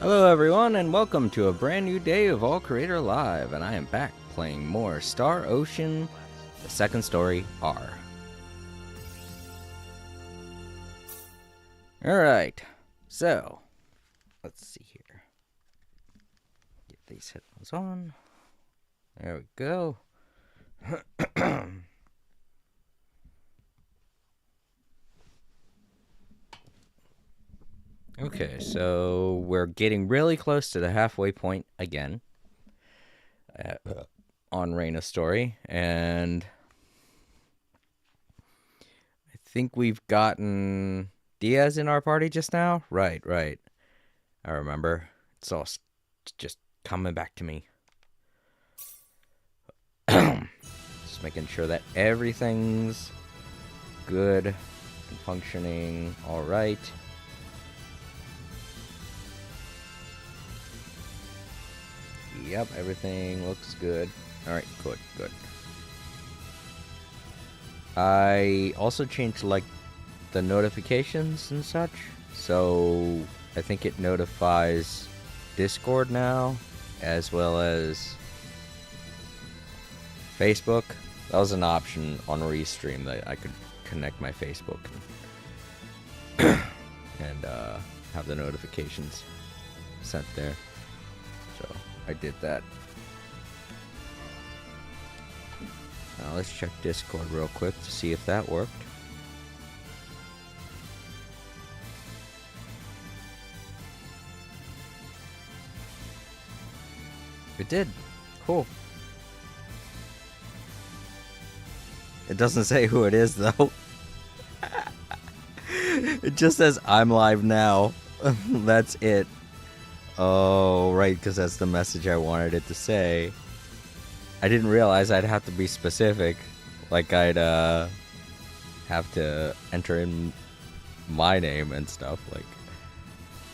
Hello everyone and welcome to a brand new day of All Creator Live, and I am back playing more Star Ocean, the second story, R. Alright, so, let's see here. Get these headphones on. There we go. Okay, so we're getting really close to the halfway point again on Reina's story, and I think we've gotten Diaz in our party just now? Right. I remember. It's all just coming back to me. Just making sure that everything's good and functioning all right. Yep, everything looks good. Alright, good. I also changed, like, the notifications and such. So, I think it notifies Discord now, as well as Facebook. That was an option on Restream that I could connect my Facebook and have the notifications sent there. So, I did that. Now let's check Discord real quick to see if that worked. It did. Cool. It doesn't say who it is though. It just says I'm live now. That's it. Oh, right, because that's the message I wanted it to say. I didn't realize I'd have to be specific. Like, I'd have to enter in my name and stuff. Like,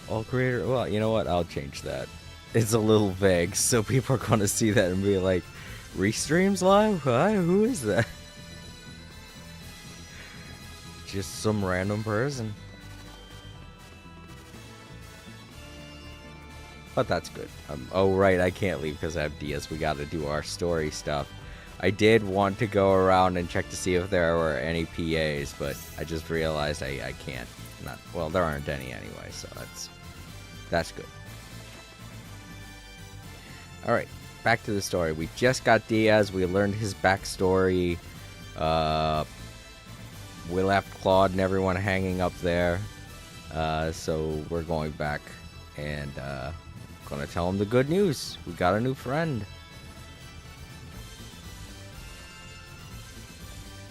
all creator. Well, you know what? I'll change that. It's a little vague, so people are going to see that and be like, Restreams live? Hi, who is that? Just some random person. But that's good. Oh, right, I can't leave because I have Diaz. We got to do our story stuff. I did want to go around and check to see if there were any PAs, but I just realized I can't. Well, there aren't any anyway, so that's good. All right, back to the story. We just got Diaz. We learned his backstory. We left Claude and everyone hanging up there. So we're going back and gonna tell him the good news. We got a new friend.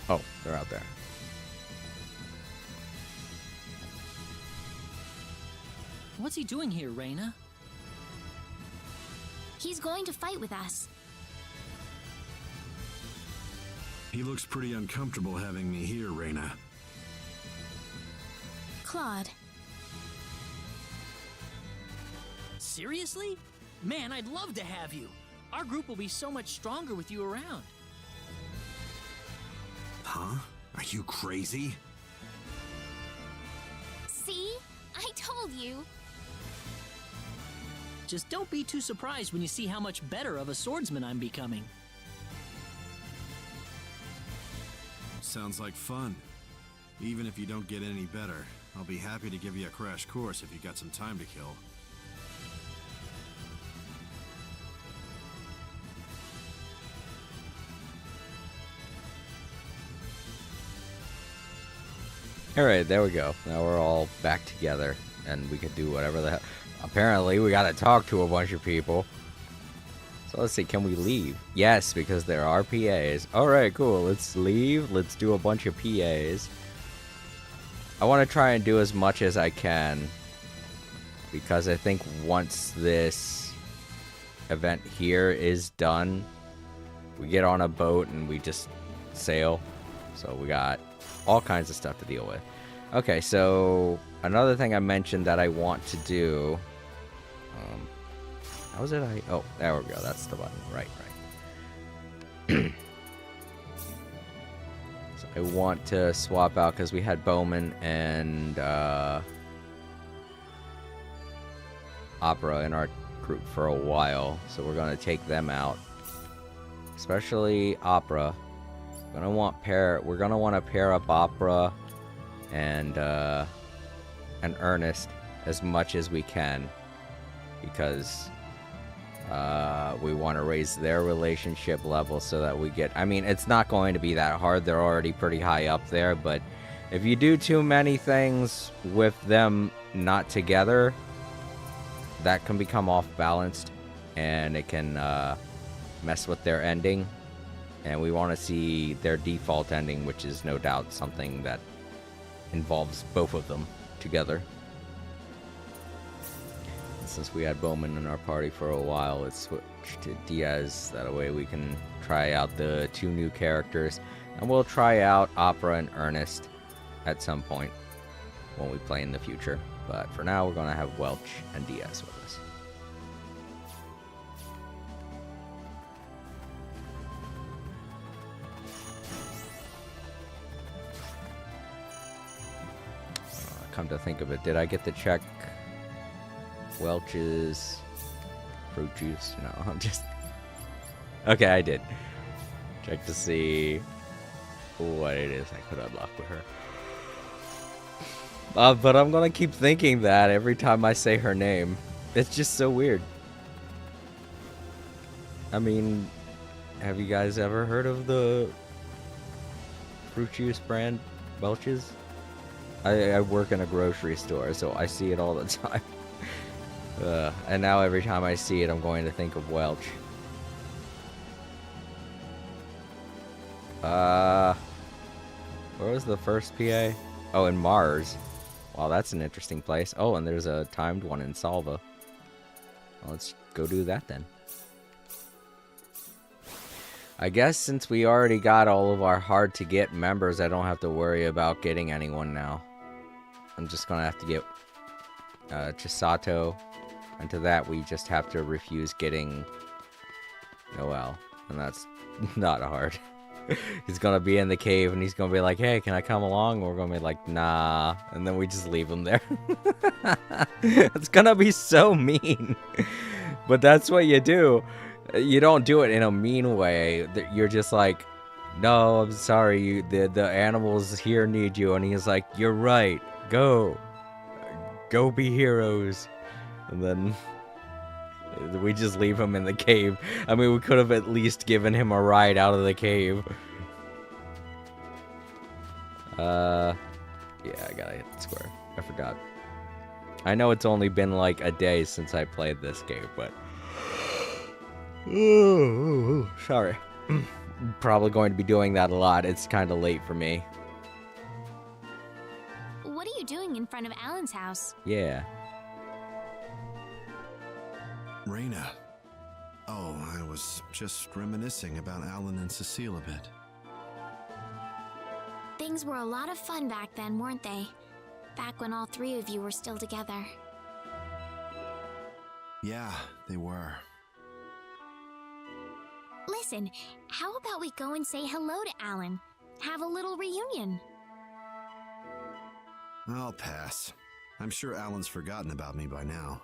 Oh, they're out there. What's he doing here, Reina? He's going to fight with us. He looks pretty uncomfortable having me here, Reina. Claude. Seriously? Man, I'd love to have you. Our group will be so much stronger with you around. Huh? Are you crazy? See? I told you. Just don't be too surprised when you see how much better of a swordsman I'm becoming. Sounds like fun. Even if you don't get any better, I'll be happy to give you a crash course if you got some time to kill. Alright, there we go. Now we're all back together, and we can do whatever the hell. Apparently, we gotta talk to a bunch of people. So let's see, can we leave? Yes, because there are PAs. Alright, cool. Let's leave. Let's do a bunch of PAs. I want to try and do as much as I can, because I think once this event here is done, we get on a boat and we just sail. So we got all kinds of stuff to deal with. Okay, so another thing I mentioned that I want to do. How is it? Oh, there we go. That's the button. Right. So I want to swap out because we had Bowman and Opera in our group for a while, so we're gonna take them out. Especially Opera. We're gonna want to pair up Opera and Ernest as much as we can, because we want to raise their relationship level so that we get. I mean, it's not going to be that hard. They're already pretty high up there, but if you do too many things with them not together, that can become off balanced, and it can mess with their ending. And we want to see their default ending, which is no doubt something that involves both of them together. Since we had Bowman in our party for a while, let's switch to Diaz. That way we can try out the 2 new characters. And we'll try out Opera and Ernest at some point when we play in the future. But for now, we're going to have Welch and Diaz with us. Come to think of it, did I get to check Welch's fruit juice? No, I'm just... Okay, I did. Check to see what it is I could unlock with her. But I'm gonna keep thinking that every time I say her name. It's just so weird. I mean, have you guys ever heard of the fruit juice brand Welch's? I work in a grocery store, so I see it all the time. And now every time I see it, I'm going to think of Welch. Where was the first PA? Oh, in Mars. Wow, that's an interesting place. Oh, and there's a timed one in Salva. Well, let's go do that then. I guess since we already got all of our hard-to-get members, I don't have to worry about getting anyone now. I'm just gonna have to get Chisato. And to that, we just have to refuse getting Noel. And that's not hard. He's gonna be in the cave and he's gonna be like, hey, can I come along? And we're gonna be like, nah. And then we just leave him there. It's gonna be so mean. But that's what you do. You don't do it in a mean way. You're just like, no, I'm sorry. The animals here need you. And he's like, you're right. Go be heroes. And then we just leave him in the cave. I mean, we could have at least given him a ride out of the cave. Yeah, I gotta hit the square. I forgot. I know it's only been like a day since I played this game, but... Ooh, sorry. Probably going to be doing that a lot. It's kind of late for me. What are you doing in front of Alan's house? Yeah. Reina. Oh, I was just reminiscing about Alan and Cecile a bit. Things were a lot of fun back then, weren't they? Back when all 3 of you were still together. Yeah, they were. Listen, how about we go and say hello to Alan? Have a little reunion. I'll pass. I'm sure Alan's forgotten about me by now.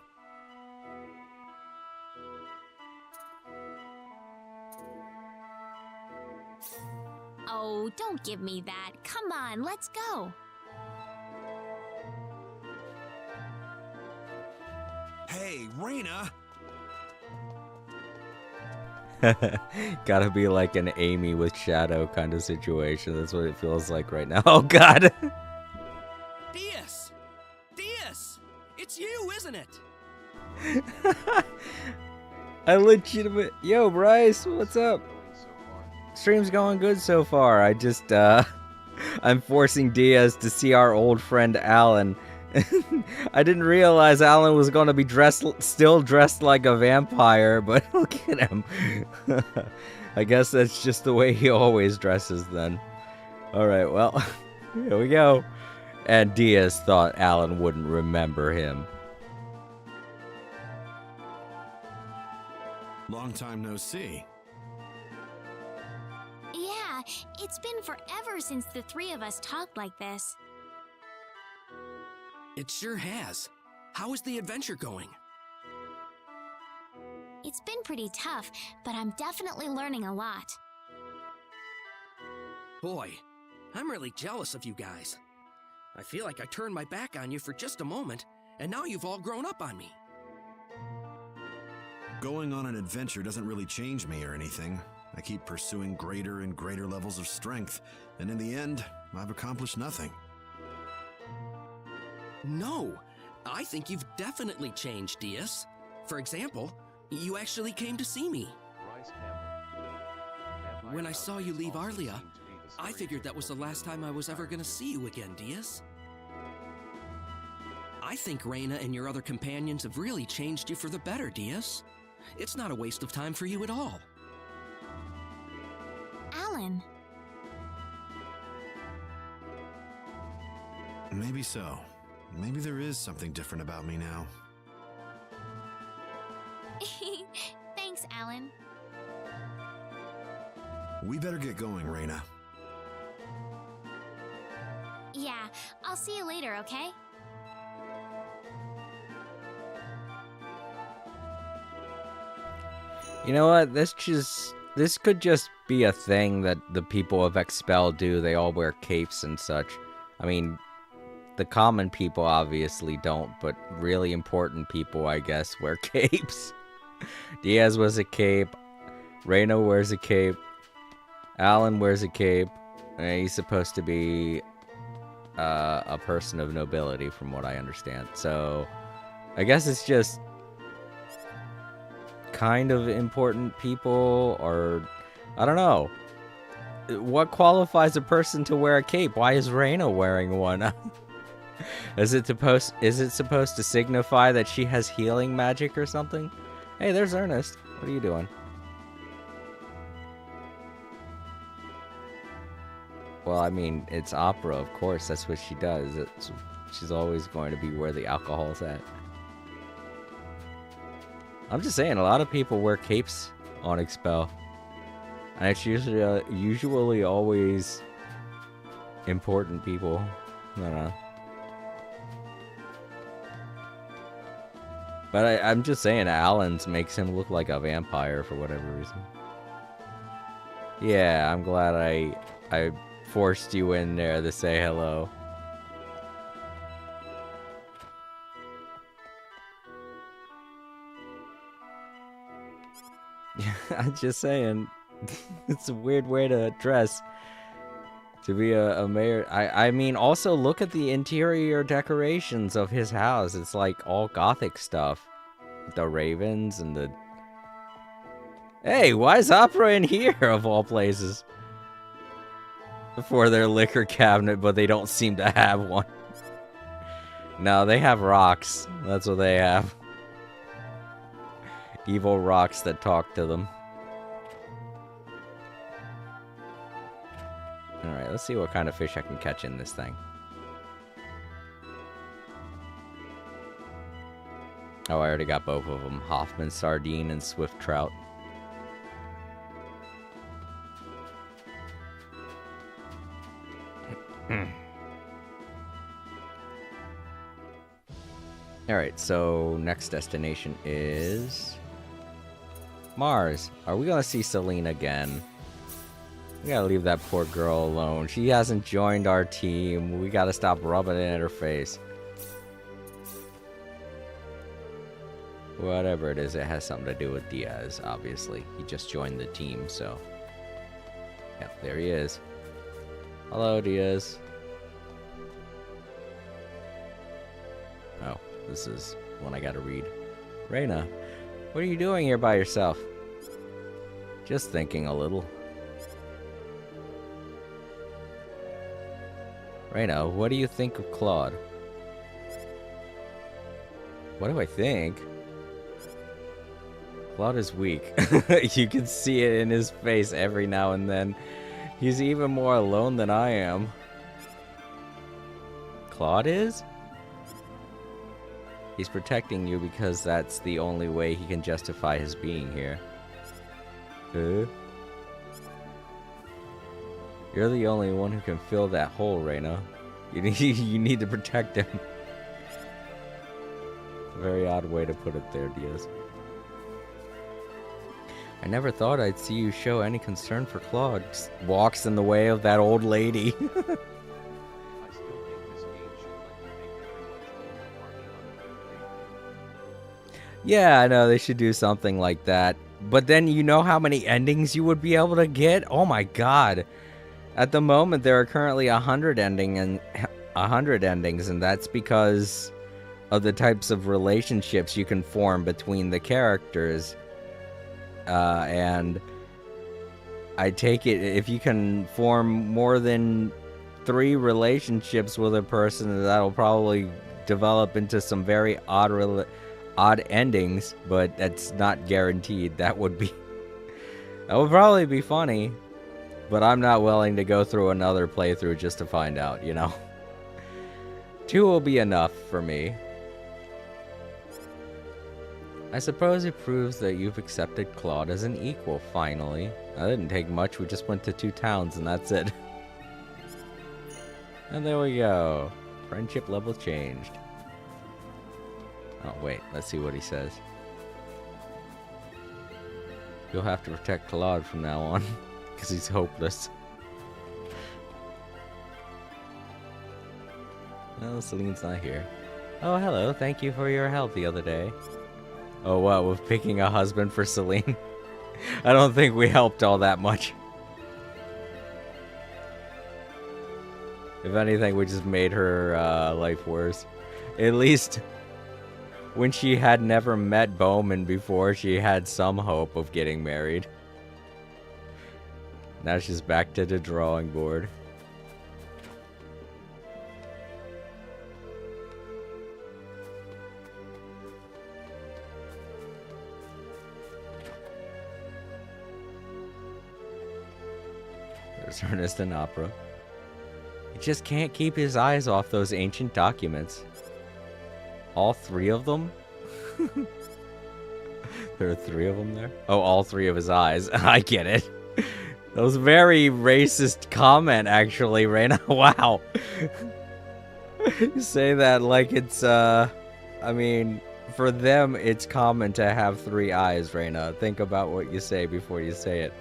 Oh, don't give me that. Come on, let's go. Hey, Reina! Gotta be like an Amy with Shadow kind of situation. That's what it feels like right now. Oh, God. Diaz! Diaz! It's you, isn't it? I legitimate... Yo, Bryce, what's up? Stream's going good so far. I just, I'm forcing Diaz to see our old friend Alan. I didn't realize Alan was going to be still dressed like a vampire, but look at him. I guess that's just the way he always dresses then. Alright, well, here we go. And Diaz thought Alan wouldn't remember him. Long time no see. Yeah, it's been forever since the 3 of us talked like this. It sure has. How is the adventure going? It's been pretty tough, but I'm definitely learning a lot. Boy, I'm really jealous of you guys. I feel like I turned my back on you for just a moment, and now you've all grown up on me. Going on an adventure doesn't really change me or anything. I keep pursuing greater and greater levels of strength, and in the end, I've accomplished nothing. No, I think you've definitely changed, Diaz. For example, you actually came to see me. When I saw you leave Arlia, I figured that was the last time I was ever going to see you again, Diaz. I think Reyna and your other companions have really changed you for the better, Diaz. It's not a waste of time for you at all. Alan. Maybe so. Maybe there is something different about me now. Thanks, Alan. We better get going, Reyna. Yeah, I'll see you later, okay? You know what? This could just be a thing that the people of Expel do. They all wear capes and such. I mean, the common people obviously don't, but really important people, I guess, wear capes. Diaz wears a cape. Reyna wears a cape. Alan wears a cape. And he's supposed to be a person of nobility, from what I understand. So, I guess it's just kind of important people, or I don't know. What qualifies a person to wear a cape? Why is Reyna wearing one? Is it supposed to signify that she has healing magic or something? Hey, there's Ernest. What are you doing? Well, I mean, it's opera, of course. That's what she does. She's always going to be where the alcohol's at. I'm just saying, a lot of people wear capes on Expel. And it's usually always important people. I don't know. But I'm just saying, Alan's makes him look like a vampire for whatever reason. Yeah, I'm glad I forced you in there to say hello. I'm just saying, it's a weird way to dress. To be a mayor. I mean, also look at the interior decorations of his house. It's like all gothic stuff. The ravens and the... Hey, why is Opera in here, of all places? For their liquor cabinet, but they don't seem to have one. No, they have rocks. That's what they have. Evil rocks that talk to them. Alright, let's see what kind of fish I can catch in this thing. Oh, I already got both of them. Hoffman sardine and swift trout. Alright, so next destination is Mars. Are we gonna see Selena again? We gotta leave that poor girl alone. She hasn't joined our team. We gotta stop rubbing it in her face. Whatever it is, it has something to do with Diaz, obviously. He just joined the team, so... Yep, there he is. Hello, Diaz. Oh, this is one I gotta read. Reyna, what are you doing here by yourself? Just thinking a little. Reyna, what do you think of Claude? What do I think? Claude is weak. You can see it in his face every now and then. He's even more alone than I am. Claude is? He's protecting you because that's the only way he can justify his being here. Huh? You're the only one who can fill that hole, Reyna. You need to protect him. Very odd way to put it there, Diaz. I never thought I'd see you show any concern for Claude. Just walks in the way of that old lady. Yeah, I know they should do something like that. But then you know how many endings you would be able to get? Oh my god. At the moment there are currently 100 endings, and that's because of the types of relationships you can form between the characters. And I take it if you can form more than 3 relationships with a person, that'll probably develop into some very odd endings, but that's not guaranteed. That would probably be funny, but I'm not willing to go through another playthrough just to find out, you know. 2 will be enough for me. I suppose it proves that you've accepted Claude as an equal, finally. That didn't take much, we just went to 2 towns and that's it. And there we go. Friendship level changed. Oh, wait, let's see what he says. You'll have to protect Claude from now on, because he's hopeless. Well, Celine's not here. Oh, hello, thank you for your help the other day. Oh, what, with picking a husband for Celine? I don't think we helped all that much. If anything, we just made her life worse. At least, when she had never met Bowman before, she had some hope of getting married. Now she's back to the drawing board. There's Ernest and Opera. He just can't keep his eyes off those ancient documents. All 3 of them? There are 3 of them there? Oh, all 3 of his eyes. I get it. That was a very racist comment, actually, Reina. Wow. You say that like it's, I mean, for them, it's common to have 3 eyes, Reina. Think about what you say before you say it.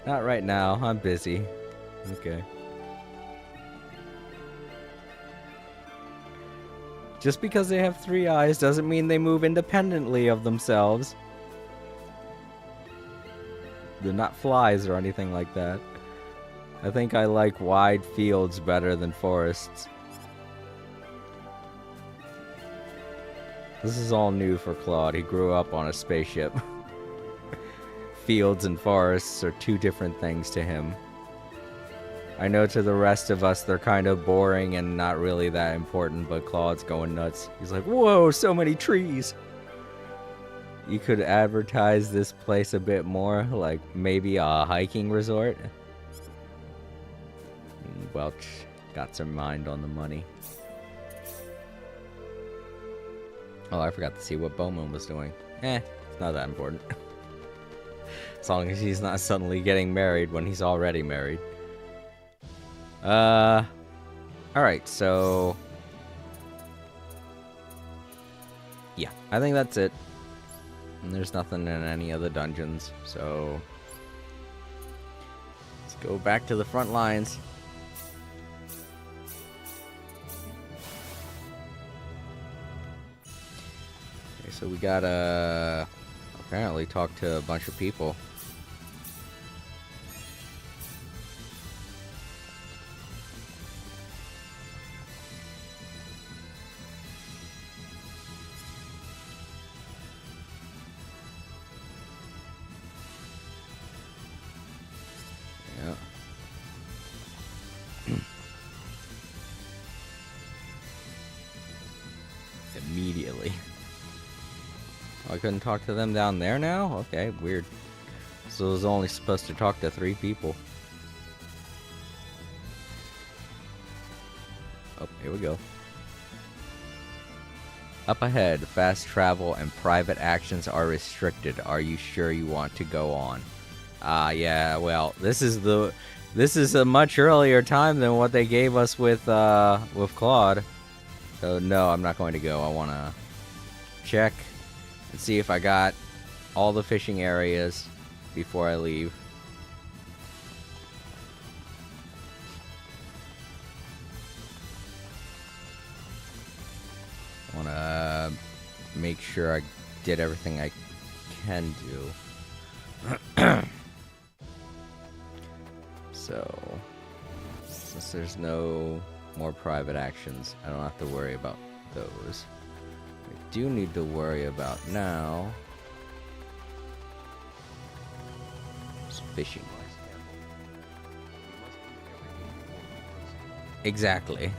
Not right now. I'm busy. Okay. Just because they have 3 eyes doesn't mean they move independently of themselves. They're not flies or anything like that. I think I like wide fields better than forests. This is all new for Claude. He grew up on a spaceship. Fields and forests are 2 different things to him. I know to the rest of us they're kind of boring and not really that important, but Claude's going nuts. He's like, whoa, so many trees! You could advertise this place a bit more, like maybe a hiking resort? Welch got some mind on the money. Oh, I forgot to see what Bowman was doing. It's not that important. As long as he's not suddenly getting married when he's already married. Alright, so... yeah, I think that's it. And there's nothing in any of the dungeons, so... let's go back to the front lines. Okay, so we gotta... apparently talk to a bunch of people. Immediately. Oh, I couldn't talk to them down there now? Okay, weird. So I was only supposed to talk to 3 people. Oh, here we go. Up ahead, fast travel and private actions are restricted. Are you sure you want to go on? Yeah, well, this is a much earlier time than what they gave us with Claude. So no, I'm not going to go. I want to check and see if I got all the fishing areas. before I leave. I want to make sure I did everything I can do. So, since there's no more private actions, I don't have to worry about those. I do need to worry about now is fishing. Exactly.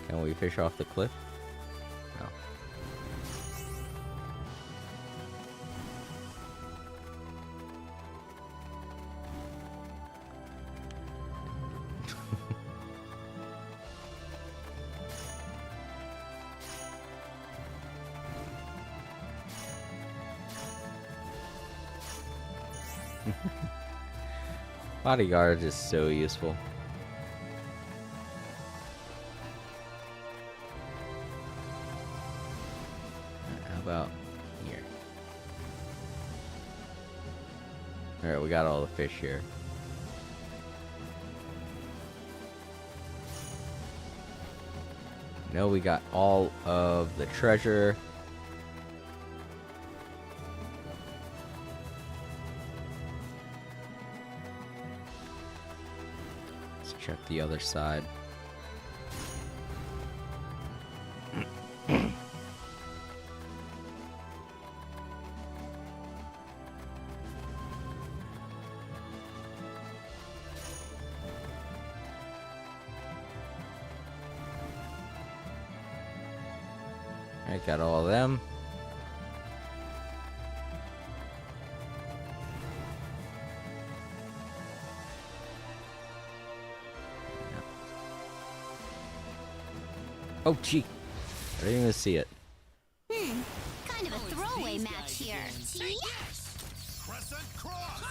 Can we fish off the cliff? No. Bodyguard is so useful. How about here? Alright, we got all the fish here. No, we got all of the treasure. Let's check the other side. I got all of them. Oh, gee. I didn't even see it. Kind of a throwaway match here. See? Crescent cross!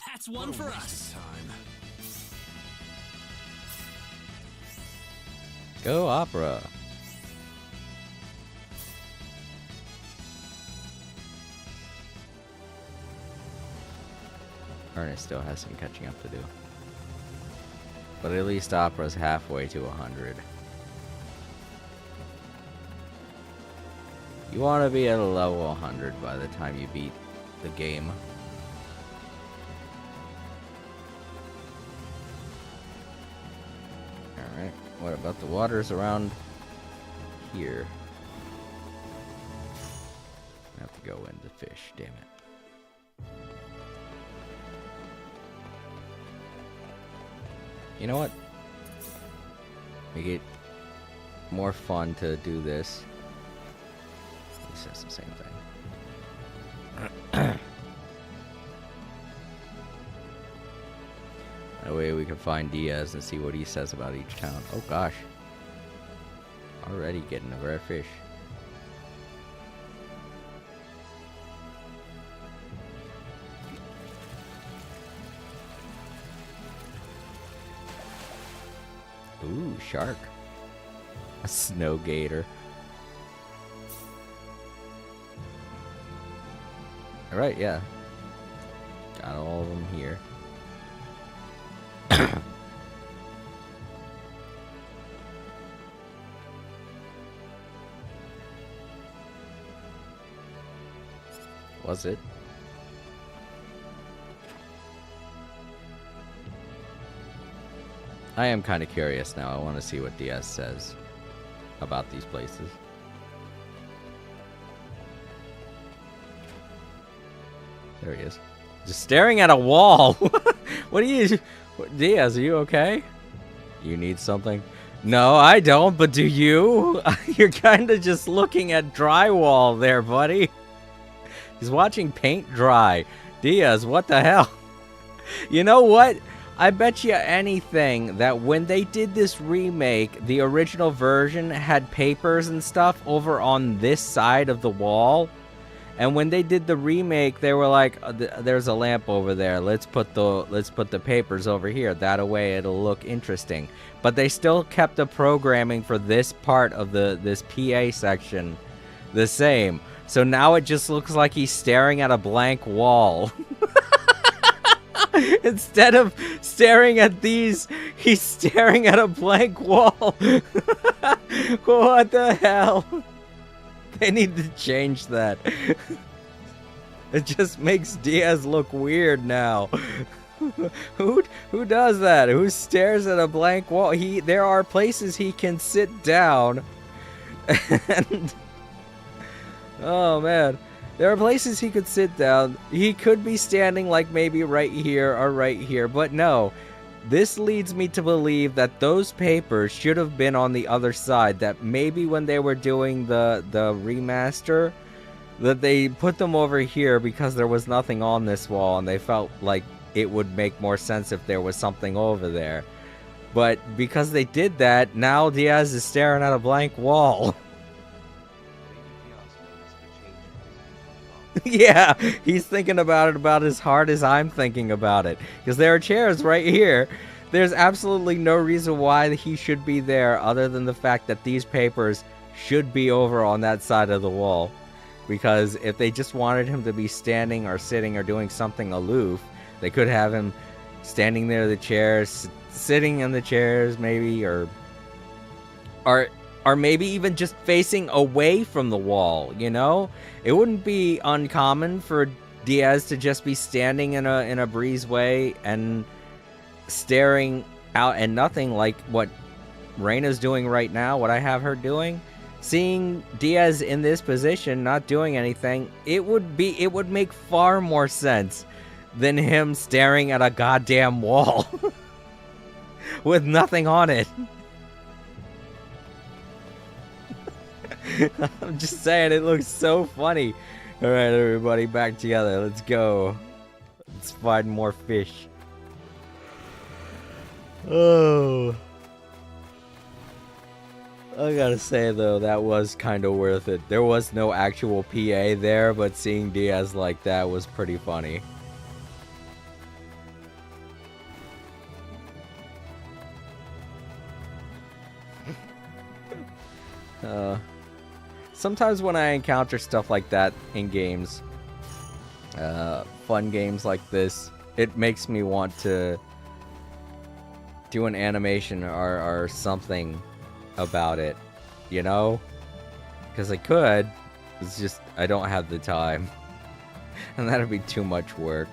That's one for us. Time. Go Opera. Ernest still has some catching up to do. But at least Opera's halfway to 100. You want to be at a level 100 by the time you beat the game. Alright, what about the waters around here? I have to go into fish, damn it. You know what? Make it more fun to do this. He says the same thing. That way we can find Diaz and see what he says about each town. Oh gosh. Already getting a rare fish. Ooh, shark. A snow gator. Alright, yeah. Got all of them here. Was it? I am kind of curious now. I want to see what Diaz says about these places. There he is. Just staring at a wall. What are you... Diaz, are you okay? You need something? No, I don't, but do you? You're kind of just looking at drywall there, buddy. He's watching paint dry. Diaz, what the hell? You know what? I bet you anything that when they did this remake, the original version had papers and stuff over on this side of the wall. And when they did the remake, they were like, "There's a lamp over there. Let's put the papers over here. That way, it'll look interesting." But they still kept the programming for this part of this PA section the same. So now it just looks like he's staring at a blank wall. Instead of staring at these, he's staring at a blank wall. What the hell? They need to change that. It just makes Diaz look weird now. Who does that? Who stares at a blank wall? There are places he can sit down. And oh man. There are places he could sit down. He could be standing like maybe right here or right here, but no. This leads me to believe that those papers should have been on the other side, that maybe when they were doing the remaster, that they put them over here because there was nothing on this wall and they felt like it would make more sense if there was something over there. But because they did that, now Diaz is staring at a blank wall. Yeah, he's thinking about it about as hard as I'm thinking about it. Because there are chairs right here. There's absolutely no reason why he should be there other than the fact that these papers should be over on that side of the wall. Because if they just wanted him to be standing or sitting or doing something aloof, they could have him standing there in the chairs, sitting in the chairs maybe, or maybe even just facing away from the wall, you know? It wouldn't be uncommon for Diaz to just be standing in a breezeway and staring out at nothing, like what Reina's doing right now, what I have her doing. Seeing Diaz in this position, not doing anything, it would make far more sense than him staring at a goddamn wall with nothing on it. I'm just saying, it looks so funny. Alright, everybody, back together. Let's go. Let's find more fish. Oh. I gotta say, though, that was kind of worth it. There was no actual PA there, but seeing Diaz like that was pretty funny. Sometimes when I encounter stuff like that in games, fun games like this, it makes me want to do an animation or something about it, you know? Because I could, it's just I don't have the time. And that'd be too much work.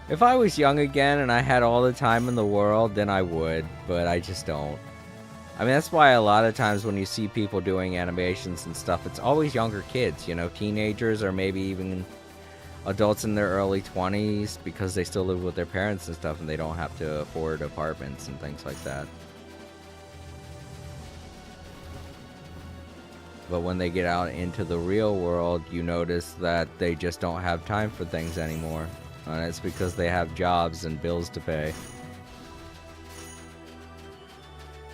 If I was young again and I had all the time in the world, then I would, but I just don't. I mean, that's why a lot of times when you see people doing animations and stuff, it's always younger kids, you know, teenagers or maybe even adults in their early 20s because they still live with their parents and stuff and they don't have to afford apartments and things like that. But when they get out into the real world, you notice that they just don't have time for things anymore. And it's because they have jobs and bills to pay.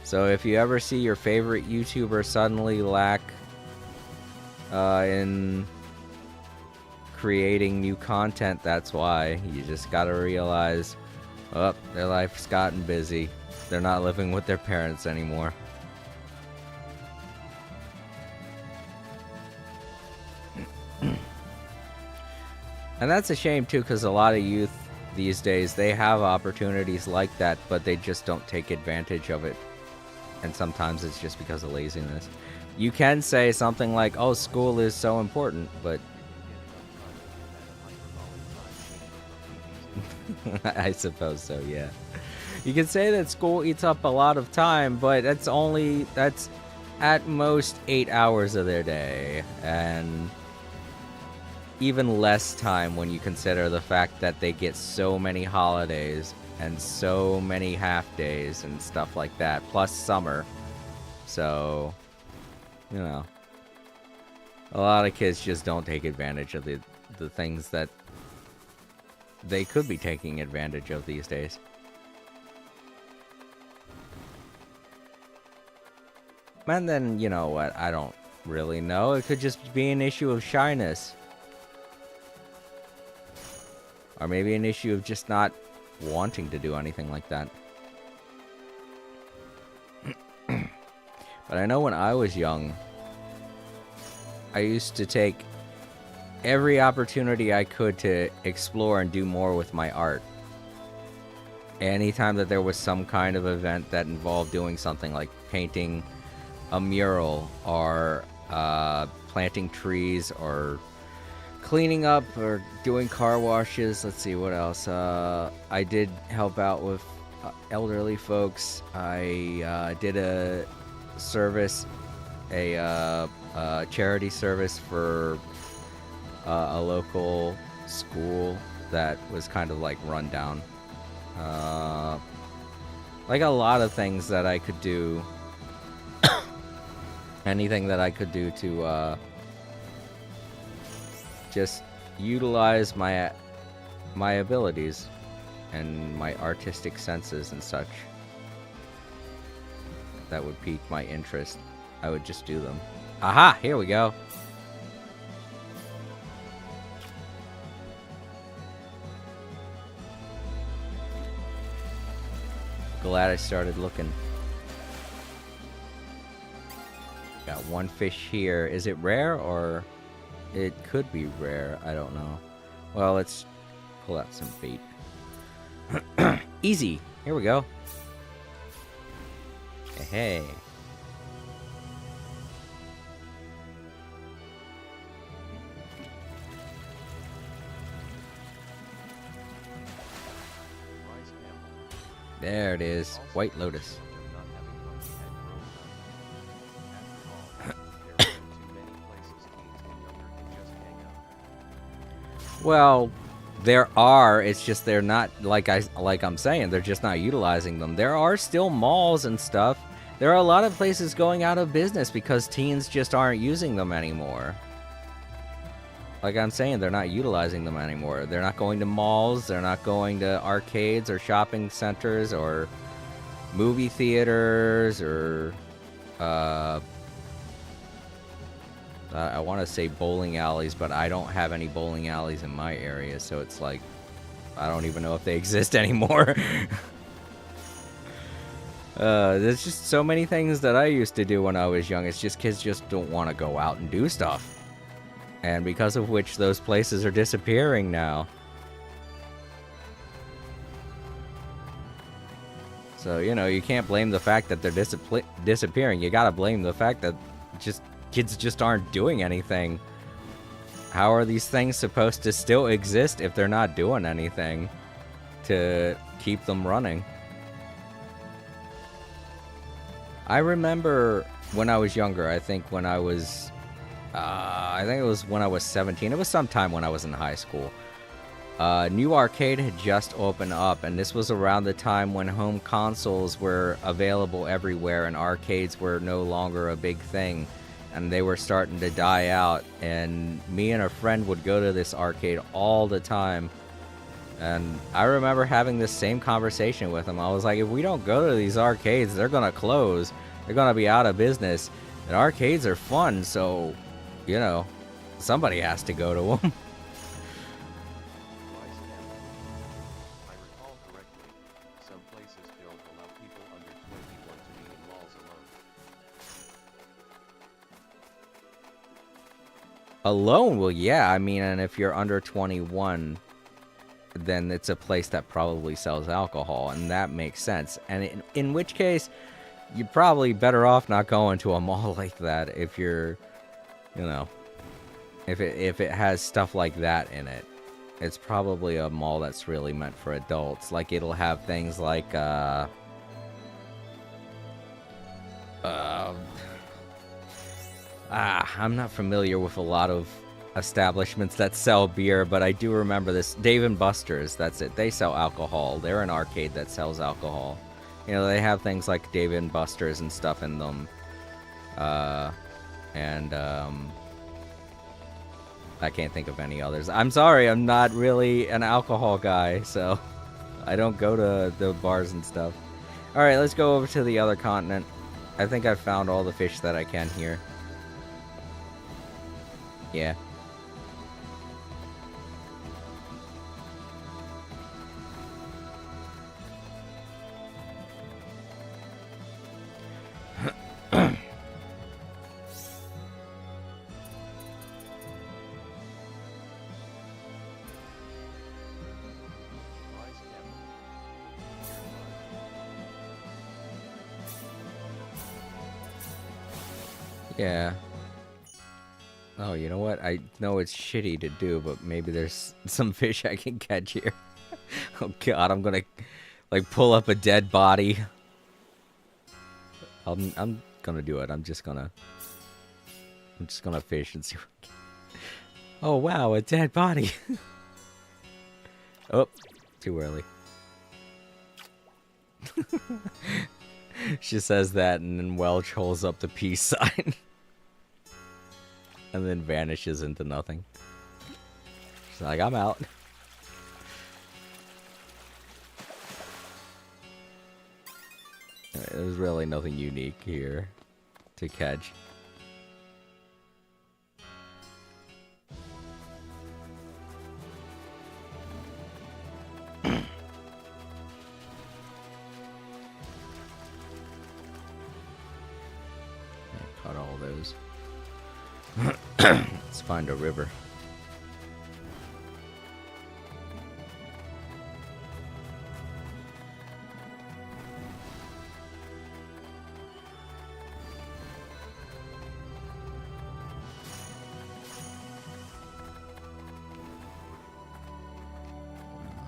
So if you ever see your favorite YouTuber suddenly lack in creating new content, that's why. You just gotta realize, oh, their life's gotten busy. They're not living with their parents anymore. And that's a shame too, because a lot of youth these days, they have opportunities like that, but they just don't take advantage of it. And sometimes it's just because of laziness. You can say something like, oh, school is so important, but I suppose so, yeah. You can say that school eats up a lot of time, but that's at most 8 hours of their day, and even less time when you consider the fact that they get so many holidays and so many half days and stuff like that, plus summer. So, you know, a lot of kids just don't take advantage of the things that they could be taking advantage of these days. And then, you know what, I don't really know. It could just be an issue of shyness. Or maybe an issue of just not wanting to do anything like that. But I know when I was young, I used to take every opportunity I could to explore and do more with my art. Anytime that there was some kind of event that involved doing something like painting a mural or planting trees or cleaning up or doing car washes. Let's see what else. I did help out with elderly folks. I did a service, a charity service for a local school that was kind of like run down. Like a lot of things that I could do. Anything that I could do to just utilize my abilities and my artistic senses and such that would pique my interest, I would just do them. Aha! Here we go. Glad I started looking. Got one fish here. Is it rare or it could be rare? I don't know. Well, let's pull out some bait. Easy. Here we go. Hey. There it is. White Lotus. Well, there are. It's just they're not like I'm saying. They're just not utilizing them. There are still malls and stuff. There are a lot of places going out of business because teens just aren't using them anymore. Like I'm saying, they're not utilizing them anymore. They're not going to malls. They're not going to arcades or shopping centers or movie theaters or I want to say bowling alleys, but I don't have any bowling alleys in my area, so it's like I don't even know if they exist anymore. There's just so many things that I used to do when I was young. It's just kids just don't want to go out and do stuff. And because of which those places are disappearing now. So, you know, you can't blame the fact that they're disappearing. You gotta blame the fact that just kids just aren't doing anything. How are these things supposed to still exist if they're not doing anything to keep them running? I remember when I was younger, I think when I was it was when I was 17. It was sometime when I was in high school. New arcade had just opened up, and this was around the time when home consoles were available everywhere and arcades were no longer a big thing, and they were starting to die out. And me and a friend would go to this arcade all the time, and I remember having this same conversation with him. I was like, if we don't go to these arcades, they're gonna close. They're gonna be out of business. And arcades are fun, so, you know, somebody has to go to them. Alone? Well, yeah, I mean, and if you're under 21, then it's a place that probably sells alcohol, and that makes sense. And in which case, you're probably better off not going to a mall like that if you're, you know, if it has stuff like that in it. It's probably a mall that's really meant for adults. Like, it'll have things like, I'm not familiar with a lot of establishments that sell beer, but I do remember this. Dave & Buster's, that's it. They sell alcohol. They're an arcade that sells alcohol. You know, they have things like Dave & Buster's and stuff in them. I can't think of any others. I'm sorry, I'm not really an alcohol guy, so I don't go to the bars and stuff. Alright, let's go over to the other continent. I think I've found all the fish that I can here. Yeah. Yeah. Oh, you know what? I know it's shitty to do, but maybe there's some fish I can catch here. Oh god, I'm gonna like pull up a dead body. I'm gonna do it. I'm just gonna fish and see what I can. Oh wow, a dead body. Oh, too early. She says that, and then Welch holds up the peace sign. And then vanishes into nothing. She's like, I'm out. There's really nothing unique here to catch. Caught all those. Let's find a river.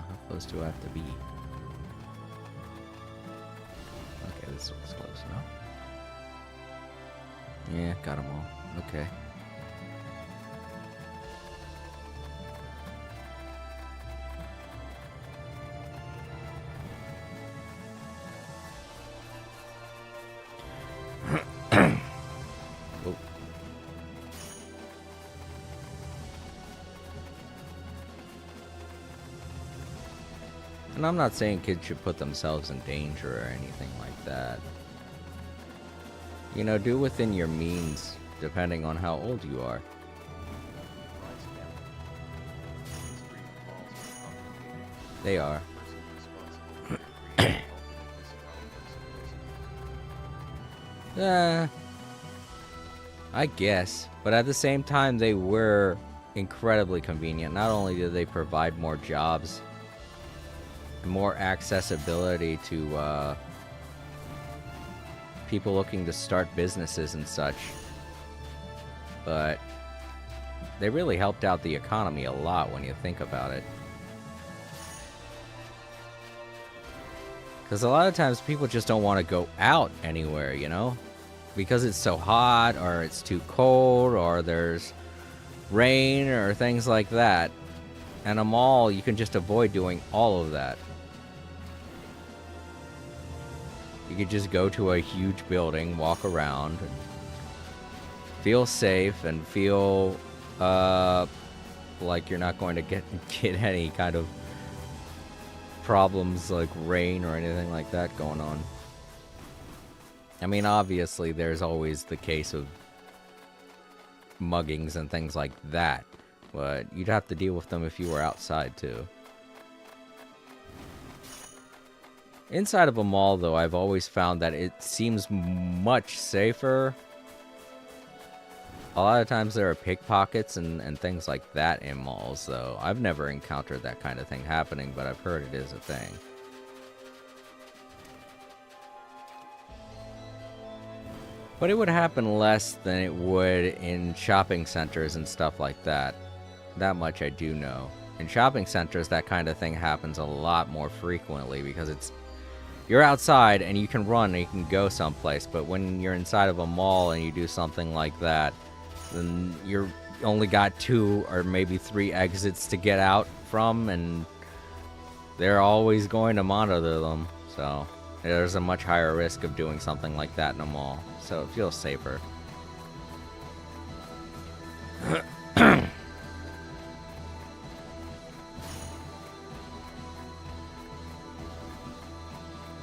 How close do I have to be? Okay, this looks close enough. Yeah, got them all. Okay. Oh. And I'm not saying kids should put themselves in danger or anything like that. You know, do within your means, depending on how old you are. They are. I guess. But at the same time, they were incredibly convenient. Not only did they provide more jobs, more accessibility to people looking to start businesses and such, but they really helped out the economy a lot when you think about it. Because a lot of times people just don't want to go out anywhere, you know? Because it's so hot, or it's too cold, or there's rain, or things like that. And a mall, you can just avoid doing all of that. You could just go to a huge building, walk around, and feel safe, and feel like you're not going to get any kind of problems like rain or anything like that going on. I mean, obviously, there's always the case of muggings and things like that, but you'd have to deal with them if you were outside, too. Inside of a mall, though, I've always found that it seems much safer. A lot of times there are pickpockets and things like that in malls, though. I've never encountered that kind of thing happening, but I've heard it is a thing. But it would happen less than it would in shopping centers and stuff like that. That much I do know. In shopping centers, that kind of thing happens a lot more frequently because you're outside and you can run and you can go someplace, but when you're inside of a mall and you do something like that, then you're only got 2 or maybe 3 exits to get out from, and they're always going to monitor them. So there's a much higher risk of doing something like that in a mall. So it feels safer.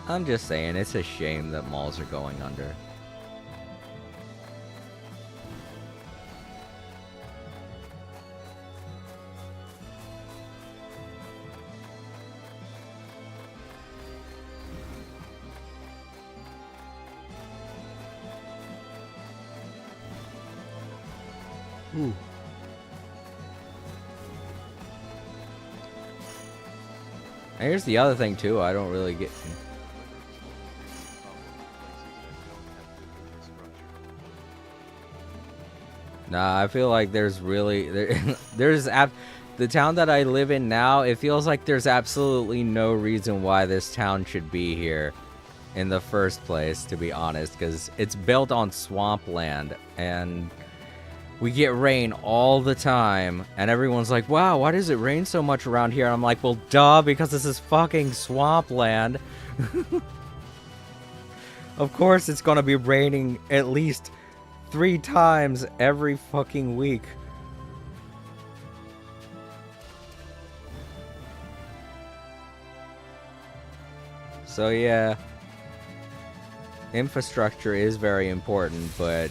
I'm just saying, it's a shame that malls are going under. Ooh. And here's the other thing too, I don't really get... Nah, I feel like there's really the town that I live in now, it feels like there's absolutely no reason why this town should be here in the first place, to be honest, because it's built on swampland and we get rain all the time, and everyone's like, wow, why does it rain so much around here? And I'm like, well, duh, because this is fucking swampland. Of course it's gonna be raining at least 3 times every fucking week. So yeah, infrastructure is very important, but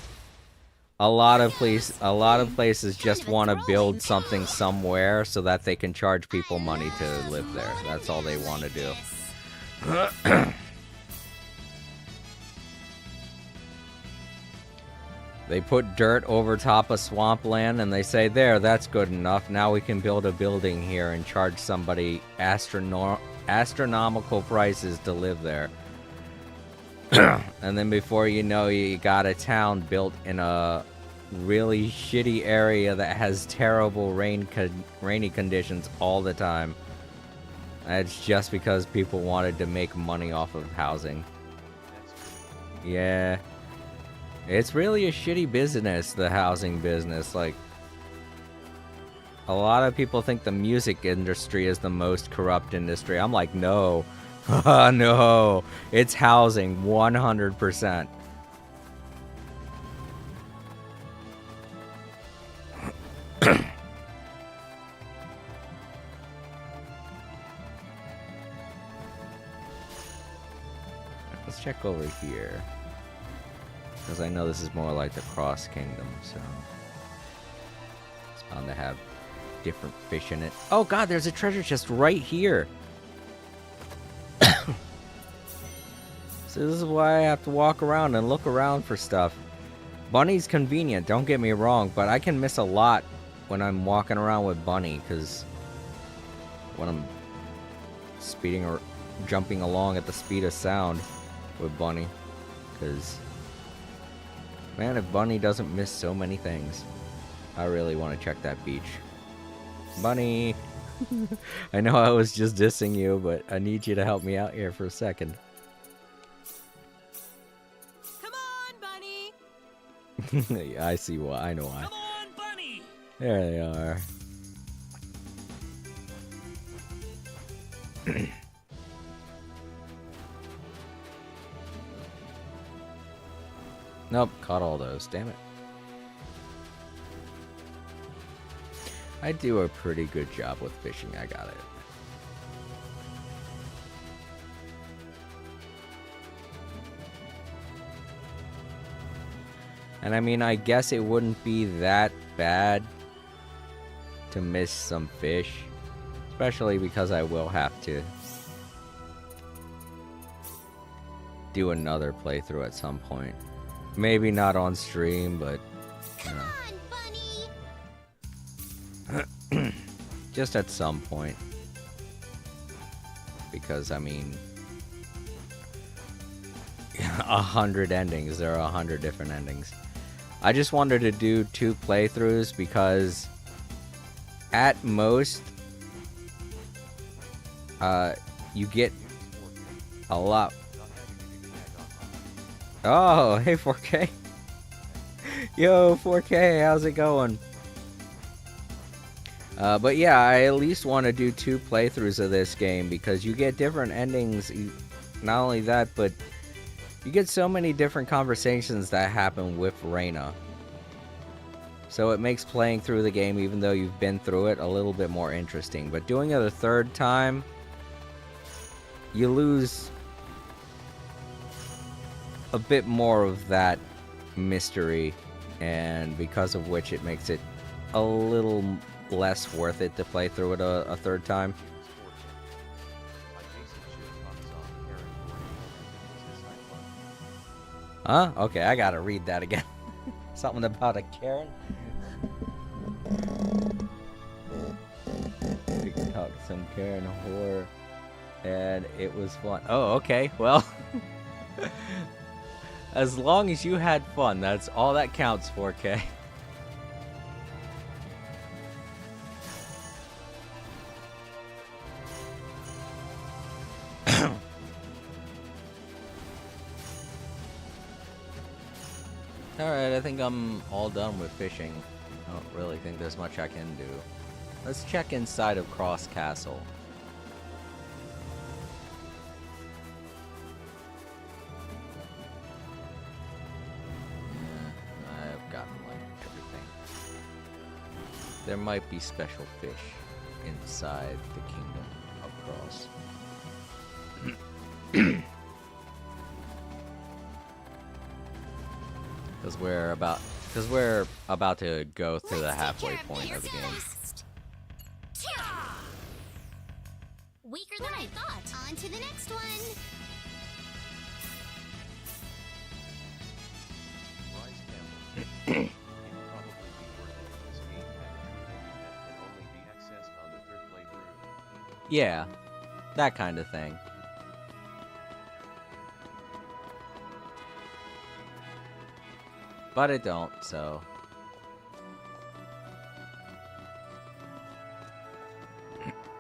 a lot of places just want to build something somewhere so that they can charge people money to live there. That's all they want to do. They put dirt over top of swampland and they say, there, that's good enough. Now we can build a building here and charge somebody astronomical prices to live there. And then before you know, you got a town built in a really shitty area that has terrible rainy conditions all the time. And it's just because people wanted to make money off of housing. Yeah. It's really a shitty business, the housing business. Like, a lot of people think the music industry is the most corrupt industry. I'm like, no. No. It's housing, 100%. Let's check over here. Because I know this is more like the Cross Kingdom, so it's bound to have different fish in it. Oh god, there's a treasure chest right here! So this is why I have to walk around and look around for stuff. Bunny's convenient, don't get me wrong, but I can miss a lot when I'm walking around with Bunny, because when I'm speeding or jumping along at the speed of sound with Bunny, because man, if Bunny doesn't miss so many things. I really want to check that beach. Bunny! I know I was just dissing you, but I need you to help me out here for a second. Come on, Bunny! Yeah, I see why. I know why. Come on, Bunny! There they are. Nope, caught all those. Damn it. I do a pretty good job with fishing. I got it. And I mean, I guess it wouldn't be that bad to miss some fish. Especially because I will have to do another playthrough at some point. Maybe not on stream, but you know. Come on, Bunny! Just at some point. Because, I mean, 100 endings. There are 100 different endings. I just wanted to do 2 playthroughs because at most, you get a lot. Oh, hey 4K. Yo, 4K, how's it going? But yeah, I at least want to do 2 playthroughs of this game because you get different endings. Not only that, but you get so many different conversations that happen with Reina. So it makes playing through the game, even though you've been through it, a little bit more interesting. But doing it a 3rd time, you lose a bit more of that mystery, and because of which it makes it a little less worth it to play through it a 3rd time. Huh? Okay, I gotta read that again. Something about a Karen? We can talk some Karen horror, and it was fun. Oh, okay, well. As long as you had fun, that's all that counts, 4K. Alright, I think I'm all done with fishing. I don't really think there's much I can do. Let's check inside of Cross Castle. I've gotten like everything. There might be special fish inside the Kingdom of Cross. Because we're about to go to the halfway point of the game. Weaker than I thought. On to the next one. Yeah, that kind of thing. But it don't, so.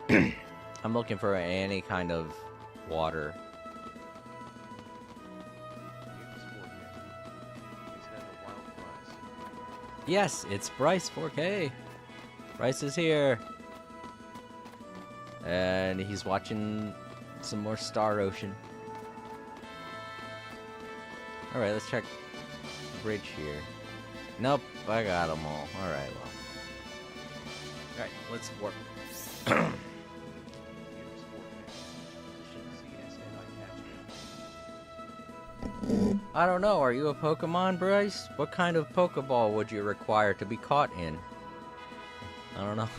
I'm looking for any kind of water. Yes, it's Bryce 4K. Bryce is here. And he's watching some more Star Ocean. Alright, let's check the bridge here. Nope, I got them all. Alright, well. Alright, let's work. I don't know, are you a Pokemon, Bryce? What kind of Pokeball would you require to be caught in? I don't know.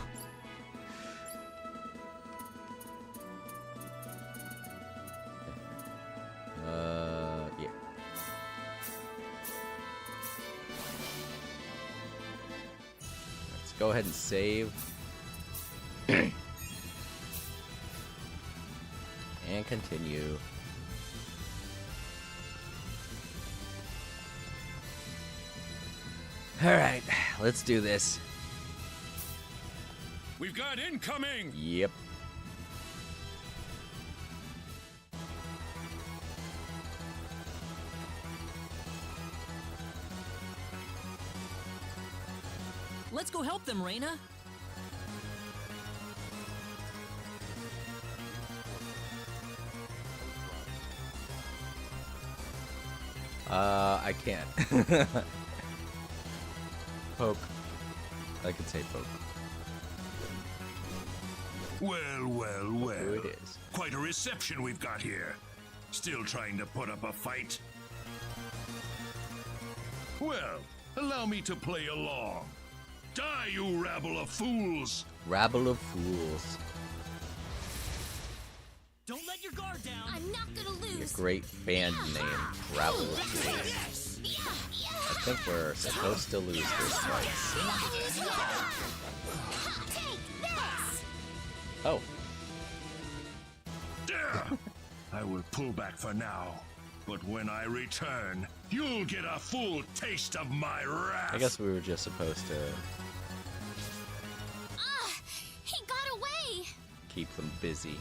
Yeah. Let's go ahead and save. And continue. Alright, let's do this. We've got incoming! Yep. Let's go help them, Reina. I can't. Poke. I could say poke. Well, well, well. Who it is. Quite a reception we've got here. Still trying to put up a fight? Well, allow me to play along. Die, you rabble of fools! Rabble of Fools. Don't let your guard down. I'm not gonna A lose. great band name, Rabble of Fools. I think we're supposed to lose this fight. Take this. Oh, There! I will pull back for now. But when I return, you'll get a full taste of my wrath! I guess we were just supposed to He got away. keep them busy.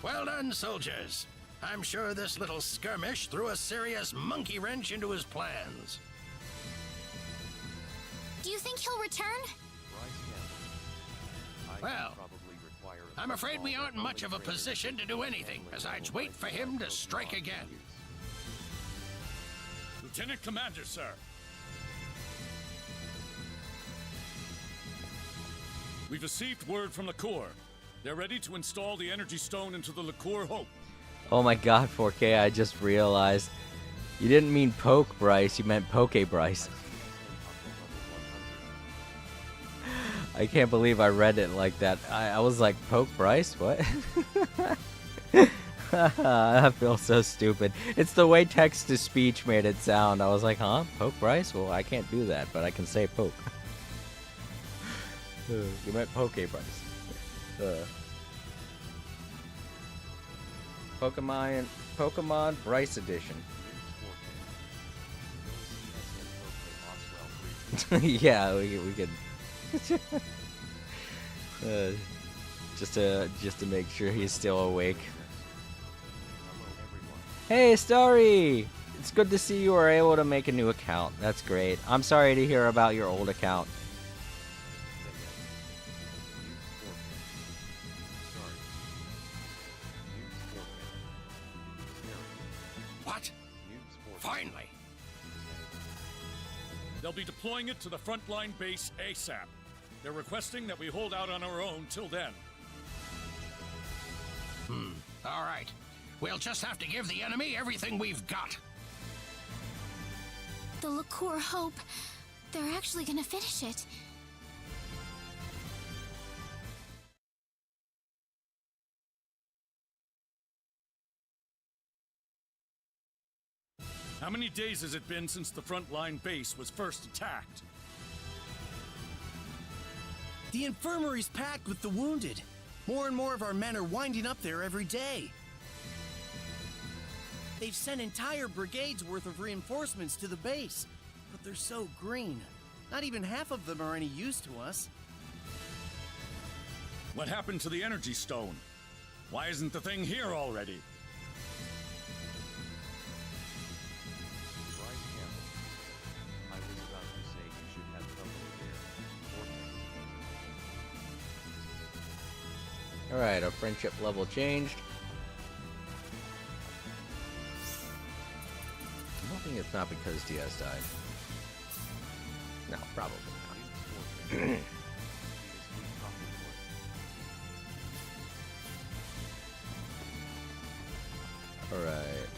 Well done, soldiers. I'm sure this little skirmish threw a serious monkey wrench into his plans. Do you think he'll return? Well, I'm afraid we aren't in much of a position to do anything besides wait for him to strike again. Lieutenant Commander, sir. We've received word from LaCour. They're ready to install the energy stone into the LaCour Hope. Oh my god, 4K, I just realized. You didn't mean poke, Bryce, you meant Poke Bryce. I can't believe I read it like that. I was like, Poke Bryce? What? I feel so stupid. It's the way text-to-speech made it sound. I was like, huh? Poke Bryce? Well, I can't do that, but I can say poke. You meant Poke Bryce. Pokemon Bryce Edition. Yeah, we could. Just to make sure he's still awake. Hey, Starry! It's good to see you were able to make a new account. That's great. I'm sorry to hear about your old account. What? Finally. They'll be deploying it to the frontline base ASAP. They're requesting that we hold out on our own till then. All right. We'll just have to give the enemy everything we've got. The liqueur Hope. They're actually gonna finish it. How many days has it been since the frontline base was first attacked? The infirmary's packed with the wounded. More and more of our men are winding up there every day. They've sent entire brigades worth of reinforcements to the base, but they're so green. Not even half of them are any use to us. What happened to the energy stone? Why isn't the thing here already? Alright, our friendship level changed. I'm hoping it's not because Diaz died. No, probably not. Alright.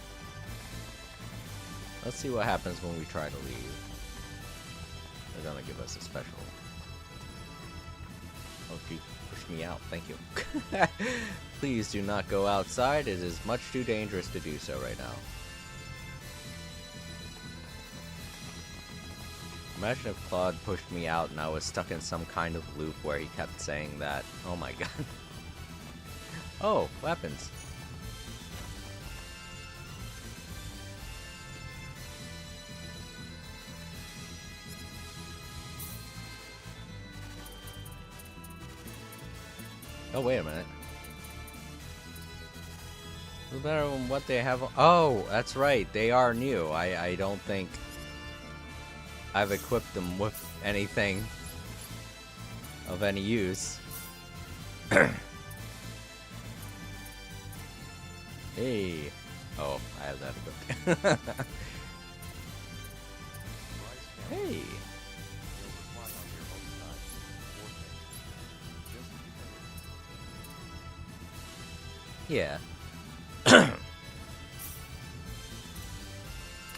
Let's see what happens when we try to leave. They're gonna give us a special. Oh, gee. Push me out, thank you. Please do not go outside. It is much too dangerous to do so right now. Imagine if Claude pushed me out and I was stuck in some kind of loop where he kept saying that. Oh my god. Oh, weapons. Oh, wait a minute. No matter what they have. Oh, that's right. They are new. I don't think I've equipped them with anything of any use. Hey. Oh, I have that equipped. Hey. Yeah. I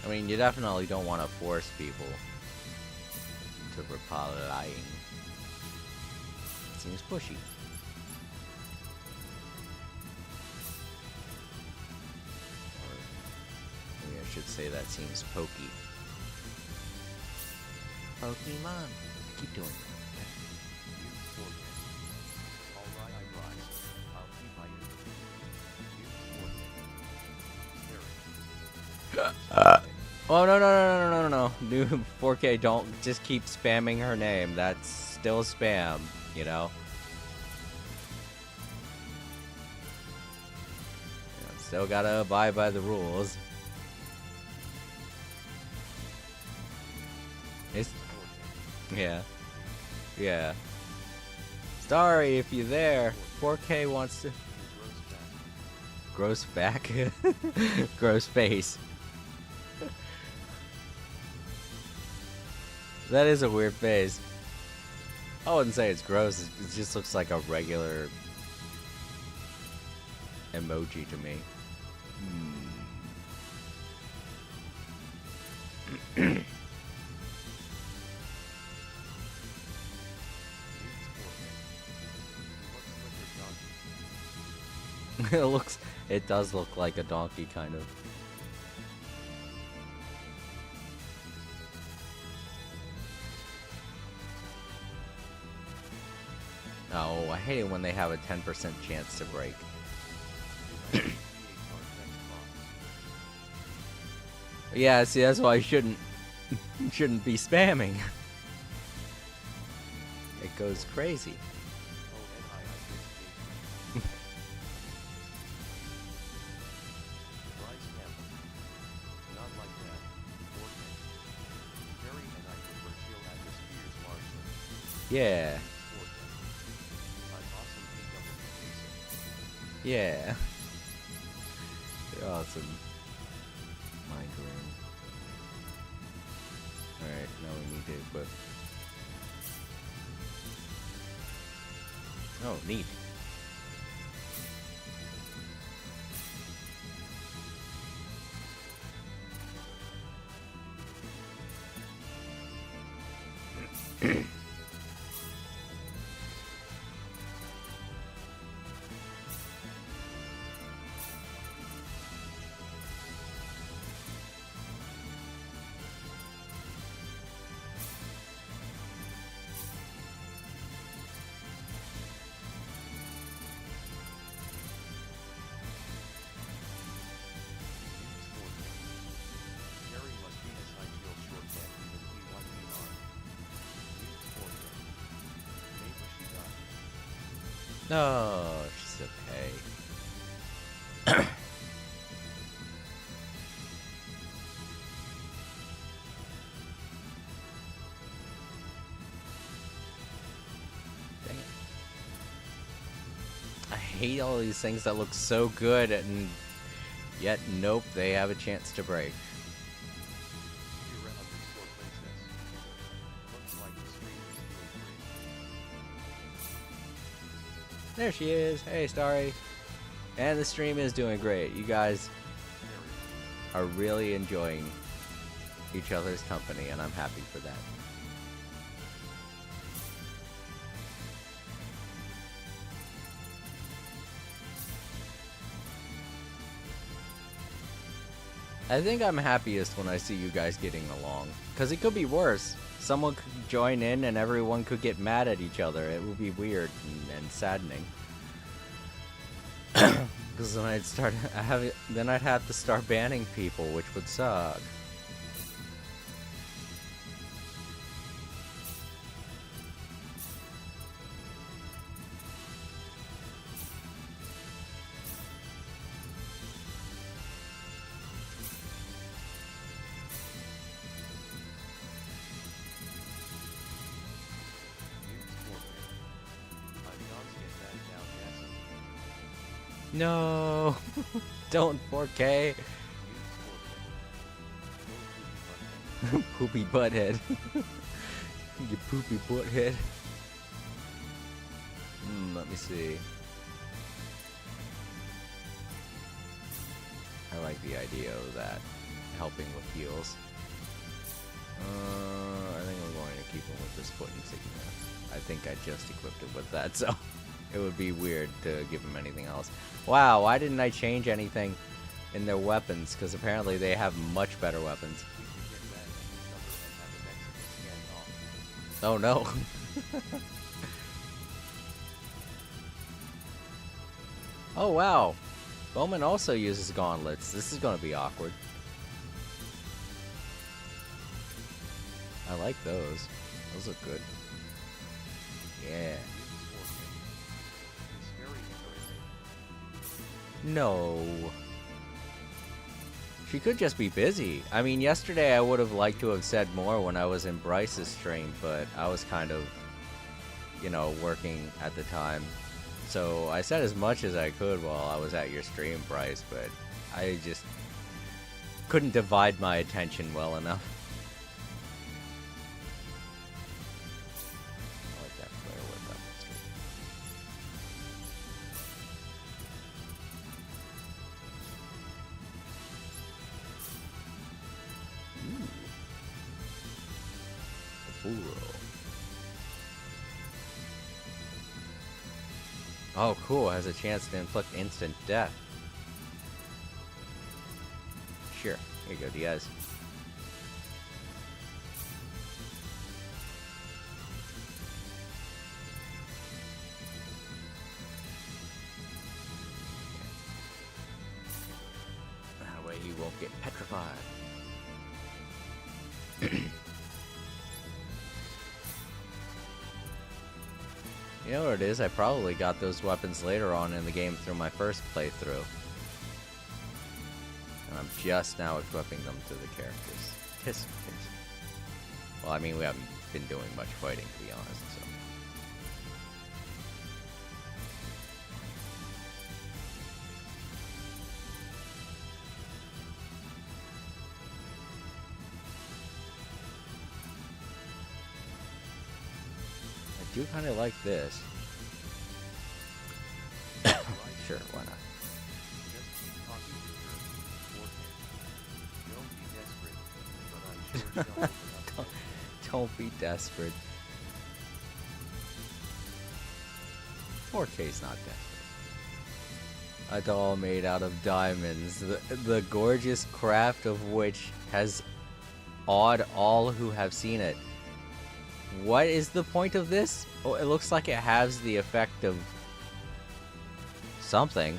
mean, you definitely don't want to force people to replying. It seems pushy. Or maybe I should say that seems pokey. Pokemon. Keep doing it. Oh no, new 4K, don't just keep spamming her name. That's still spam, you know. Yeah, still gotta abide by the rules. It's yeah. Sorry if you're there. 4K wants to gross back, gross face. That is a weird face. I wouldn't say it's gross. It just looks like a regular emoji to me. It does look like a donkey, kind of. Oh, I hate it when they have a 10% chance to break. Yeah, see, that's why I shouldn't be spamming. It goes crazy. Yeah. Yeah. They're awesome. Mind room. Alright, now we need to equip. Oh, neat. Oh, she's okay. Dang it. I hate all these things that look so good and yet nope, they have a chance to break. There she is. Hey, Starry. And the stream is doing great. You guys are really enjoying each other's company, and I'm happy for that. I think I'm happiest when I see you guys getting along, because it could be worse. Someone could join in and everyone could get mad at each other. It would be weird and saddening. Because then I'd have to start banning people, which would suck. No, don't 4K. Poopy butthead. You poopy butthead. Let me see. I like the idea of that, helping with heals. I think I'm going to keep him with this foot insignia. I think I just equipped it with that, so it would be weird to give him anything else. Wow, why didn't I change anything in their weapons? Because apparently they have much better weapons. Oh no. Oh wow. Bowman also uses gauntlets. This is going to be awkward. I like those. Those look good. Yeah. No. She could just be busy. I mean, yesterday I would have liked to have said more when I was in Bryce's stream, but I was kind of, you know, working at the time. So I said as much as I could while I was at your stream, Bryce, but I just couldn't divide my attention well enough. I like that flare whip. That's good. Oh, cool. Has a chance to inflict instant death. Sure. Here you go, Diaz. That way he won't get petrified. You know what it is? I probably got those weapons later on in the game through my first playthrough. And I'm just now equipping them to the characters. Tisk, tisk. Well, I mean, we haven't been doing much fighting, to be honest, so. do kind of like this. Sure, why not? Don't be desperate. 4K's not desperate. A doll made out of diamonds, the gorgeous craft of which has awed all who have seen it. What is the point of this? Oh, it looks like it has the effect of something.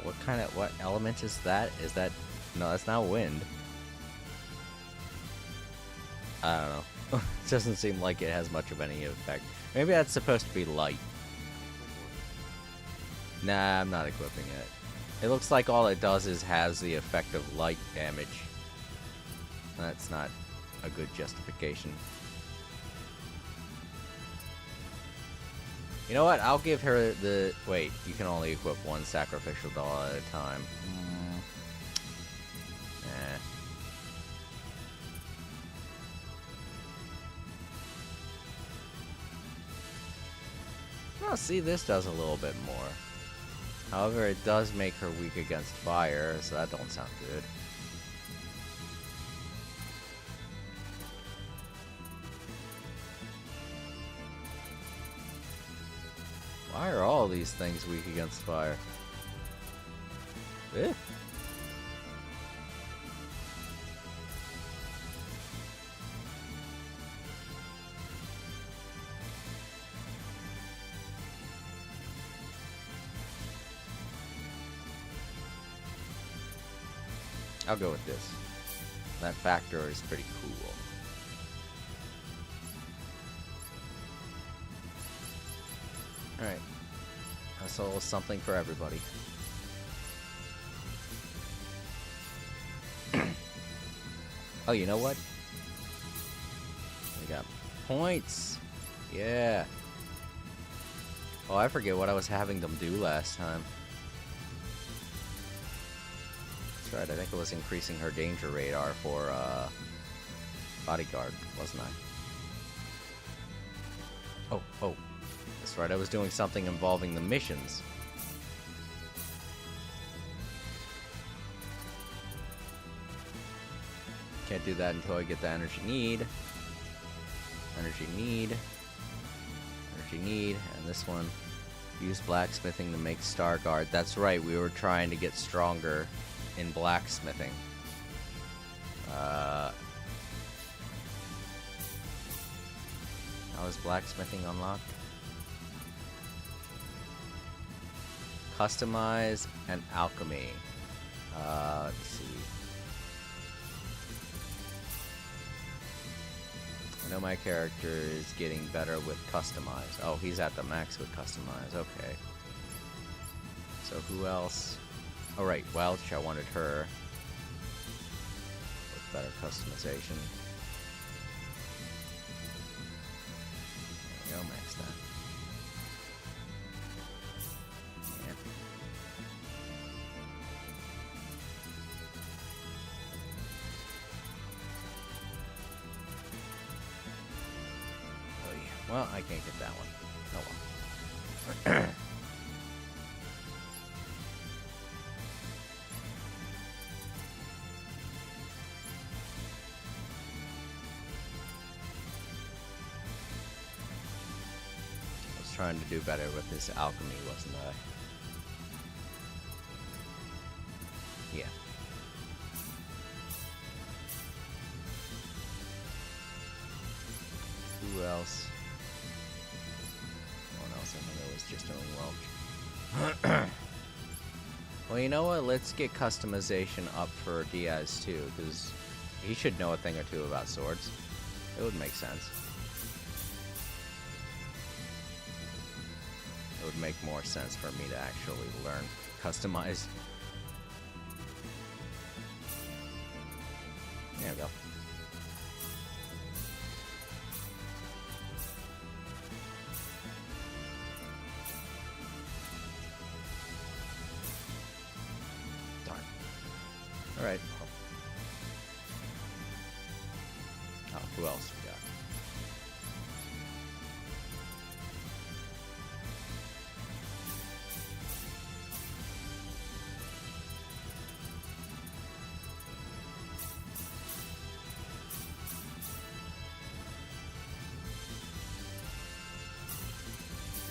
What element is that? Is that... No, that's not wind. I don't know. It doesn't seem like it has much of any effect. Maybe that's supposed to be light. Nah, I'm not equipping it. It looks like all it does is has the effect of light damage. That's not a good justification. You know what? I'll give her the... Wait, you can only equip one sacrificial doll at a time. Oh, see, this does a little bit more. However, it does make her weak against fire, so that don't sound good. Why are all these things weak against fire? Eh? I'll go with this. That factor is pretty cool. Alright. That's a little something for everybody. Oh, you know what? We got points. Yeah. Oh, I forget what I was having them do last time. That's right, I think it was increasing her danger radar for bodyguard, wasn't I? Oh. That's right, I was doing something involving the missions. Can't do that until I get the energy need. Energy need, and this one. Use blacksmithing to make Star Guard. That's right, we were trying to get stronger in blacksmithing. How is blacksmithing unlocked? Customize and alchemy. Let's see. I know my character is getting better with customize. Oh, he's at the max with customize. Okay. So who else? Oh, right, Welch. I wanted her with better customization. There we go, max that. Yeah. Oh yeah. Well, I can't get that one. Oh well. Trying to do better with this alchemy, wasn't I? Yeah. Who else? No one else. I think I was just doing Welch. Well, you know what? Let's get customization up for Diaz too, because he should know a thing or two about swords. It would make sense. It would make more sense for me to actually learn customize. There we go. Darn. Alright. Oh, who else we got?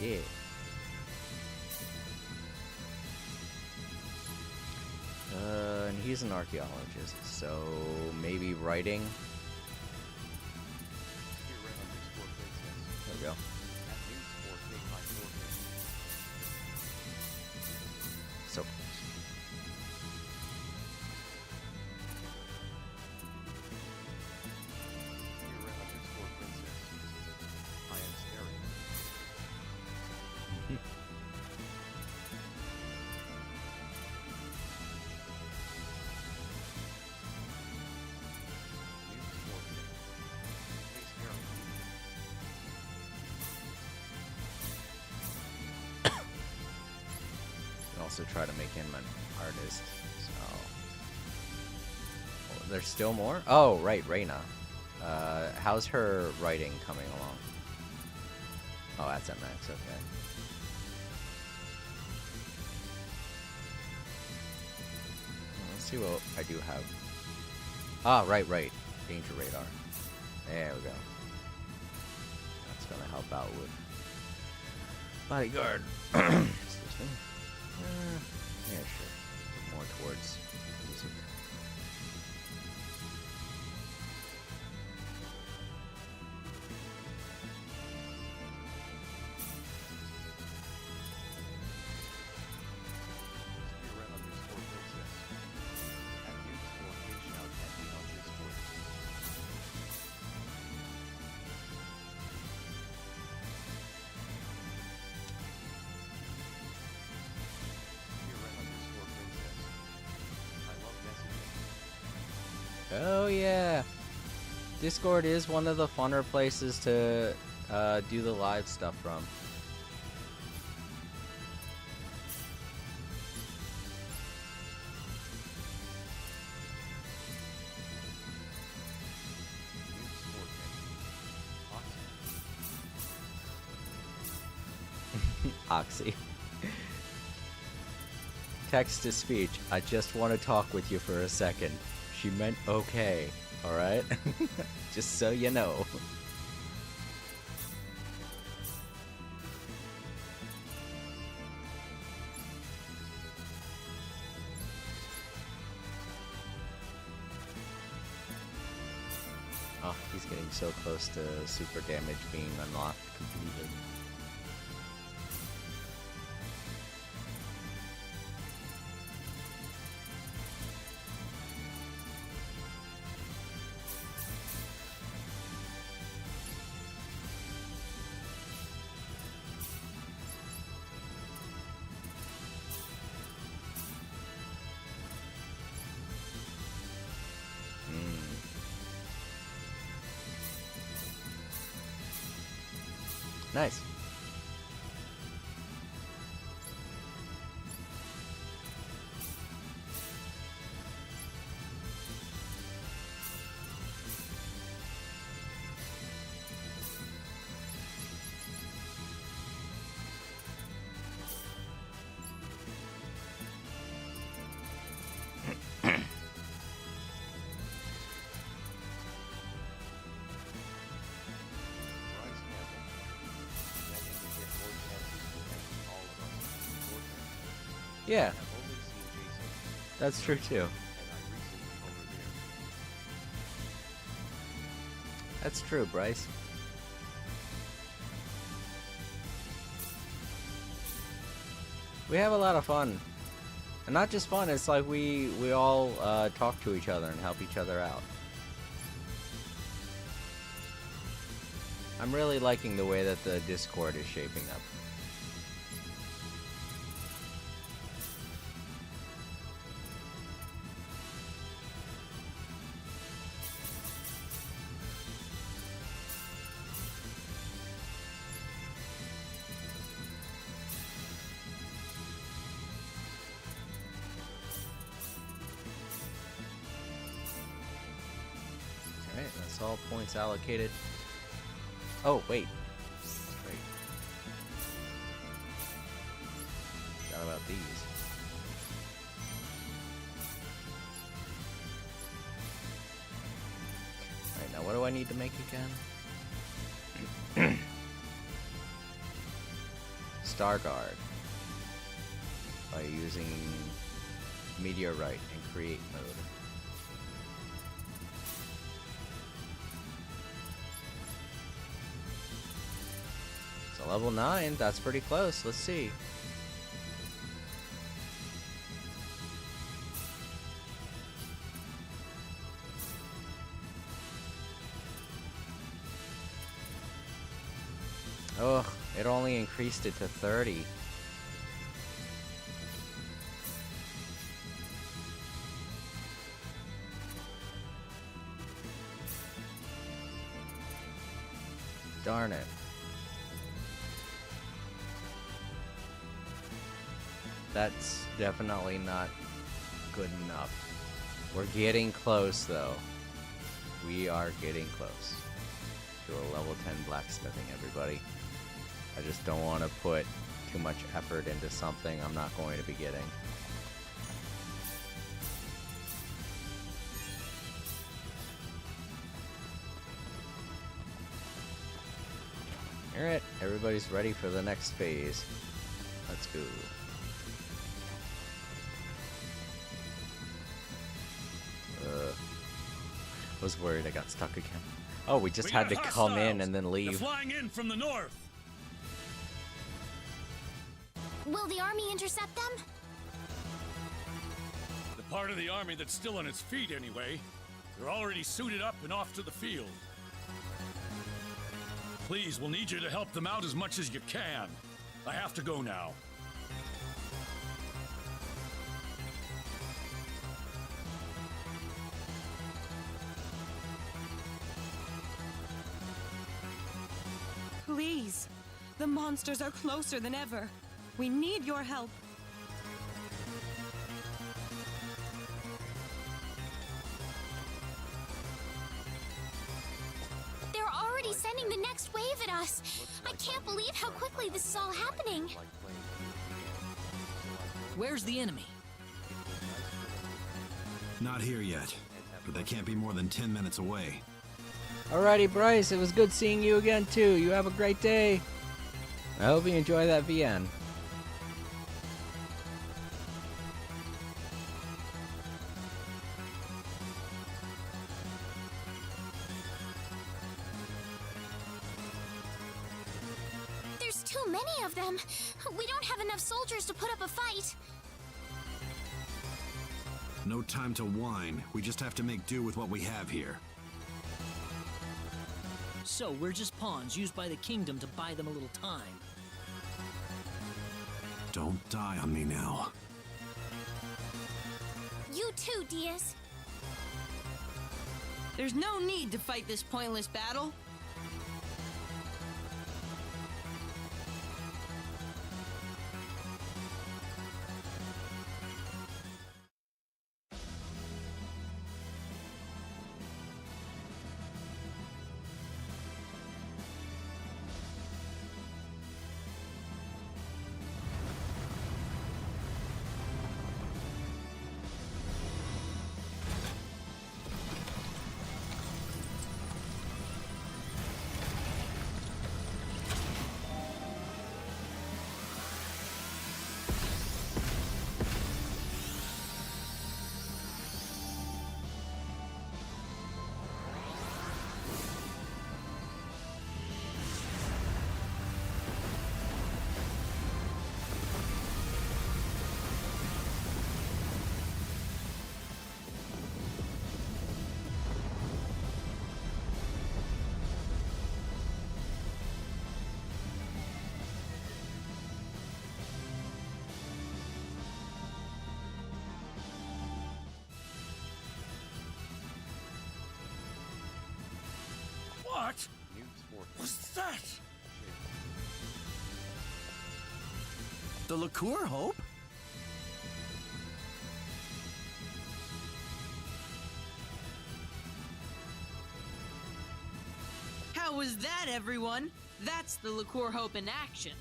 Yeah. And he's an archaeologist, so maybe writing. There we go. So close. Also try to make him an artist. So oh, there's still more? Oh, right, Reina. How's her writing coming along? Oh, that's at max, okay. Let's see what I do have. Ah, right. Danger radar. There we go. That's gonna help out with bodyguard. Excuse me. Yeah, sure. More towards music. Oh yeah, Discord is one of the funner places to do the live stuff from. Oxy. Text to speech. I just want to talk with you for a second. She meant okay, alright? Just so you know. Oh, he's getting so close to super damage being unlocked completely. Nice. Yeah, that's true too. That's true, Bryce. We have a lot of fun. And not just fun, it's like we all talk to each other and help each other out. I'm really liking the way that the Discord is shaping up. Alright, that's all points allocated. Oh, wait. That's right. Forgot about these. Alright, now what do I need to make again? Starguard by using Meteorite in create mode. So level 9, that's pretty close. Let's see. Ugh, it only increased it to 30. Darn it. That's definitely not good enough. We're getting close though. We are getting close to a level 10 blacksmithing, everybody. I just don't want to put too much effort into something I'm not going to be getting. Alright, everybody's ready for the next phase. Let's go. I was worried I got stuck again. Oh, we just had to come in and then leave. They're flying in from the north. Will the army intercept them? The part of the army that's still on its feet, anyway. They're already suited up and off to the field. Please, we'll need you to help them out as much as you can. I have to go now. Please. The monsters are closer than ever. We need your help. They're already sending the next wave at us. I can't believe how quickly this is all happening. Where's the enemy? Not here yet, but they can't be more than 10 minutes away. Alrighty, Bryce, it was good seeing you again too. You have a great day. I hope you enjoy that VN. There's too many of them. We don't have enough soldiers to put up a fight. No time to whine. We just have to make do with what we have here. So we're just pawns used by the kingdom to buy them a little time. Don't die on me now. You too, Diaz. There's no need to fight this pointless battle. What was that? The liqueur, Hope? How was that, everyone? That's the Liqueur Hope in action.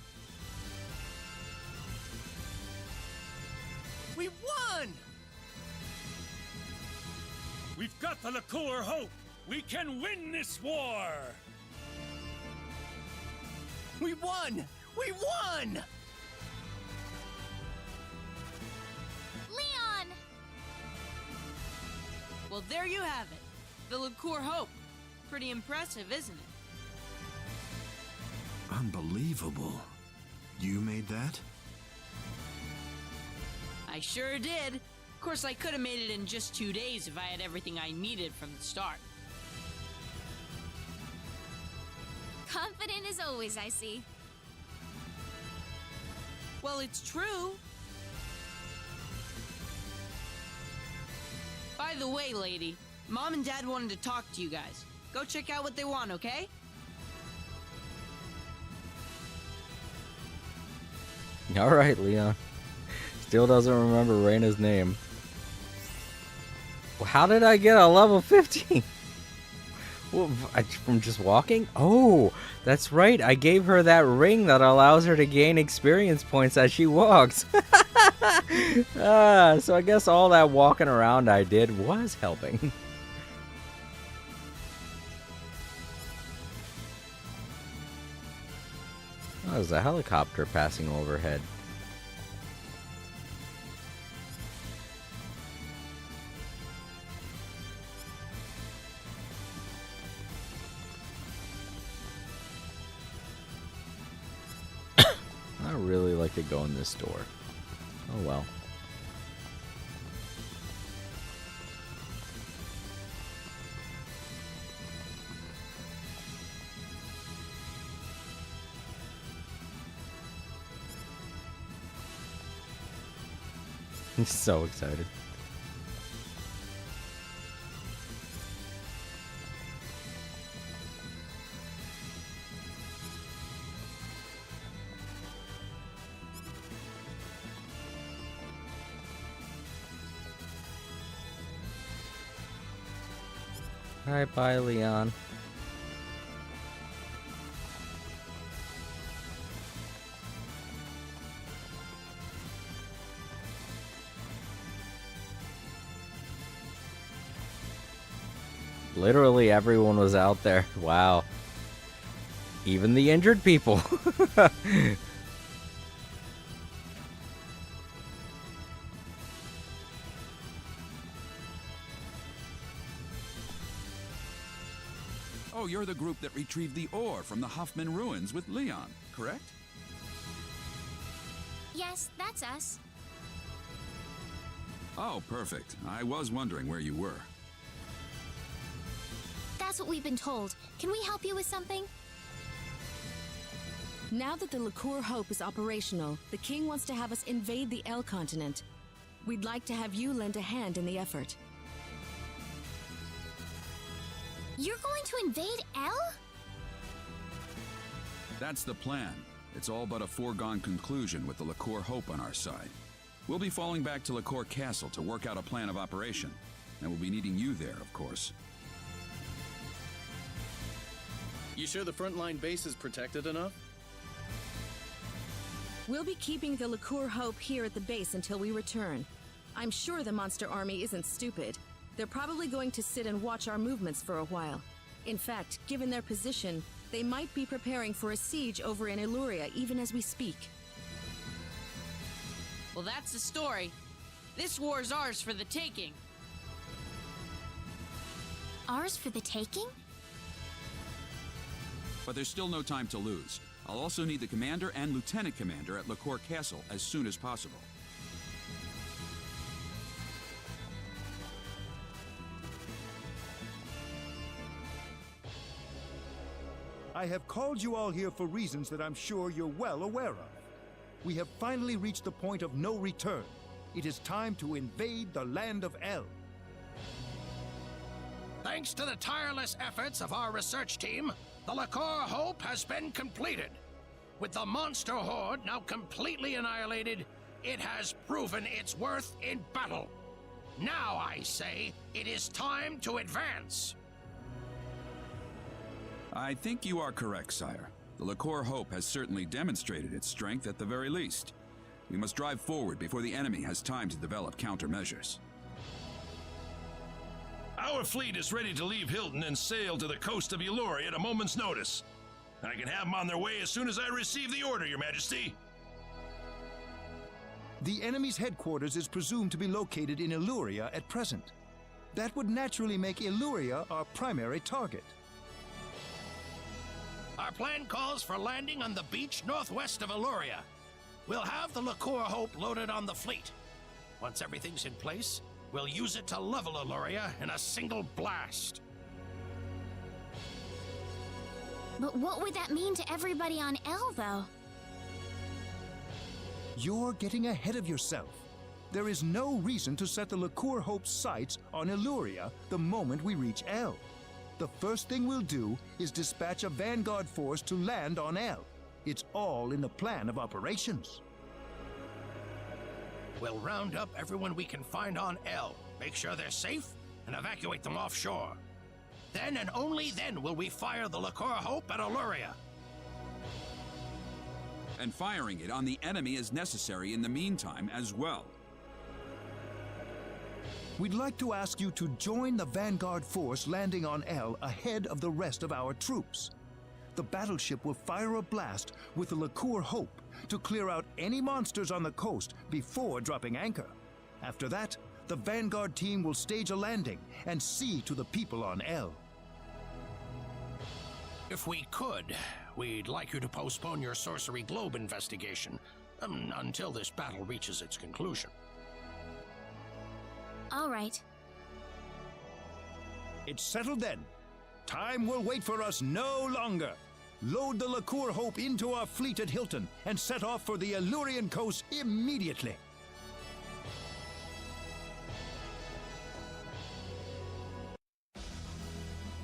We won! We've got the Liqueur Hope. We can win this war. We won! We won! Leon! Well, there you have it. The Liqueur Hope. Pretty impressive, isn't it? Unbelievable. You made that? I sure did. Of course, I could have made it in just 2 days if I had everything I needed from the start. Confident as always, I see. Well, it's true. By the way, lady, Mom and Dad wanted to talk to you guys. Go check out what they want, okay? Alright, Leon. Still doesn't remember Reina's name. Well, how did I get a level 15? Well, from just walking? Oh, that's right. I gave her that ring that allows her to gain experience points as she walks. So I guess all that walking around I did was helping. Oh, there's a helicopter passing overhead. I really like to go in this door. Oh well. I'm so excited. Alright, bye, Leon. Literally everyone was out there. Wow. Even the injured people. Oh, you're the group that retrieved the ore from the Hoffman ruins with Leon, correct? Yes, that's us. Oh, perfect. I was wondering where you were. That's what we've been told. Can we help you with something? Now that the Liqueur Hope is operational, the king wants to have us invade the El continent. We'd like to have you lend a hand in the effort. You're going to invade El? That's the plan. It's all but a foregone conclusion with the Liqueur Hope on our side. We'll be falling back to Liqueur Castle to work out a plan of operation, and we'll be needing you there, of course. You sure the frontline base is protected enough? We'll be keeping the Liqueur Hope here at the base until we return. I'm sure the monster army isn't stupid. They're probably going to sit and watch our movements for a while. In fact, given their position, they might be preparing for a siege over in Illuria even as we speak. Well, that's the story. This war's ours for the taking. Ours for the taking? But there's still no time to lose. I'll also need the commander and lieutenant commander at Liqueur Castle as soon as possible. I have called you all here for reasons that I'm sure you're well aware of. We have finally reached the point of no return. It is time to invade the land of El. Thanks to the tireless efforts of our research team, the Liqueur Hope has been completed. With the monster horde now completely annihilated, it has proven its worth in battle. Now, I say, it is time to advance. I think you are correct, sire. The Liqueur Hope has certainly demonstrated its strength at the very least. We must drive forward before the enemy has time to develop countermeasures. Our fleet is ready to leave Hilton and sail to the coast of Illuria at a moment's notice. I can have them on their way as soon as I receive the order, Your Majesty. The enemy's headquarters is presumed to be located in Illuria at present. That would naturally make Illuria our primary target. Our plan calls for landing on the beach northwest of Illuria. We'll have the Liqueur Hope loaded on the fleet. Once everything's in place, we'll use it to level Illuria in a single blast. But what would that mean to everybody on El, though? You're getting ahead of yourself. There is no reason to set the Liqueur Hope's sights on Illuria the moment we reach El. The first thing we'll do is dispatch a vanguard force to land on El. It's all in the plan of operations. We'll round up everyone we can find on El, make sure they're safe, and evacuate them offshore. Then and only then will we fire the Liqueur Hope at Illuria. And firing it on the enemy is necessary in the meantime as well. We'd like to ask you to join the vanguard force landing on El ahead of the rest of our troops. The battleship will fire a blast with the Liqueur Hope to clear out any monsters on the coast before dropping anchor. After that, the vanguard team will stage a landing and see to the people on El. If we could, we'd like you to postpone your Sorcery Globe investigation until this battle reaches its conclusion. All right. It's settled then. Time will wait for us no longer. Load the Liqueur Hope into our fleet at Hilton and set off for the Illurian coast immediately.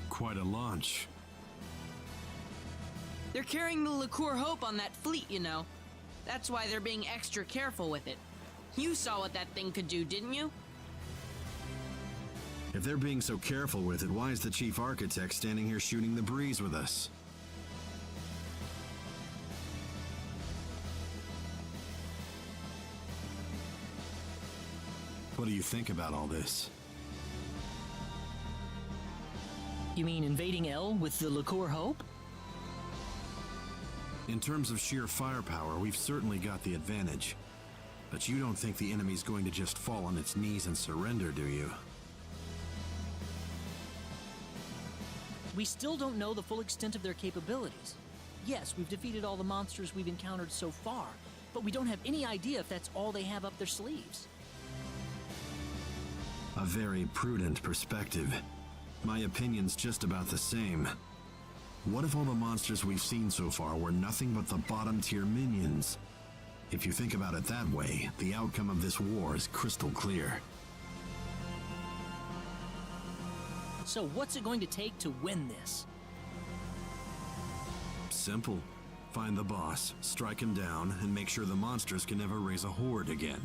Quite a launch. They're carrying the Liqueur Hope on that fleet, you know. That's why they're being extra careful with it. You saw what that thing could do, didn't you? If they're being so careful with it, why is the chief architect standing here shooting the breeze with us? What do you think about all this? You mean invading El with the Liqueur Hope? In terms of sheer firepower, we've certainly got the advantage. But you don't think the enemy's going to just fall on its knees and surrender, do you? We still don't know the full extent of their capabilities. Yes, we've defeated all the monsters we've encountered so far, but we don't have any idea if that's all they have up their sleeves. A very prudent perspective. My opinion's just about the same. What if all the monsters we've seen so far were nothing but the bottom-tier minions? If you think about it that way, the outcome of this war is crystal clear. So what's it going to take to win this? Simple. Find the boss, strike him down, and make sure the monsters can never raise a horde again.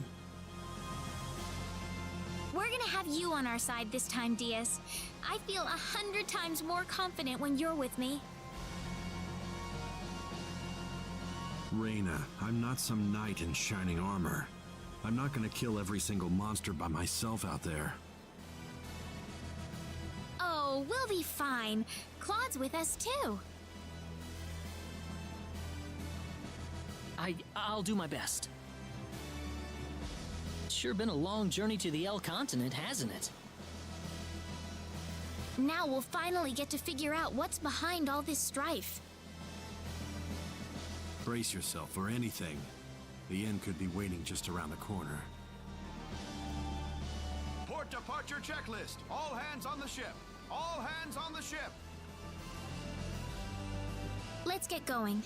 We're gonna have you on our side this time, Diaz. I feel 100 times more confident when you're with me. Reyna, I'm not some knight in shining armor. I'm not gonna kill every single monster by myself out there. Oh, we'll be fine. Claude's with us too. I'll do my best. It's sure been a long journey to the El continent, hasn't it? Now we'll finally get to figure out what's behind all this strife. Brace yourself for anything. The end could be waiting just around the corner. Port departure checklist. All hands on the ship. All hands on the ship. Let's get going.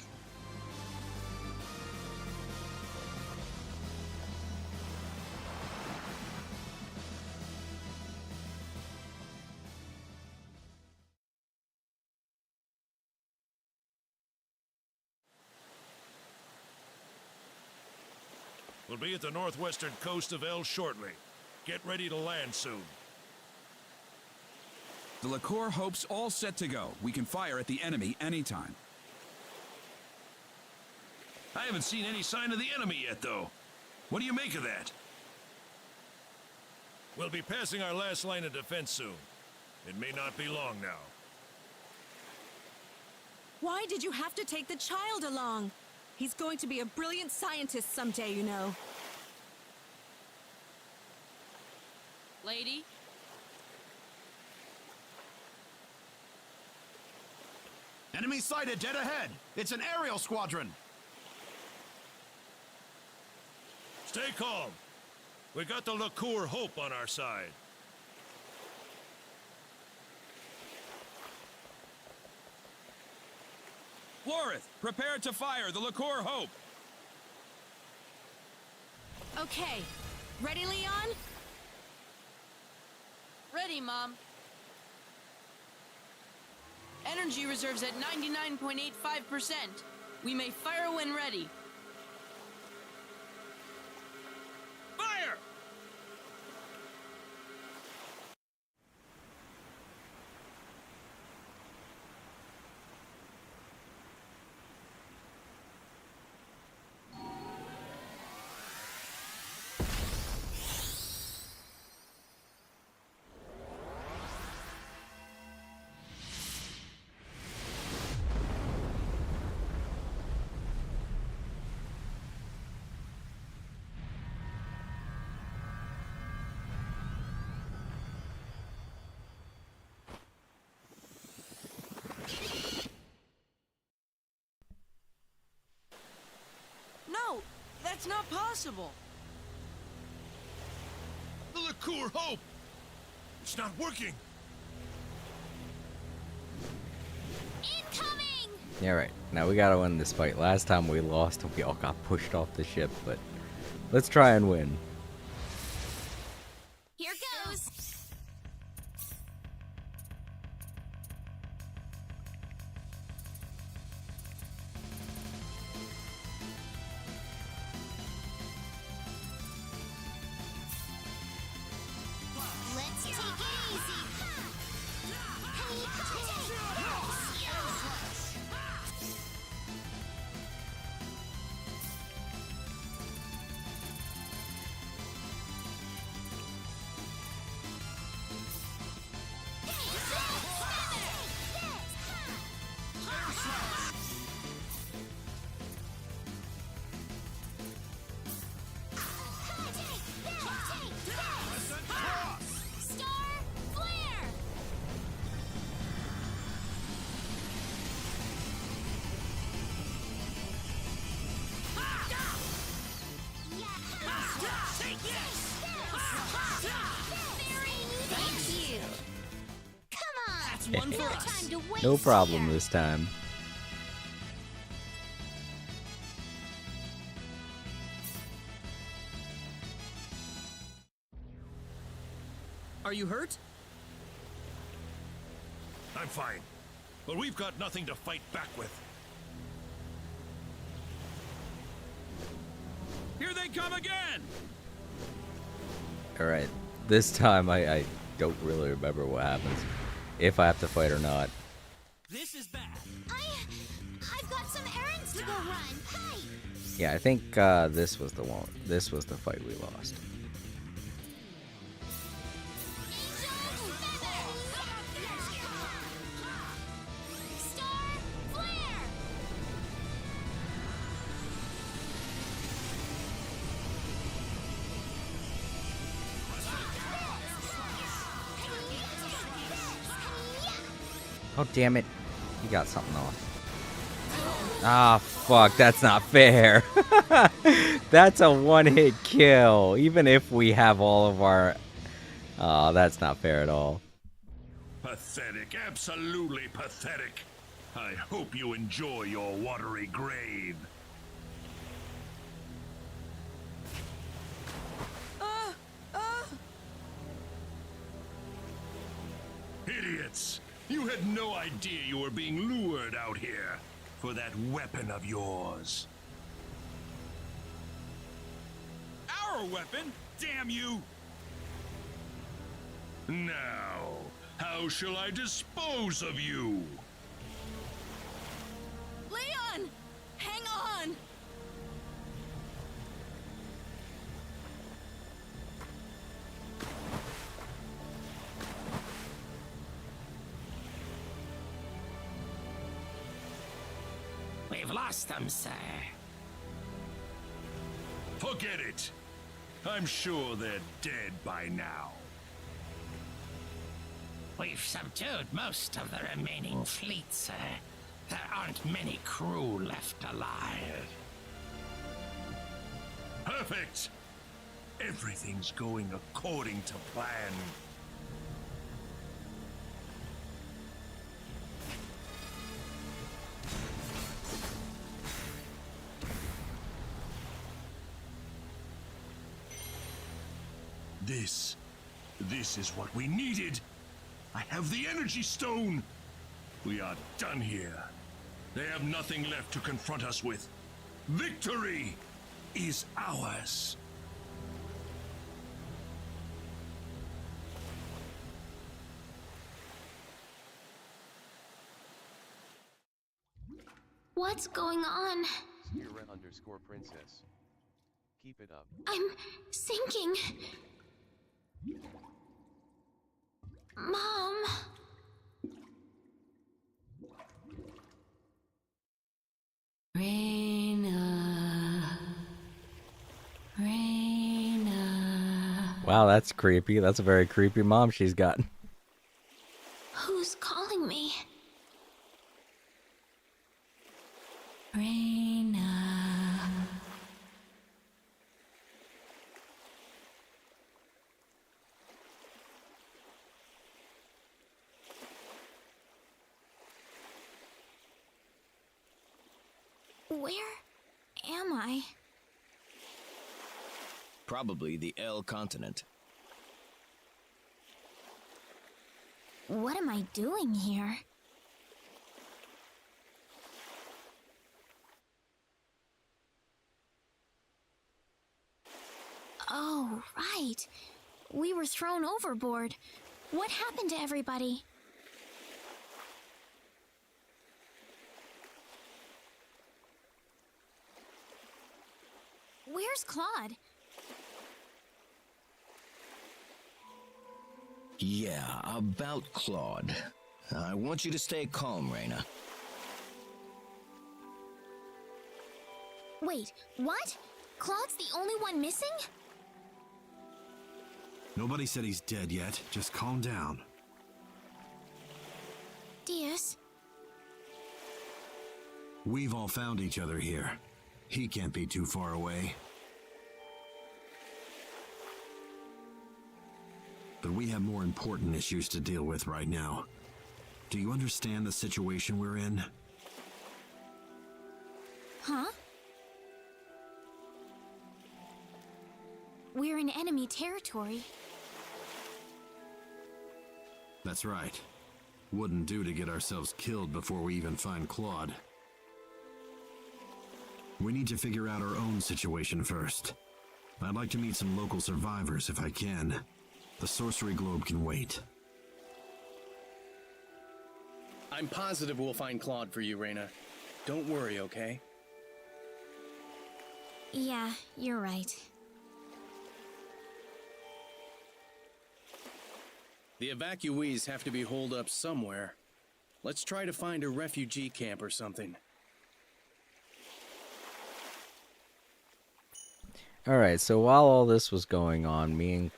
We'll be at the northwestern coast of El shortly. Get ready to land soon. The Liqueur Hope's all set to go. We can fire at the enemy anytime. I haven't seen any sign of the enemy yet, though. What do you make of that? We'll be passing our last line of defense soon. It may not be long now. Why did you have to take the child along? He's going to be a brilliant scientist someday, you know. Lady? Enemy sighted dead ahead. It's an aerial squadron. Stay calm. We got the LaCour Hope on our side. Florith, prepare to fire the LaCour Hope. Okay. Ready, Leon? Ready, Mom. Energy reserves at 99.85%. We may fire when ready. Fire! No, that's not possible. The LaCour Hope! It's not working! Incoming! Yeah, right. Now we gotta win this fight. Last time we lost and we all got pushed off the ship, but let's try and win. Here goes! Let's take it easy. Star Flare! Thank you. Come on. That's one for No us. time to waste No problem here. this time. Are you hurt? I'm fine. But we've got nothing to fight back with. Here they come again! Alright. This time I don't really remember what happens. If I have to fight or not. This is bad. I've got some errands to go run. Hey! Yeah, I think this was the one. This was the fight we lost. Star Flare! Oh, damn it. You got something off. Ah, fuck. That's not fair. That's a one-hit kill. Even if we have all of our... Oh, that's not fair at all. Pathetic. Absolutely pathetic. I hope you enjoy your watery grave. Idiots! You had no idea you were being lured out here for that weapon of yours. Our weapon? Damn you! Now, how shall I dispose of you? Leon! Hang on! We've lost them, sir. Forget it. I'm sure they're dead by now. We've subdued most of the remaining fleet, sir. There aren't many crew left alive. Perfect! Everything's going according to plan. This is what we needed. I have the energy stone. We are done here. They have nothing left to confront us with. Victory is ours. What's going on? Sierra_princess. Keep it up. I'm sinking. Mom. Reina. Wow, that's creepy. That's a very creepy mom she's got. Who's calling me? Reina. Where am I? Probably the L continent. What am I doing here? Oh, right. We were thrown overboard. What happened to everybody? Where's Claude? Yeah, about Claude. I want you to stay calm, Reina. Wait, what? Claude's the only one missing? Nobody said he's dead yet. Just calm down. Diaz? We've all found each other here. He can't be too far away. But we have more important issues to deal with right now. Do you understand the situation we're in? Huh? We're in enemy territory. That's right. Wouldn't do to get ourselves killed before we even find Claude. We need to figure out our own situation first. I'd like to meet some local survivors if I can. The sorcery globe can wait. I'm positive we'll find Claude for you, Reina. Don't worry, okay? Yeah, you're right. The evacuees have to be holed up somewhere. Let's try to find a refugee camp or something. Alright, so while all this was going on, me and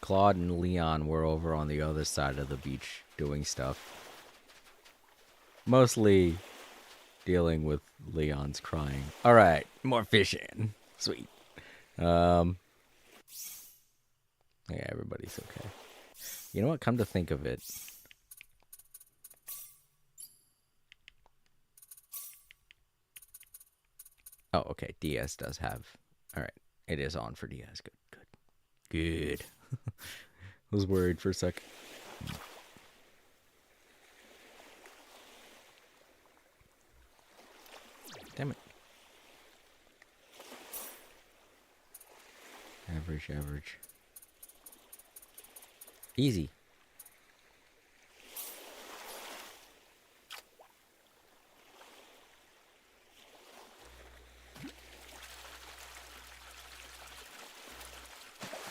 Claude and Leon were over on the other side of the beach doing stuff. Mostly dealing with Leon's crying. Alright, more fishing. Sweet. Yeah, everybody's okay. You know what? Come to think of it. Oh, okay. Diaz does have... Alright. It is on for Diaz. Good, good. Good. I was worried for a sec. Damn it. Average. Easy.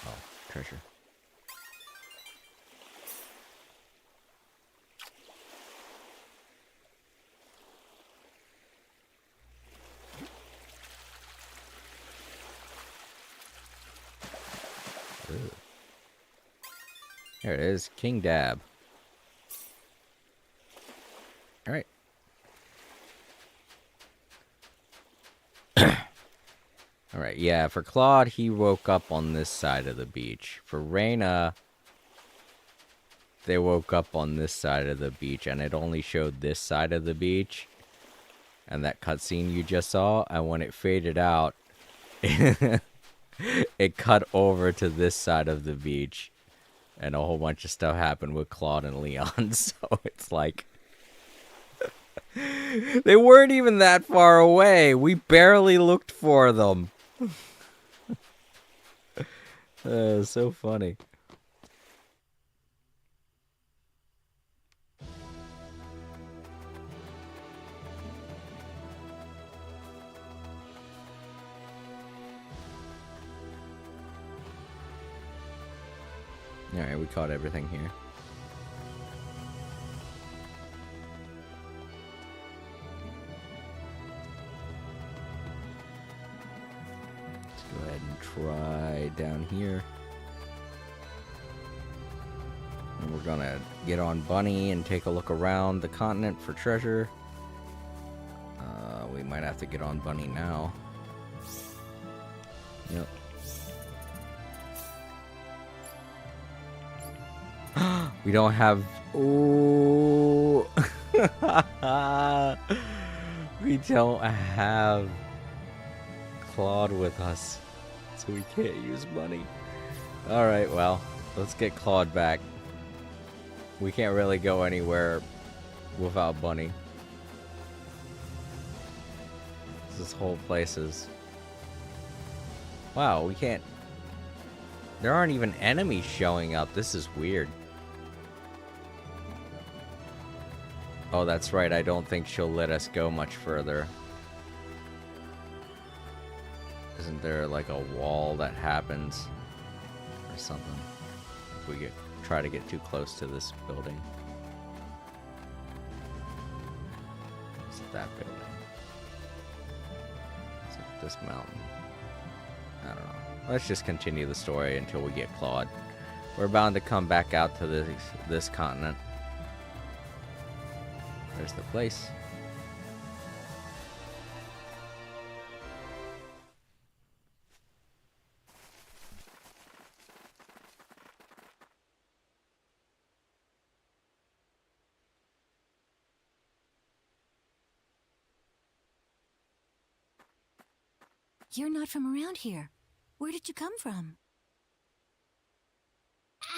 Oh, treasure. Ooh. There it is, King Dab. All right. All right, yeah, for Claude, he woke up on this side of the beach. For Reyna, they woke up on this side of the beach, and it only showed this side of the beach. And that cutscene you just saw, and when it faded out, it cut over to this side of the beach. And a whole bunch of stuff happened with Claude and Leon, so it's like... they weren't even that far away. We barely looked for them. So funny. Alright, we caught everything here. Go ahead and try down here. And we're gonna get on Bunny and take a look around the continent for treasure. We might have to get on Bunny now. Yep. We don't have... Ooh. We don't have Claude with us, so we can't use money. Alright, well, let's get Claude back. We can't really go anywhere without Bunny. This whole place is... Wow, we can't... There aren't even enemies showing up. This is weird. Oh, that's right. I don't think she'll let us go much further. Isn't there like a wall that happens or something? If we try to get too close to this building. Is it that building? Is it this mountain? I don't know. Let's just continue the story until we get Claude. We're bound to come back out to this continent. There's the place. You're not from around here. Where did you come from?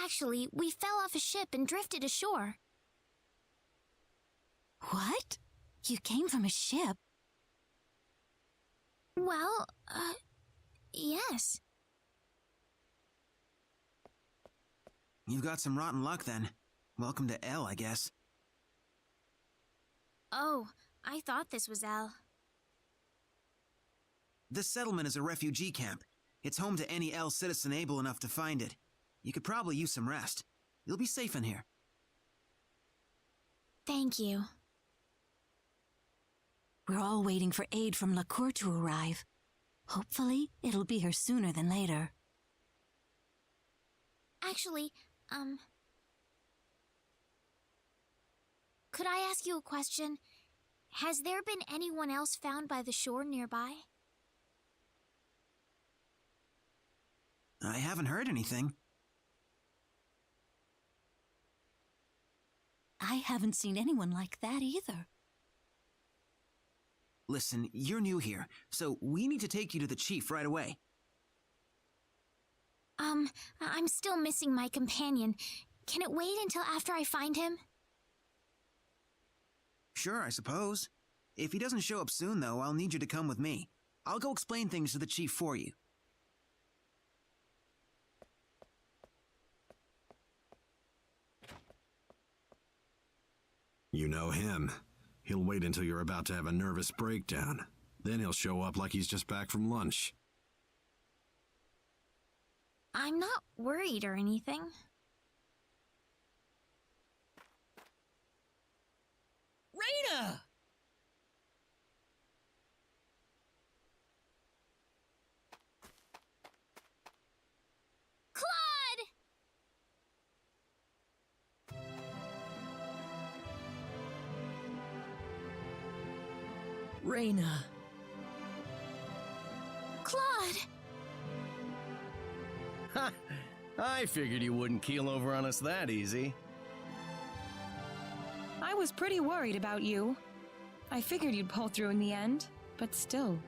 Actually, we fell off a ship and drifted ashore. What? You came from a ship? Well, yes. You've got some rotten luck then. Welcome to L, I guess. Oh, I thought this was L. This settlement is a refugee camp. It's home to any L citizen able enough to find it. You could probably use some rest. You'll be safe in here. Thank you. We're all waiting for aid from LaCour to arrive. Hopefully, it'll be here sooner than later. Actually, could I ask you a question? Has there been anyone else found by the shore nearby? I haven't heard anything. I haven't seen anyone like that either. Listen, you're new here, so we need to take you to the chief right away. I'm still missing my companion. Can it wait until after I find him? Sure, I suppose. If he doesn't show up soon, though, I'll need you to come with me. I'll go explain things to the chief for you. You know him. He'll wait until you're about to have a nervous breakdown. Then he'll show up like he's just back from lunch. I'm not worried or anything. Reyna! Claude! Reyna. Claude! Ha! I figured you wouldn't keel over on us that easy. I was pretty worried about you. I figured you'd pull through in the end, but still.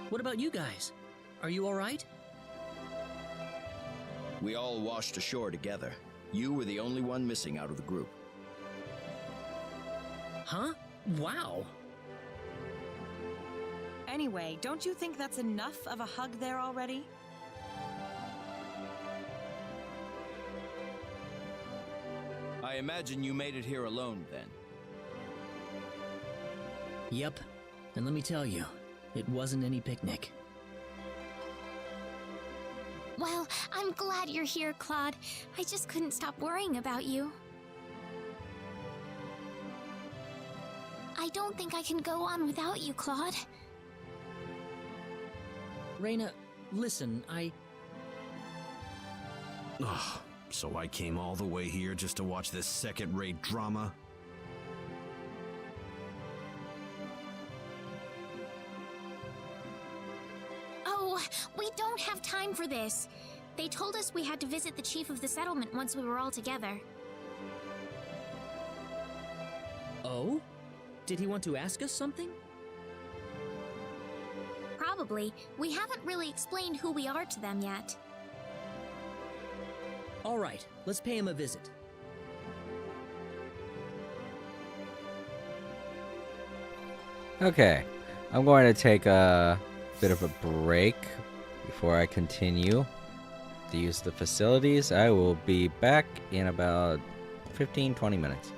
What about you guys? Are you alright? We all washed ashore together. You were the only one missing out of the group. Huh? Wow. Anyway, don't you think that's enough of a hug there already? I imagine you made it here alone, then. Yep. And let me tell you, it wasn't any picnic. Well, I'm glad you're here, Claude. I just couldn't stop worrying about you. I don't think I can go on without you, Claude. Reyna, listen, Ugh, so I came all the way here just to watch this second-rate drama? Oh, we don't have time for this. They told us we had to visit the chief of the settlement once we were all together. Oh? Did he want to ask us something? Probably. We haven't really explained who we are to them yet. Alright, let's pay him a visit. Okay, I'm going to take a bit of a break before I continue to use the facilities. I will be back in about 15-20 minutes.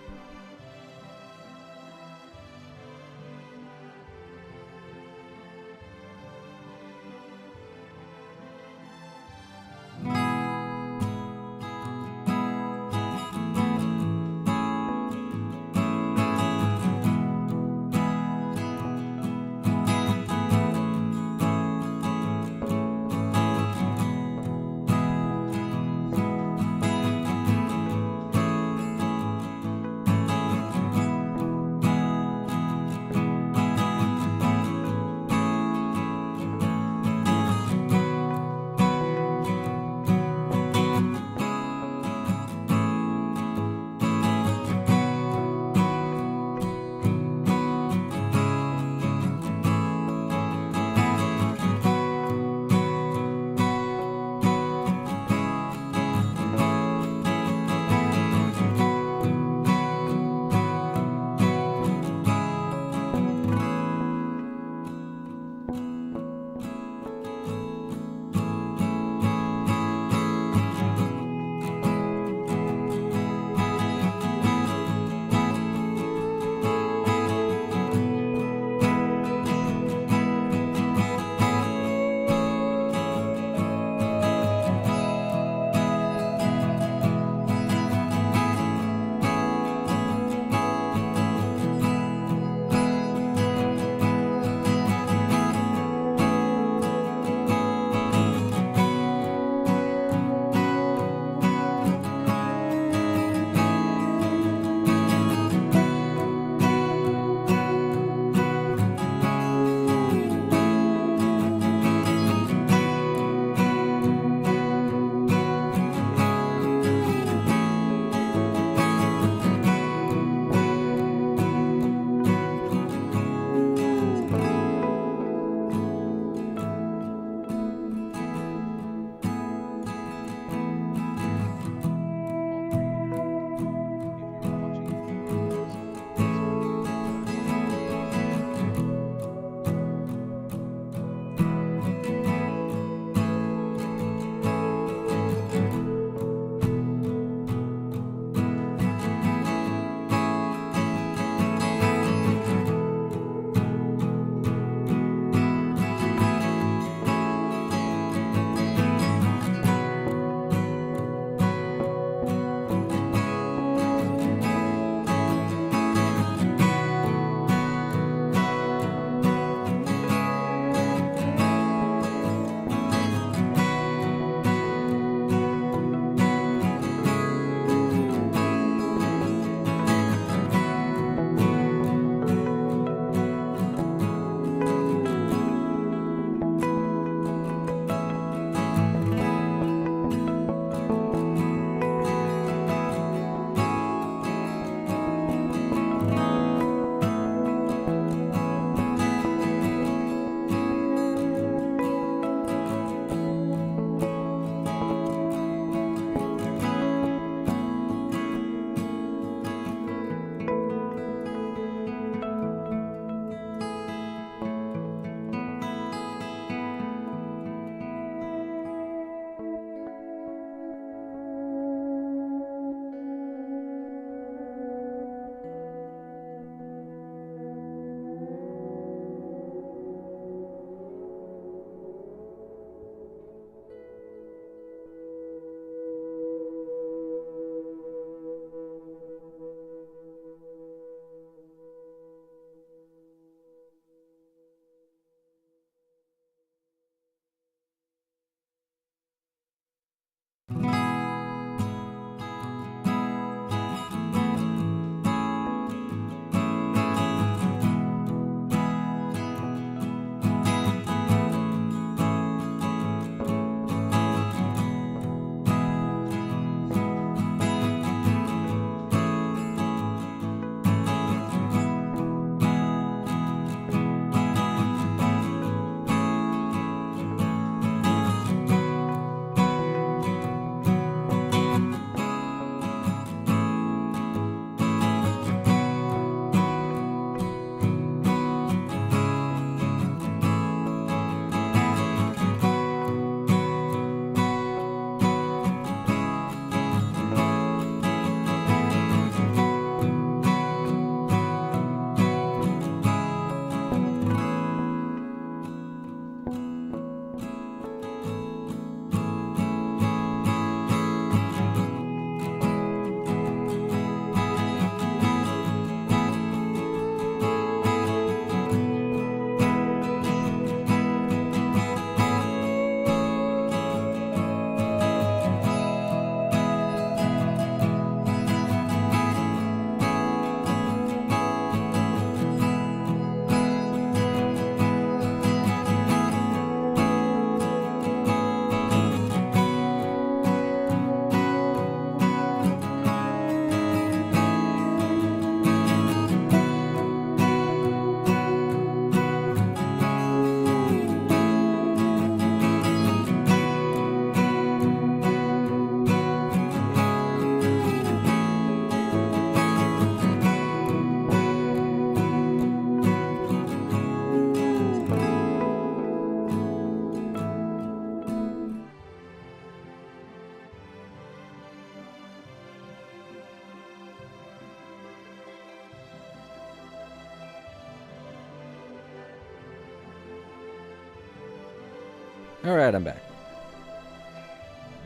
Alright, I'm back.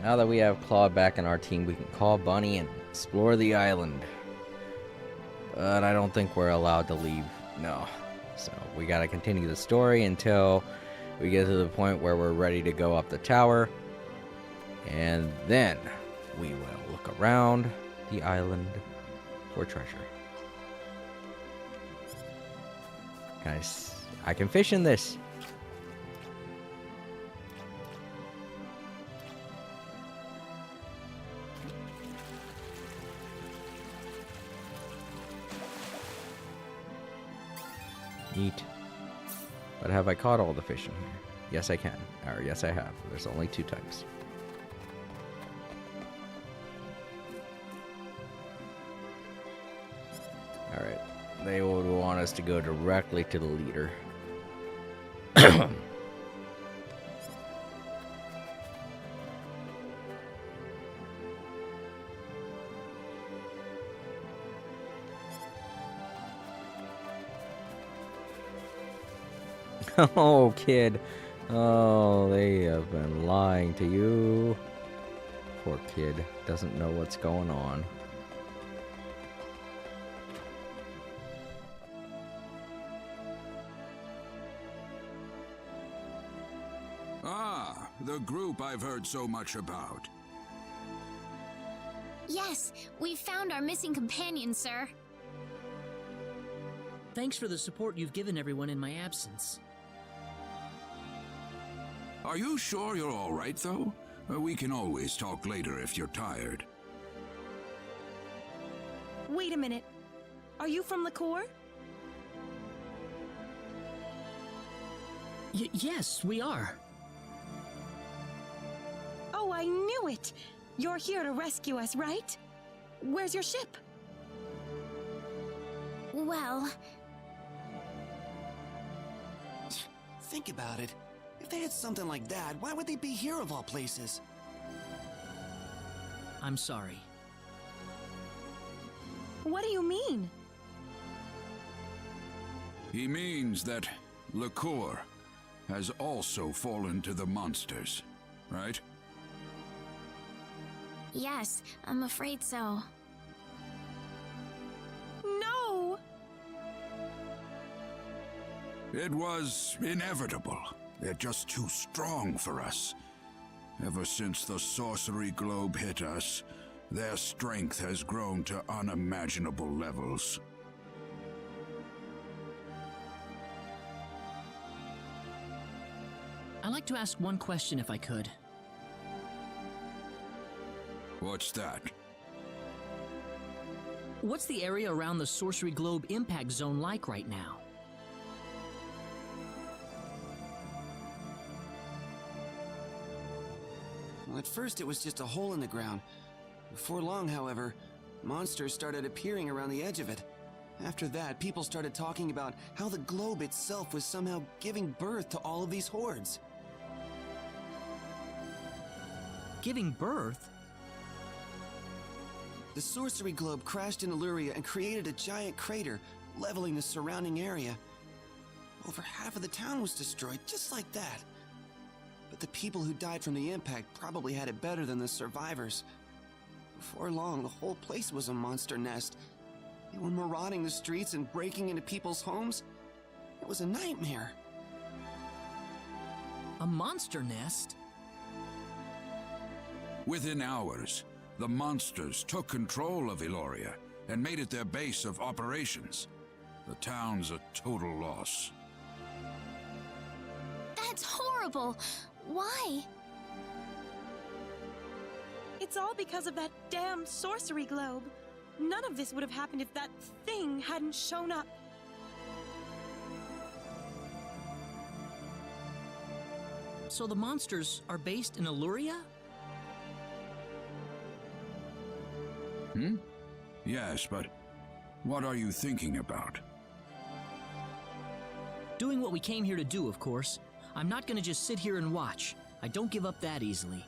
Now that we have Claude back in our team, we can call Bunny and explore the island. But I don't think we're allowed to leave. No. So we gotta continue the story until we get to the point where we're ready to go up the tower. And then we will look around the island for treasure. Guys, I can fish in this. Neat. But have I caught all the fish in here? Yes, I can. Or yes, I have. There's only 2 types. Alright. They would want us to go directly to the leader. Oh, kid. Oh, they have been lying to you. Poor kid. Doesn't know what's going on. Ah, the group I've heard so much about. Yes, we've found our missing companion, sir. Thanks for the support you've given everyone in my absence. Are you sure you're all right, though? We can always talk later if you're tired. Wait a minute. Are you from LaCour? Yes, we are. Oh, I knew it! You're here to rescue us, right? Where's your ship? Well... Think about it. If they had something like that, why would they be here of all places? I'm sorry. What do you mean? He means that LaCour has also fallen to the monsters, right? Yes, I'm afraid so. No! It was inevitable. They're just too strong for us. Ever since the sorcery globe hit us, their strength has grown to unimaginable levels. I'd like to ask one question if I could. What's that? What's the area around the Sorcery Globe impact zone like right now? Well, at first it was just a hole in the ground. Before long, however, monsters started appearing around the edge of it. After that, people started talking about how the globe itself was somehow giving birth to all of these hordes. Giving birth? The sorcery globe crashed in Illyria and created a giant crater, leveling the surrounding area. Over half of the town was destroyed, just like that. But the people who died from the impact probably had it better than the survivors. Before long, the whole place was a monster nest. They were marauding the streets and breaking into people's homes. It was a nightmare. A monster nest? Within hours, the monsters took control of Eloria and made it their base of operations. The town's a total loss. That's horrible! Why? It's all because of that damn sorcery globe. None of this would have happened if that thing hadn't shown up. So the monsters are based in Illyria? Yes, but what are you thinking about? Doing what we came here to do, of course. I'm not gonna just sit here and watch. I don't give up that easily.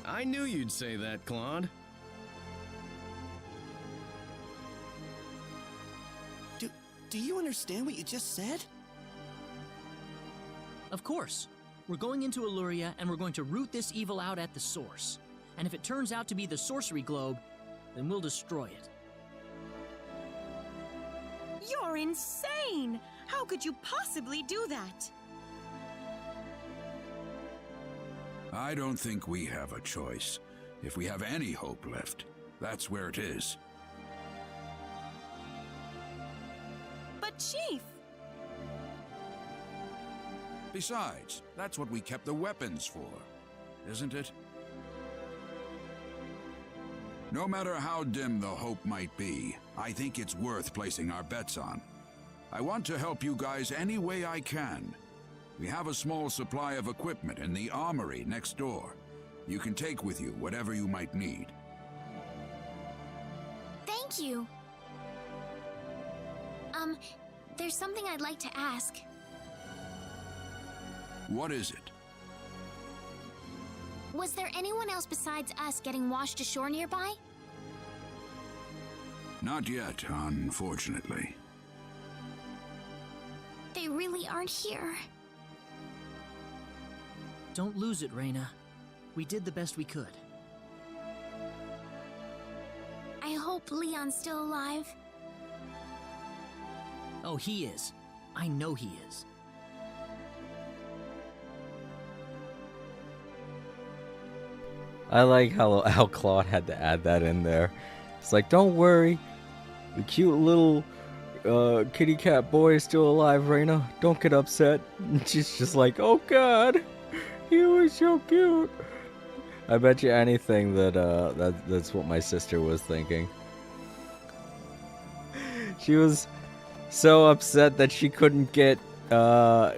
I knew you'd say that, Claude. Do you understand what you just said? Of course. We're going into Illyria, and we're going to root this evil out at the source. And if it turns out to be the sorcery globe, then we'll destroy it. You're insane! How could you possibly do that? I don't think we have a choice. If we have any hope left, that's where it is. But Chief! Besides, that's what we kept the weapons for, isn't it? No matter how dim the hope might be, I think it's worth placing our bets on. I want to help you guys any way I can. We have a small supply of equipment in the armory next door. You can take with you whatever you might need. Thank you. There's something I'd like to ask. What is it? Was there anyone else besides us getting washed ashore nearby? Not yet, unfortunately. They really aren't here. Don't lose it, Reyna. We did the best we could. I hope Leon's still alive. Oh, he is. I know he is. I like how Claude had to add that in there. It's like, don't worry, the cute little kitty cat boy is still alive, Reyna. Don't get upset. And she's just like, oh god, he was so cute. I bet you anything that's what my sister was thinking. She was so upset that she couldn't get Leon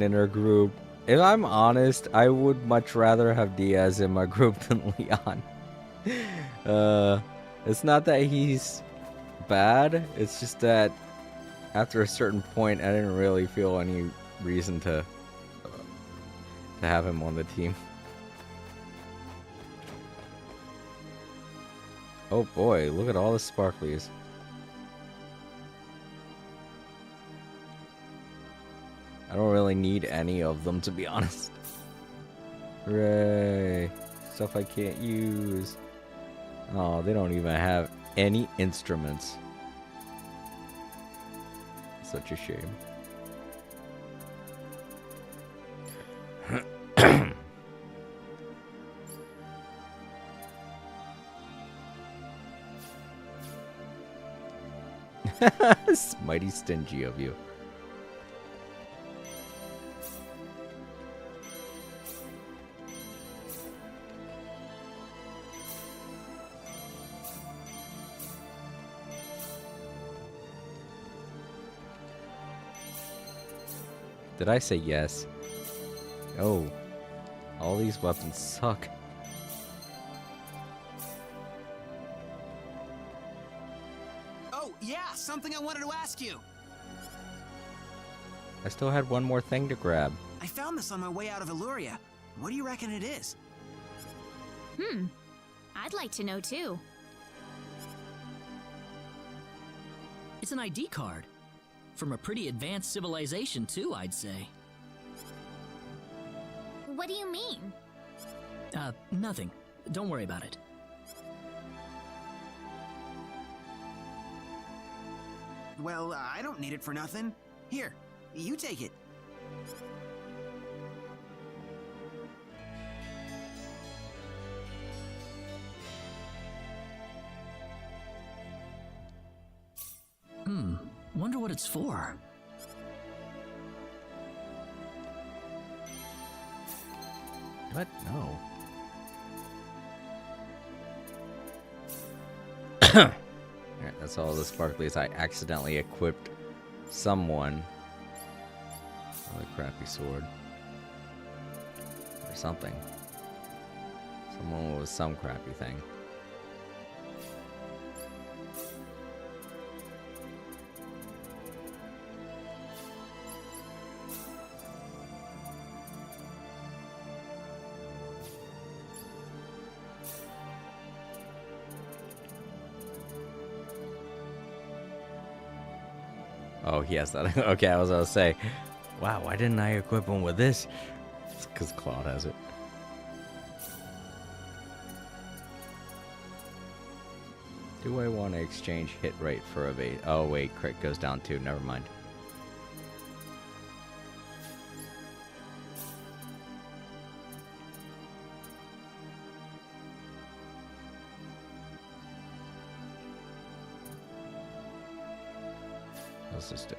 in her group. If I'm honest, I would much rather have Diaz in my group than Leon. It's not that he's bad, it's just that after a certain point, I didn't really feel any reason to have him on the team. Oh boy, look at all the sparklies. I don't really need any of them, to be honest. Hooray. Stuff I can't use. Oh, they don't even have any instruments. Such a shame. It's mighty stingy of you. Did I say yes? Oh, all these weapons suck. Oh, yeah, something I wanted to ask you. I still had one more thing to grab. I found this on my way out of Illyria. What do you reckon it is? I'd like to know too. It's an ID card. From a pretty advanced civilization too, I'd say. What do you mean? Nothing. Don't worry about it. Well, I don't need it for nothing. Here, you take it. Wonder what it's for. What? No. Alright, that's all the sparklies. I accidentally equipped someone with a crappy sword. Or something. Someone with some crappy thing. Oh, yes, that. Okay, I was gonna say, Wow, why didn't I equip him with this? It's because Claude has it. Do I want to exchange hit rate for evade? Oh wait, crit goes down too. Never mind. What's this do?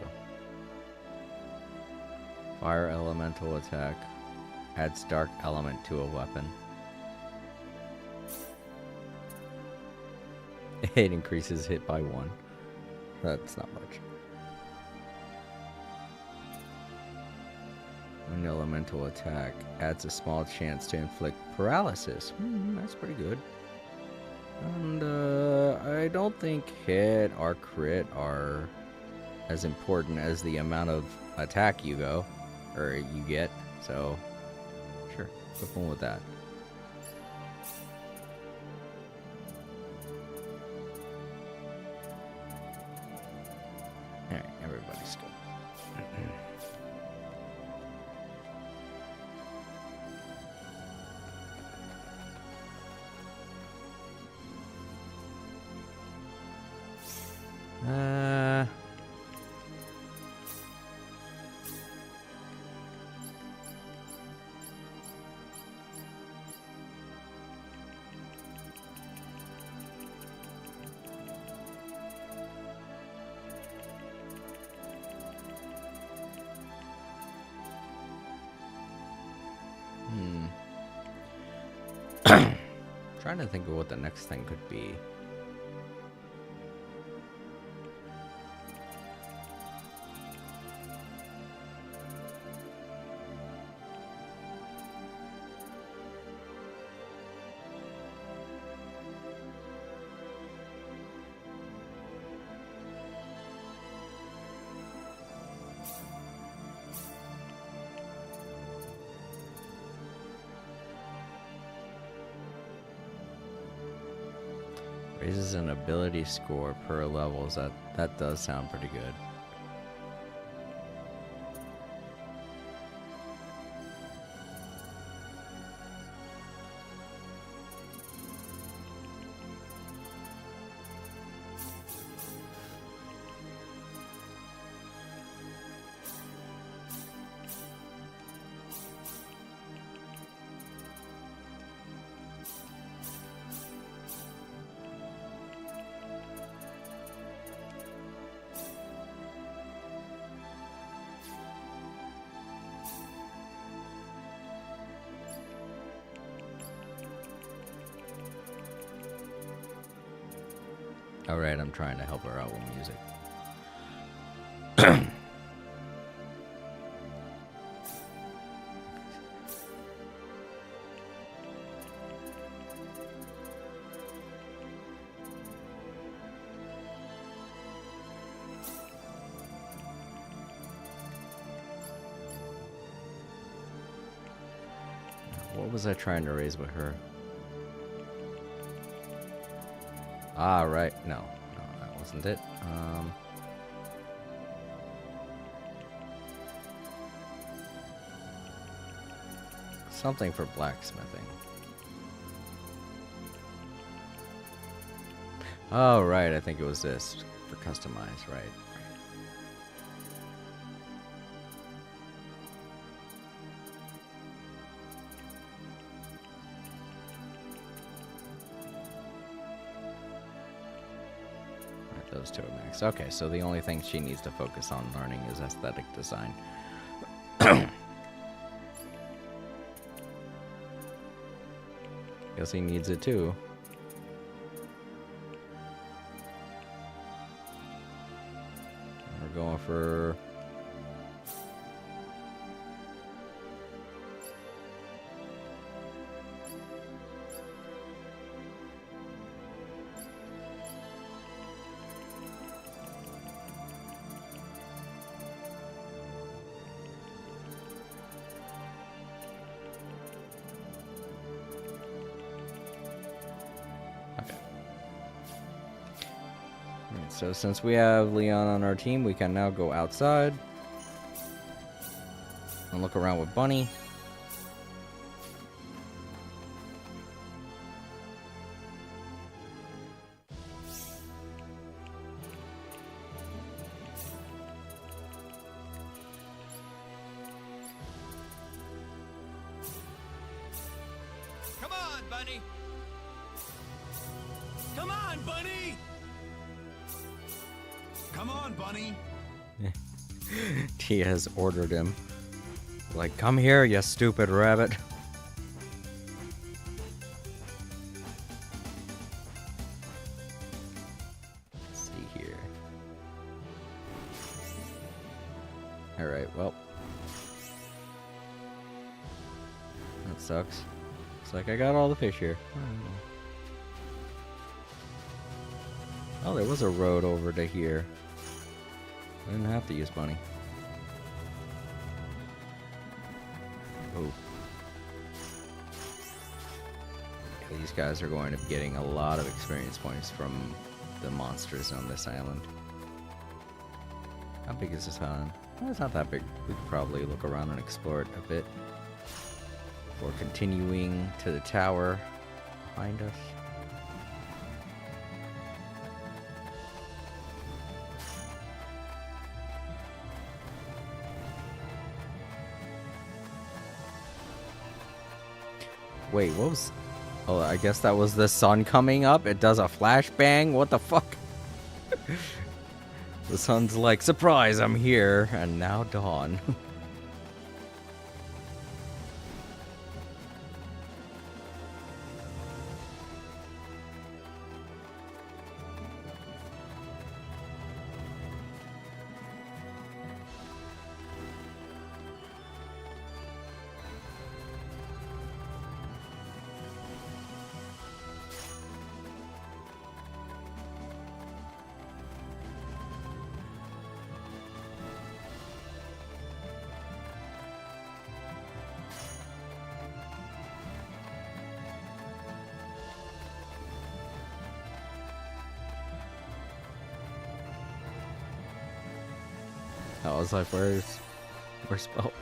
Fire elemental attack. Adds dark element to a weapon. It increases hit by 1. That's not much. An elemental attack adds a small chance to inflict paralysis. That's pretty good. And I don't think hit or crit are as important as the amount of attack you get. So, sure, flip one with that. Alright, everybody's good. Trying to think of what the next thing could be. Raises an ability score per levels. That does sound pretty good. Alright, I'm trying to help her out with music. What was I trying to raise with her? Ah, right. No, that wasn't it. Something for blacksmithing. Oh, right. I think it was this for customize, right? Those two are max. Okay, so the only thing she needs to focus on learning is aesthetic design. Guess he needs it too. We're going for... So since we have Leon on our team, we can now go outside. And look around with Bunny. Come on, Bunny! Come on, Bunny! Come on, Bunny! Tia has ordered him. Like, come here, you stupid rabbit. Let's see here. Alright, well. That sucks. It's like I got all the fish here. Oh, there was a road over to here. I didn't have to use Bunny. Oh. These guys are going to be getting a lot of experience points from the monsters on this island. How big is this island? Oh, it's not that big. We could probably look around and explore it a bit before continuing to the tower behind us. Wait, what was... Oh, I guess that was the sun coming up. It does a flashbang? What the fuck? The sun's like, surprise, I'm here. And now dawn. I was like, where's Belch?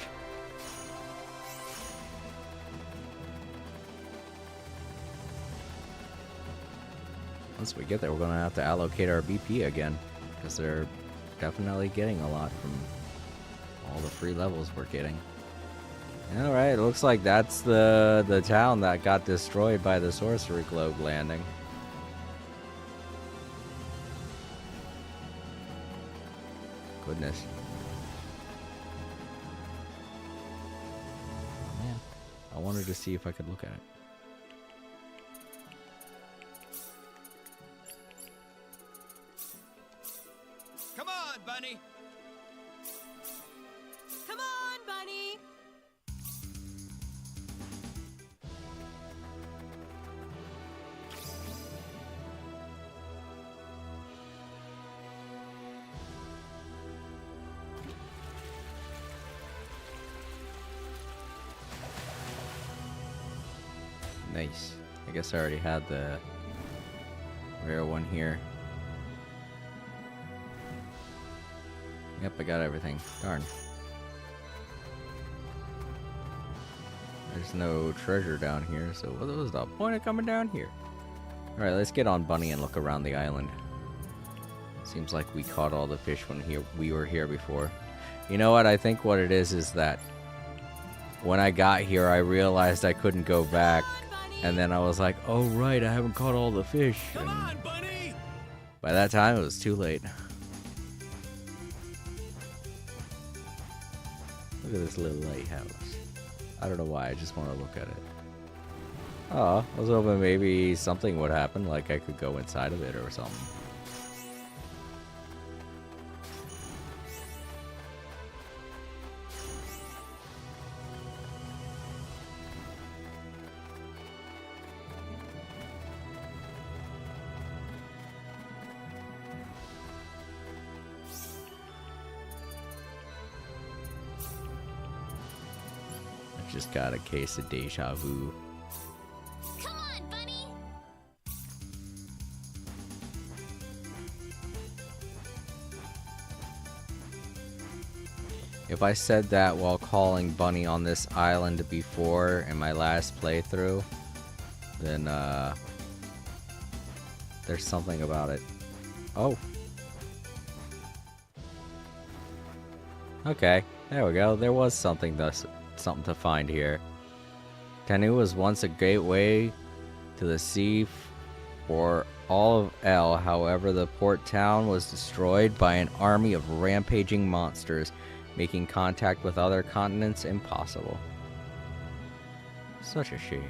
Once we get there, we're gonna have to allocate our BP again, because they're definitely getting a lot from all the free levels we're getting. All right, it looks like that's the town that got destroyed by the sorcery globe landing. Goodness. Man, I wanted to see if I could look at it. Come on, Bunny! Come on, Bunny! Nice. I guess I already had the rare one here. Yep, I got everything. Darn. There's no treasure down here, so what was the point of coming down here? Alright, let's get on Bunny and look around the island. Seems like we caught all the fish when we were here before. You know what? I think what it is that when I got here, I realized I couldn't go back. And then I was like, oh right, I haven't caught all the fish. Come on, Bunny! By that time, it was too late. Look at this little lighthouse. I don't know why, I just want to look at it. Oh, I was hoping maybe something would happen, like I could go inside of it or something. Just got a case of deja vu. Come on, Bunny! If I said that while calling Bunny on this island before in my last playthrough, then there's something about it. Oh. Okay, there we go. There was something to find here. Tanu was once a gateway to the sea for all of El. However, the port town was destroyed by an army of rampaging monsters, making contact with other continents impossible. Such a shame.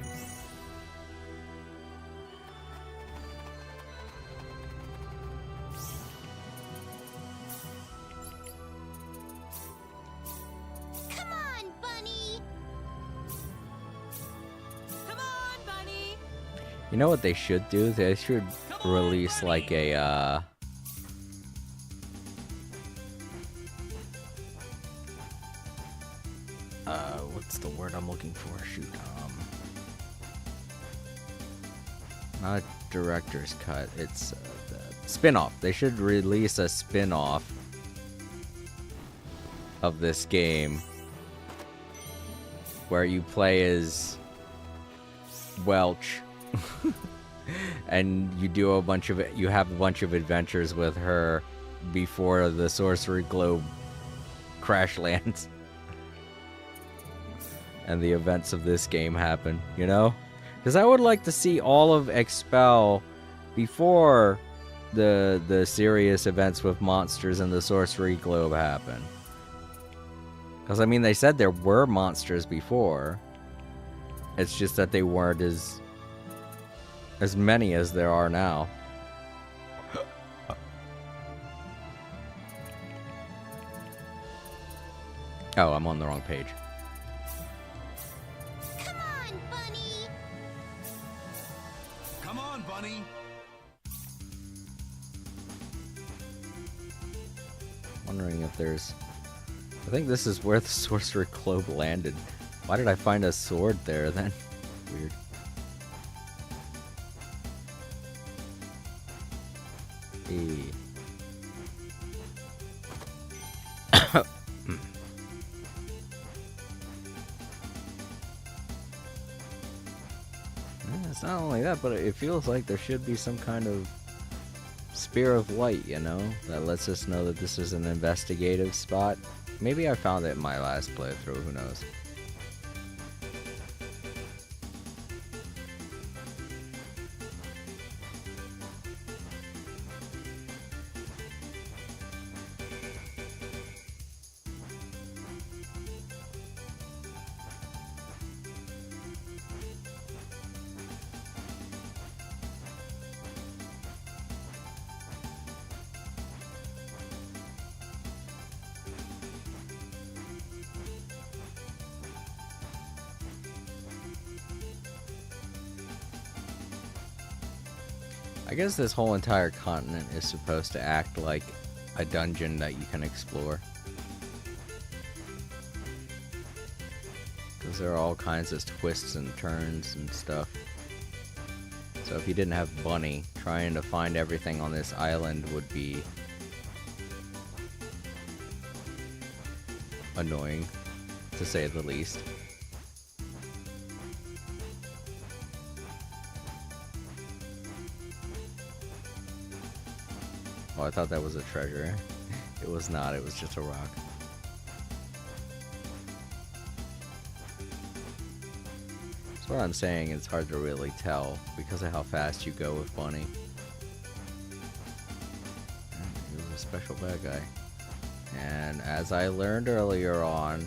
Come on, Bunny! Come on, Bunny! You know what they should do? They should release like a what's the word I'm looking for? Shoot, not a director's cut. It's the spin-off. They should release a spin-off of this game where you play as Welch and you have a bunch of adventures with her before the Sorcery Globe crash lands and the events of this game happen, you know? Because I would like to see all of Expel before the serious events with monsters and the Sorcery Globe happen. Because, I mean, they said there were monsters before. It's just that they weren't as many as there are now. Oh, I'm on the wrong page. Come on, Bunny! Come on, Bunny! Wondering if there's... I think this is where the Sorcerer Globe landed. Why did I find a sword there then? Weird. It's not only that, but it feels like there should be some kind of spear of light, you know, that lets us know that this is an investigative spot. Maybe I found it in my last playthrough, who knows. I guess this whole entire continent is supposed to act like a dungeon that you can explore. Because there are all kinds of twists and turns and stuff. So if you didn't have Bunny, trying to find everything on this island would be annoying, to say the least. Oh, I thought that was a treasure. It was not, it was just a rock. That's what I'm saying, it's hard to really tell because of how fast you go with Bunny. He was a special bad guy. And as I learned earlier on,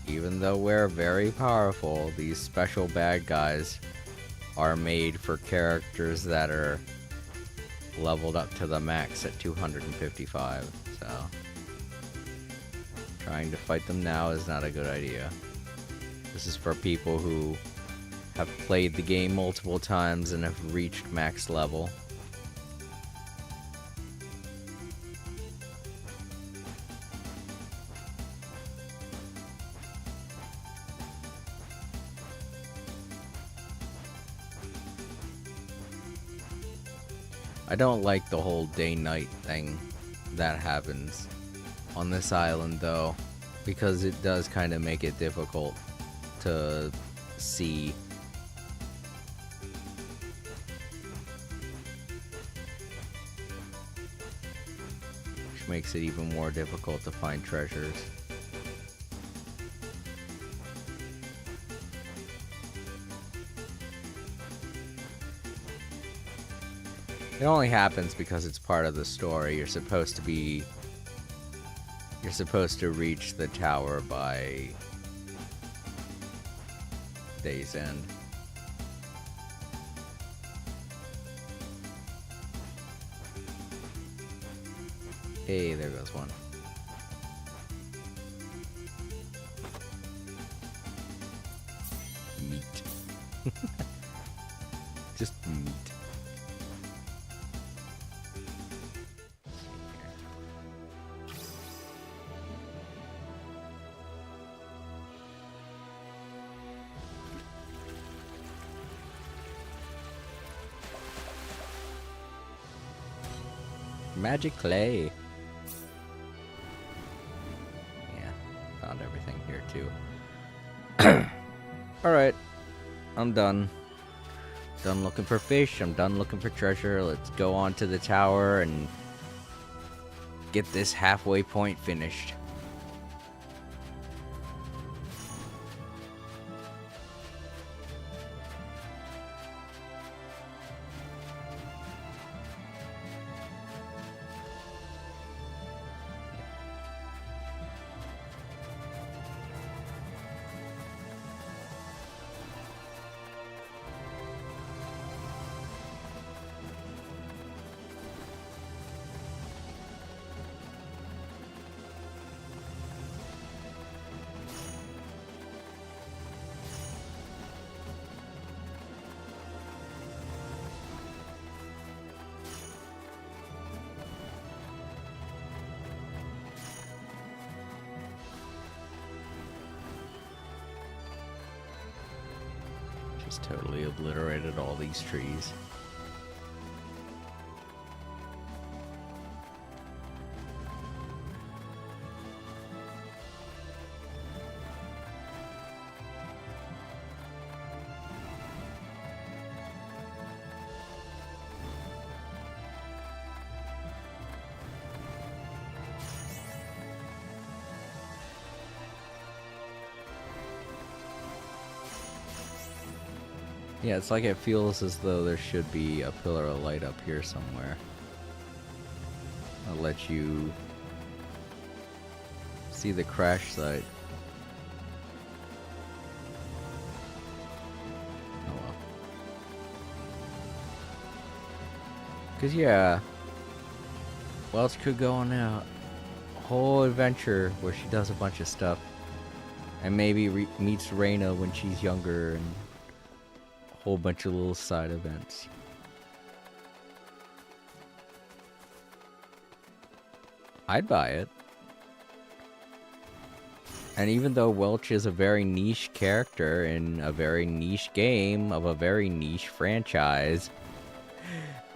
even though we're very powerful, these special bad guys are made for characters that are leveled up to the max at 255, so trying to fight them now is not a good idea. This is for people who have played the game multiple times and have reached max level. I don't like the whole day-night thing that happens on this island, though. because it does kind of make it difficult to see. Which makes it even more difficult to find treasures. It only happens because it's part of the story. You're supposed to reach the tower by day's end. Hey, there goes one. Meat. Just meat. Magic clay. Yeah, found everything here too. Alright, I'm done. Done looking for fish, I'm done looking for treasure. Let's go on to the tower and get this halfway point finished. Totally obliterated all these trees. Yeah, it's like it feels as though there should be a pillar of light up here somewhere. I'll let you see the crash site. Oh well. 'Cause yeah, Welch could go on a whole adventure where she does a bunch of stuff. And maybe meets Reina when she's younger and whole bunch of little side events. I'd buy it. And even though Welch is a very niche character in a very niche game of a very niche franchise,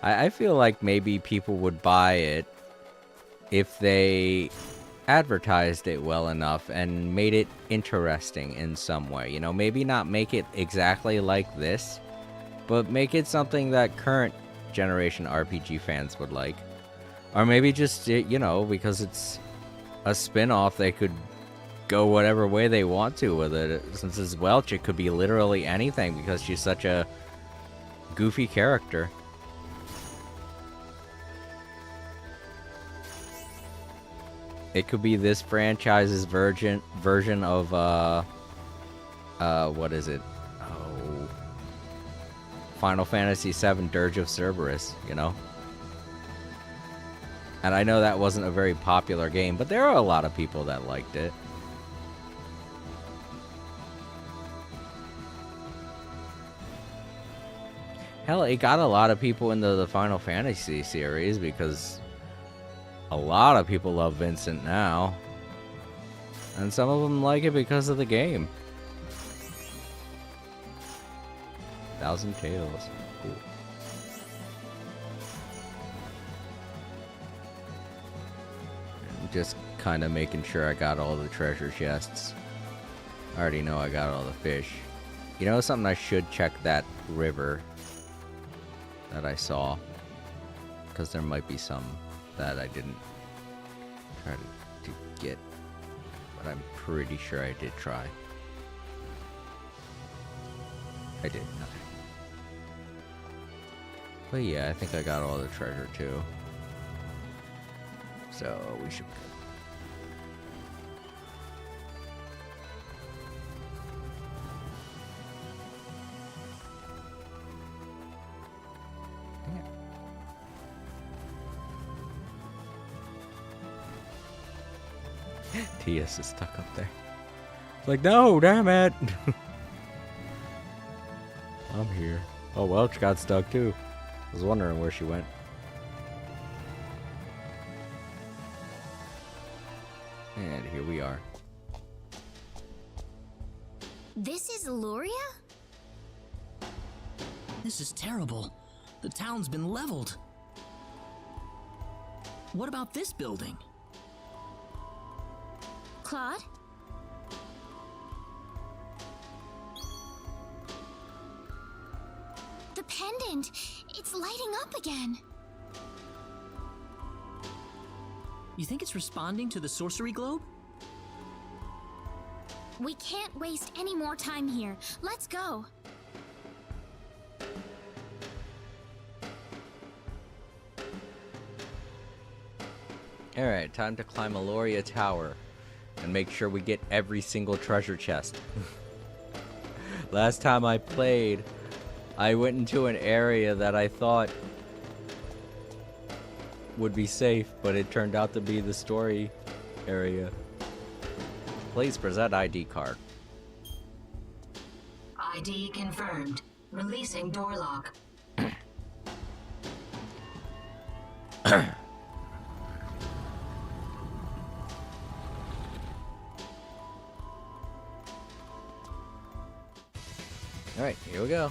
I feel like maybe people would buy it if they advertised it well enough and made it interesting in some way. You know, maybe not make it exactly like this, but make it something that current generation RPG fans would like. Or maybe just, you know, because it's a spin-off, they could go whatever way they want to with it. Since it's Welch, it could be literally anything because she's such a goofy character. It could be this franchise's version of, what is it? Oh, Final Fantasy VII Dirge of Cerberus, you know? And I know that wasn't a very popular game, but there are a lot of people that liked it. Hell, it got a lot of people into the Final Fantasy series because a lot of people love Vincent now. And some of them like it because of the game. Thousand Tales. Cool. just kind of making sure I got all the treasure chests. I already know I got all the fish. You know something? I should check that river that I saw, because there might be some that I didn't try to get, but I'm pretty sure I did try. I did. But yeah, I think I got all the treasure too. So we should be good. TS is stuck up there. It's like, no, damn it. I'm here. Oh, Welch got stuck too. I was wondering where she went. And here we are. This is Luria? This is terrible. The town's been leveled. What about this building? Claude? The pendant! It's lighting up again! You think it's responding to the sorcery globe? We can't waste any more time here. Let's go! Alright, time to climb Eloria Tower and make sure we get every single treasure chest. Last time I played, I went into an area that I thought would be safe, but it turned out to be the story area. Please present ID card. ID confirmed. Releasing door lock. Alright, here we go.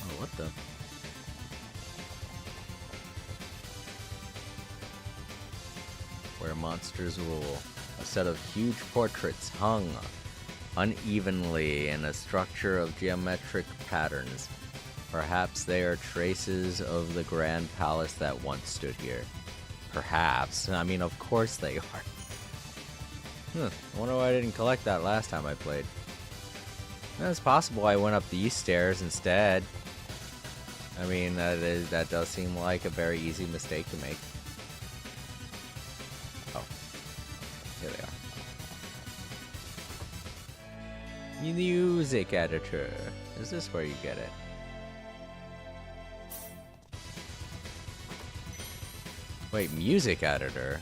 Oh, what the? Where monsters rule. A set of huge portraits hung unevenly in a structure of geometric patterns. Perhaps they are traces of the grand palace that once stood here. Perhaps. I mean, of course they are. I wonder why I didn't collect that last time I played. It's possible I went up these stairs instead. I mean, that does seem like a very easy mistake to make. Oh. Here they are. Music editor. Is this where you get it? Wait, music editor?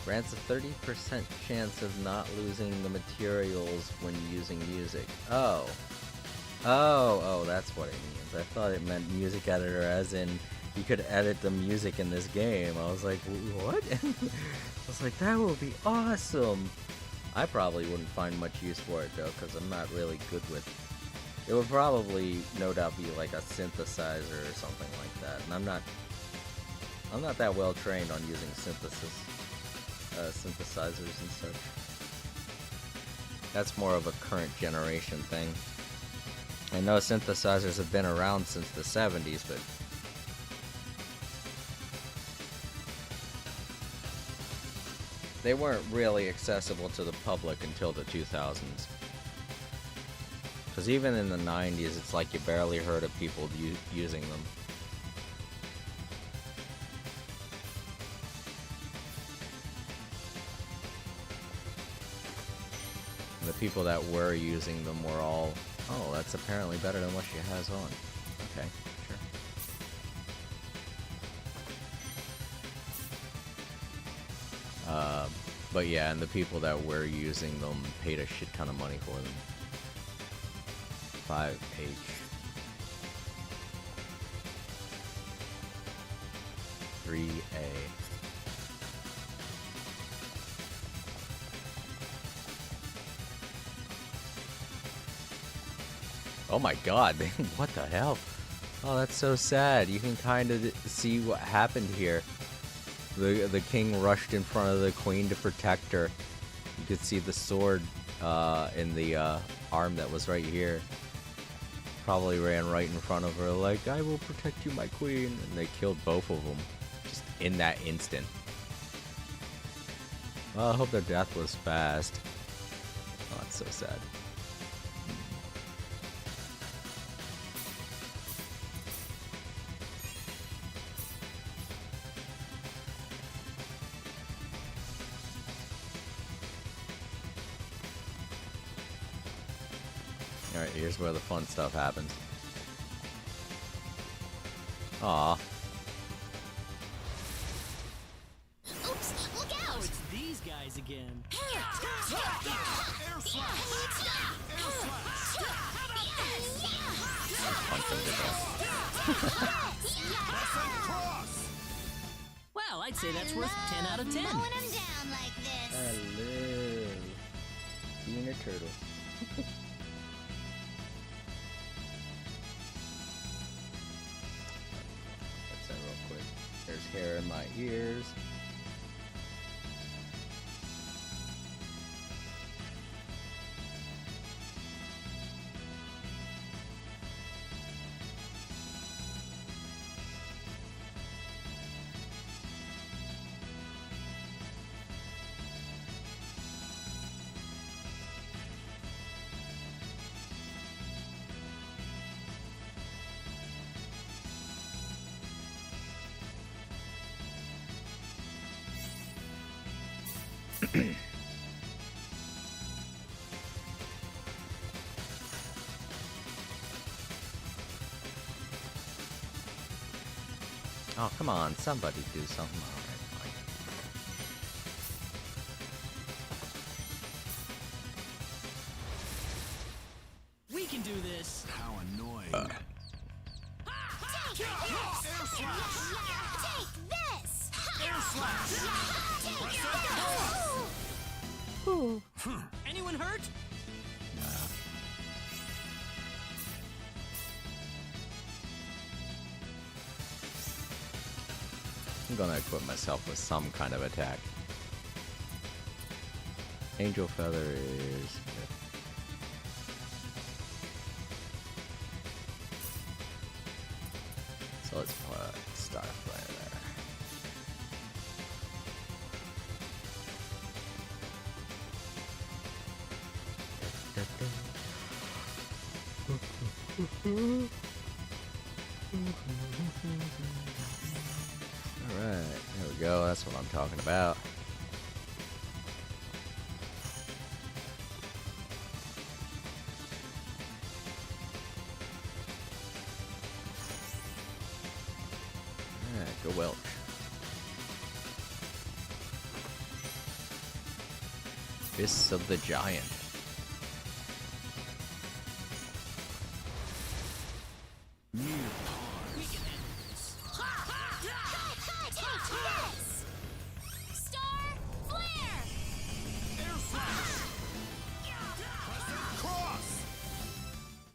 Grants a 30% chance of not losing the materials when using music. Oh, that's what it means. I thought it meant music editor as in you could edit the music in this game. I was like, what? I was like, that would be awesome. I probably wouldn't find much use for it though, because I'm not really good with. It would probably, no doubt, be like a synthesizer or something like that, and I'm not that well trained on using synthesizers and such. That's more of a current generation thing. I know synthesizers have been around since the 70s, but they weren't really accessible to the public until the 2000s. Because even in the 90s, it's like you barely heard of people using them. The people that were using them were all, oh, that's apparently better than what she has on. Okay, sure. But yeah, and the people that were using them paid a shit ton of money for them. 5H. 3A. Oh my god, man, what the hell? Oh, that's so sad. You can kind of see what happened here. The king rushed in front of the queen to protect her. You could see the sword in the arm that was right here. Probably ran right in front of her like, I will protect you, my queen. And they killed both of them just in that instant. Well, I hope their death was fast. Oh, that's so sad. Alright, here's where the fun stuff happens. Aw. Oops, look out! Oh, it's these guys again. Well, I'd say that's worth 10 out of 10. Mowing them down like this. Hello. Being a turtle. That's that real quick. There's hair in my ears. Oh, come on, somebody do something. Alright, fine. We can do this. How annoying. Take this! Air slash! Anyone hurt? I'm gonna equip myself with some kind of attack. Angel Feather is good. So let's put Starflare there. Alright, there we go, that's what I'm talking about. Alright, go Welch. Fists of the Giant.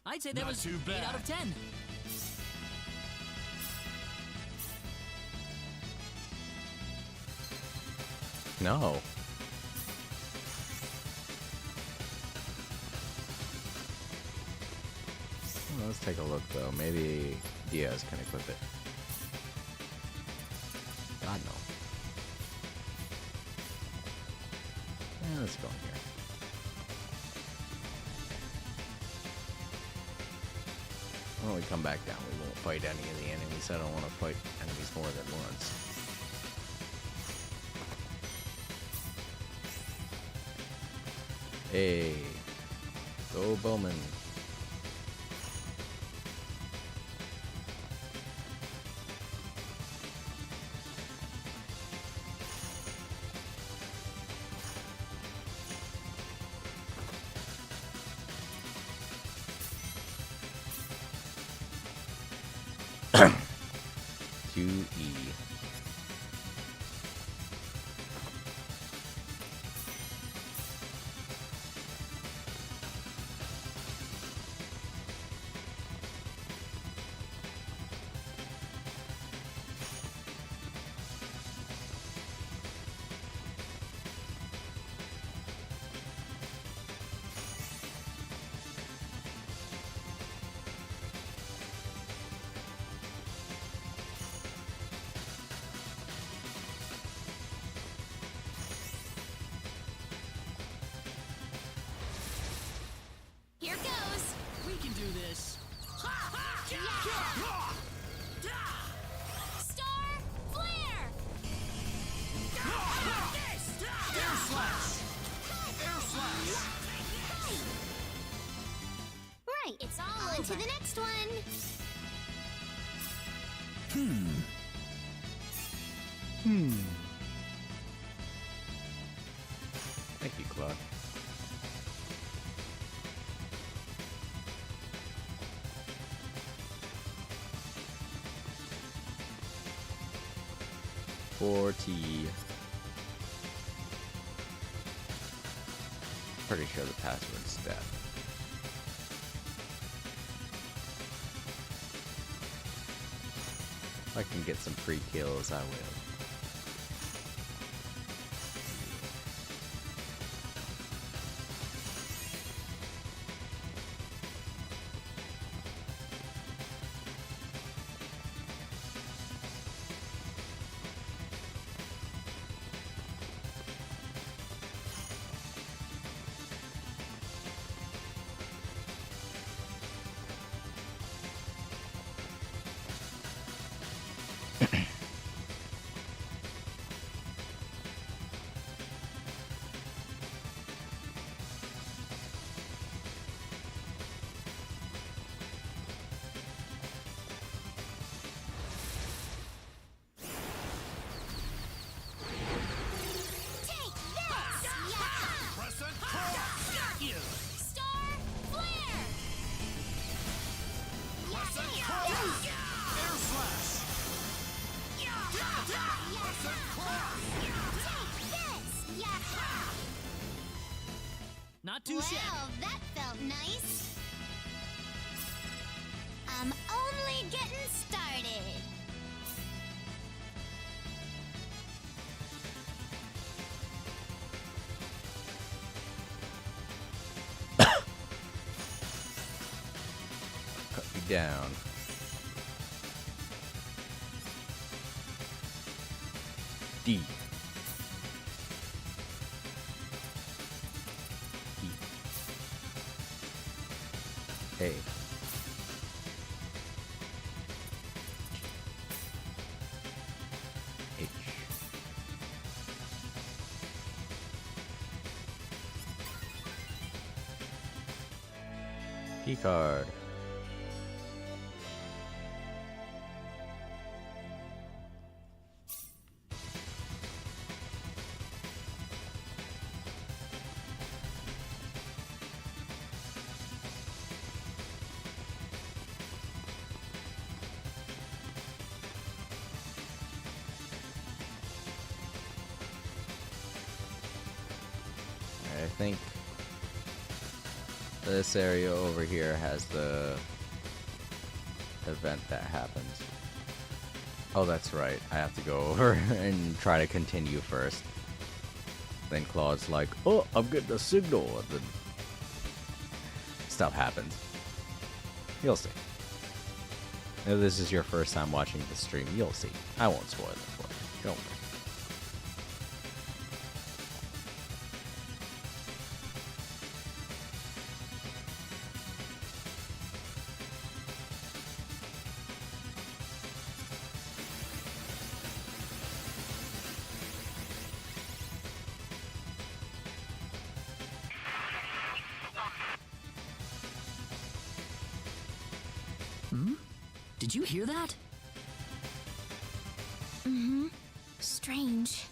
I'd say that Not was too 8 bad. out of 10. No. Well, let's take a look though. Maybe Diaz can equip it. God no. Yeah, let's go in here. When we come back down, we won't fight any of the enemies. I don't want to fight enemies more than once. Hey, go Bowman. to the next one. Thank you, Claude. Pretty sure the password's death. If I can get some free kills, I will. Not too well, shabby. That felt nice. I'm only getting started. Cut you down. D. A. H. Key card. I think this area over here has the event that happens. Oh, that's right. I have to go over and try to continue first. Then Claude's like, oh, I'm getting a signal. And then stuff happens. You'll see. If this is your first time watching the stream, you'll see. I won't spoil it for you. Don't worry. Did you hear that? Mm-hmm. Strange.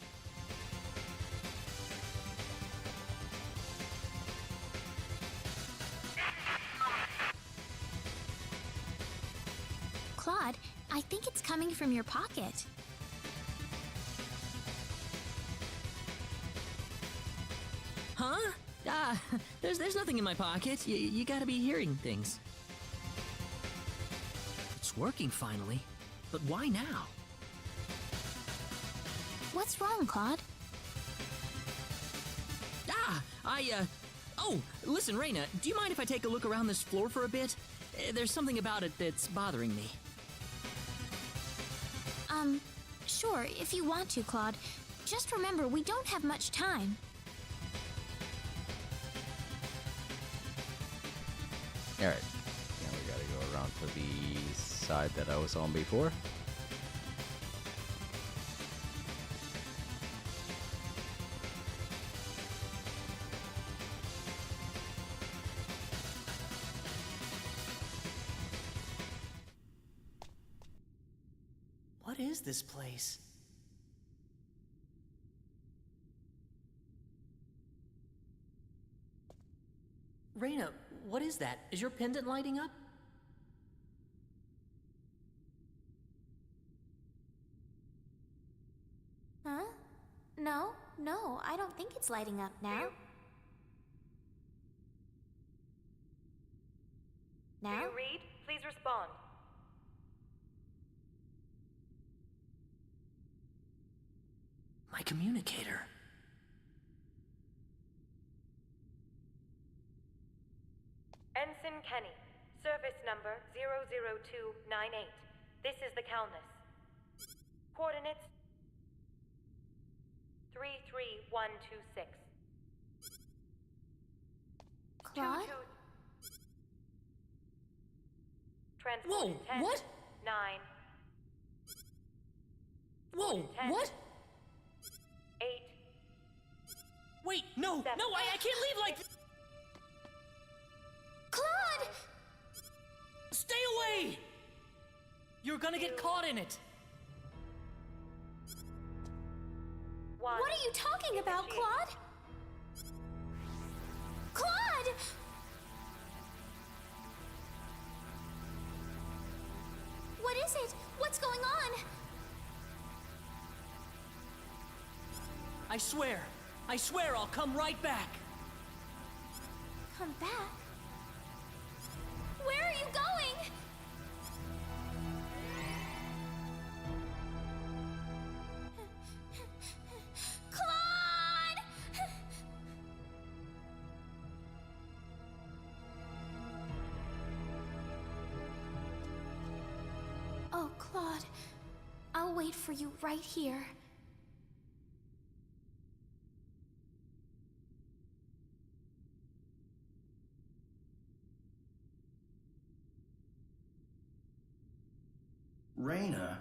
Claude, I think it's coming from your pocket. Huh? There's nothing in my pocket. You gotta be hearing things. It's working finally. But why now? What's wrong, Claude? Oh, listen, Reina, do you mind if I take a look around this floor for a bit? There's something about it that's bothering me. Sure, if you want to, Claude. Just remember, we don't have much time. Alright. Now we gotta go around to the side that I was on before. What is this place? Reina, what is that? Is your pendant lighting up? Huh? No, I don't think it's lighting up now. Now? Do you read? Please respond. My communicator. Ensign Kenny, service number 00298. This is the Calnus. Coordinates 33126. Claude? Transport Whoa, 10, what? 9. Whoa, 10, what? 8. Wait, no, I can't leave like this! Claude! Stay away! You're gonna get caught in it! What are you talking about, Claude? Claude! What is it? What's going on? I swear I'll come right back! Come back? Where are you going? Claude! Oh, Claude. I'll wait for you right here. Reina.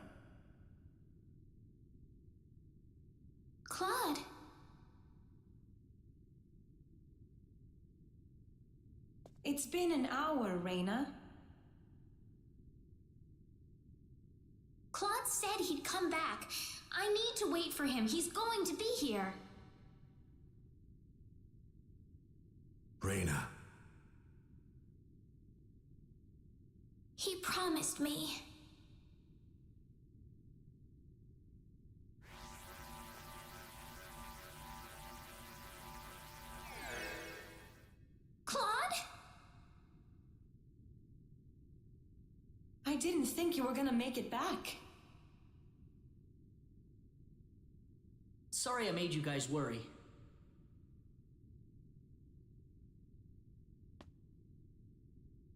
Claude. It's been an hour, Reina. Claude said he'd come back. I need to wait for him. He's going to be here. Reina. He promised me. Claude? I didn't think you were gonna make it back. Sorry I made you guys worry.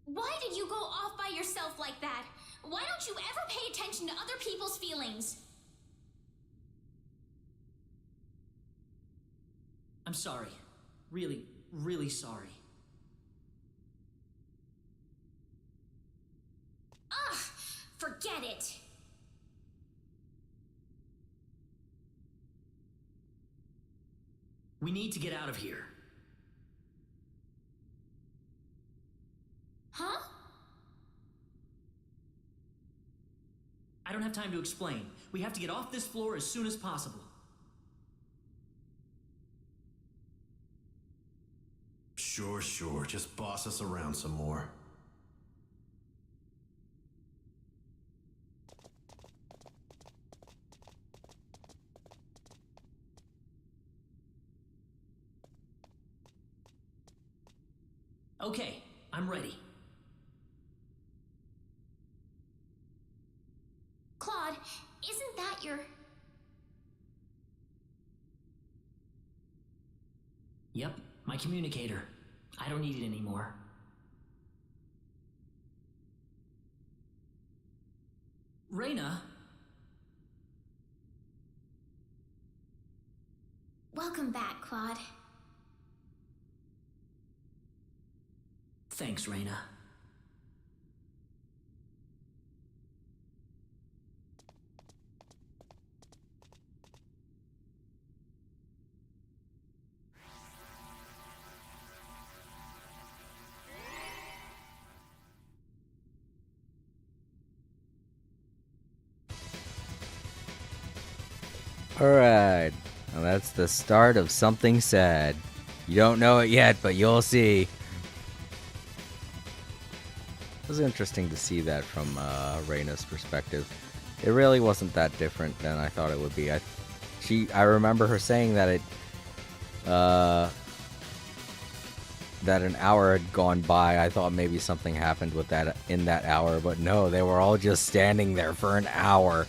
Why did you go off by yourself like that? Why don't you ever pay attention to other people's feelings? I'm sorry. Really, really sorry. Ugh! Forget it! We need to get out of here. Huh? I don't have time to explain. We have to get off this floor as soon as possible. Sure. Just boss us around some more. Okay, I'm ready. Claude, isn't that your... Yep, my communicator. I don't need it anymore. Reina? Welcome back, Claude. Thanks, Reina. Alright. Now that's the start of something sad. You don't know it yet, but you'll see. It was interesting to see that from Reyna's perspective. It really wasn't that different than I thought it would be. I remember her saying that that an hour had gone by. I thought maybe something happened with that in that hour, but no, they were all just standing there for an hour.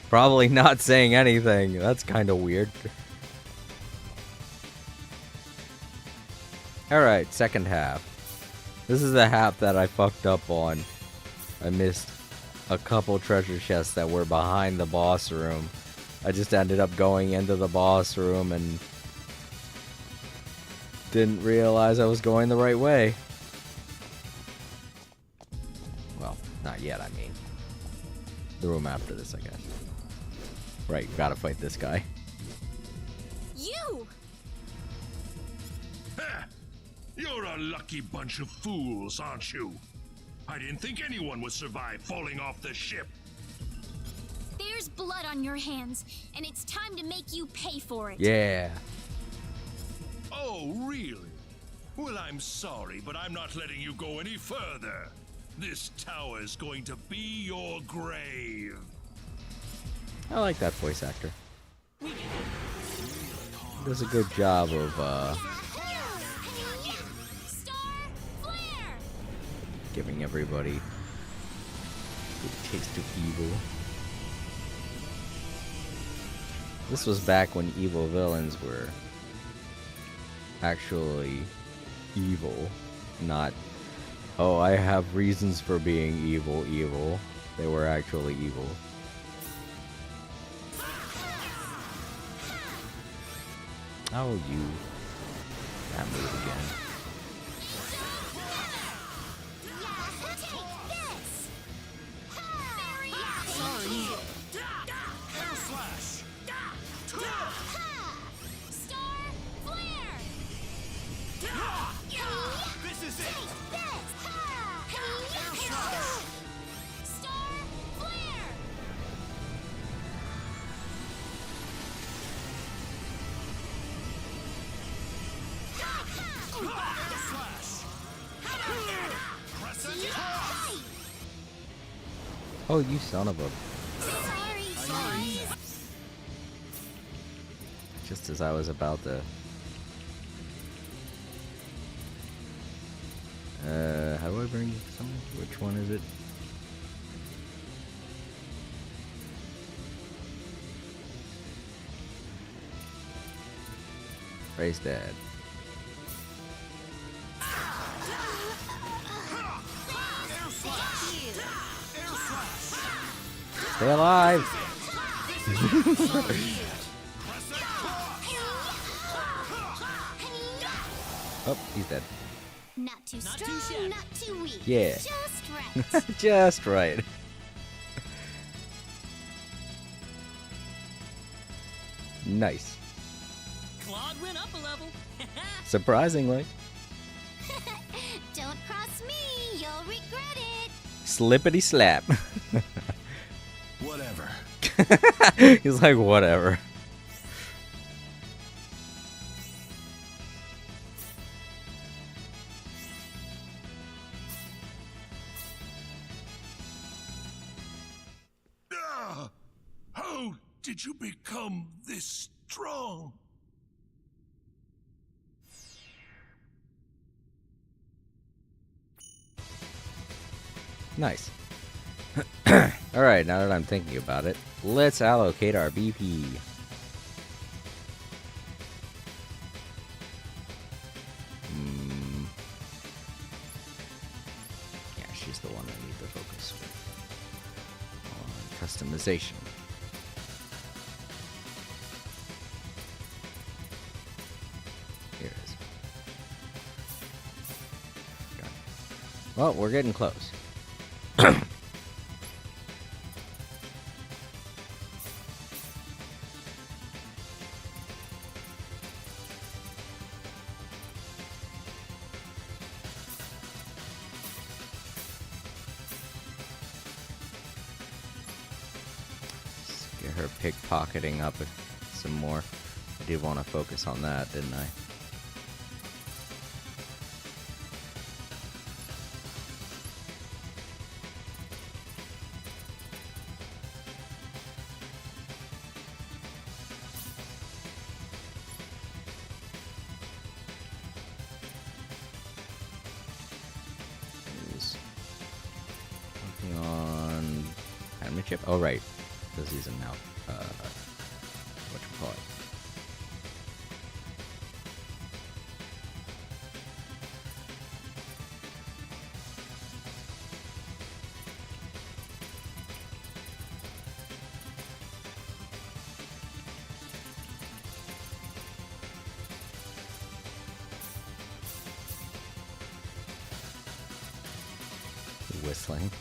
Probably not saying anything. That's kind of weird. Alright, second half. This is the half that I fucked up on. I missed a couple treasure chests that were behind the boss room. I just ended up going into the boss room and didn't realize I was going the right way. Well, not yet, I mean. The room after this, I guess. Right, gotta fight this guy. You! Ha! You're a lucky bunch of fools, aren't you? I didn't think anyone would survive falling off the ship. There's blood on your hands, and it's time to make you pay for it. Yeah. Oh, really? Well, I'm sorry, but I'm not letting you go any further. This tower is going to be your grave. I like that voice actor. Does a good job of giving everybody a taste of evil. This was back when evil villains were actually evil, not, oh, I have reasons for being evil. They were actually evil. Oh, you. That move again. Oh, you son of a... Sorry. Just as I was about to... how do I bring someone? Which one is it? Ray's dead. Stay alive! Oh, he's dead. Not too strong, not too weak. Yeah. Just right. Just right. Nice. Claude went up a level. Surprisingly. Don't cross me, you'll regret it. Slippity slap. Whatever. He's like, whatever. How did you become this strong? Nice. Alright, now that I'm thinking about it, let's allocate our BP. Yeah, she's the one I need to focus on customization. Here it is. Okay. Well, we're getting close. Get her pickpocketing up some more. I did want to focus on that, didn't I? Working on penmanship. Oh right, because he's in now. Whatchamacallit. Whistling.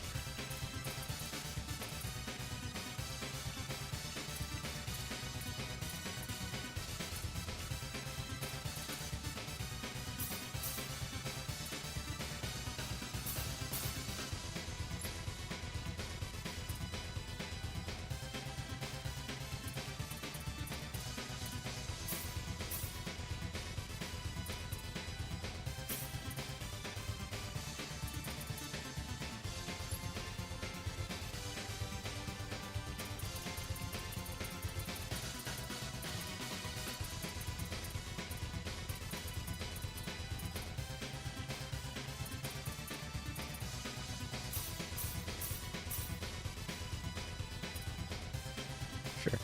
Sure.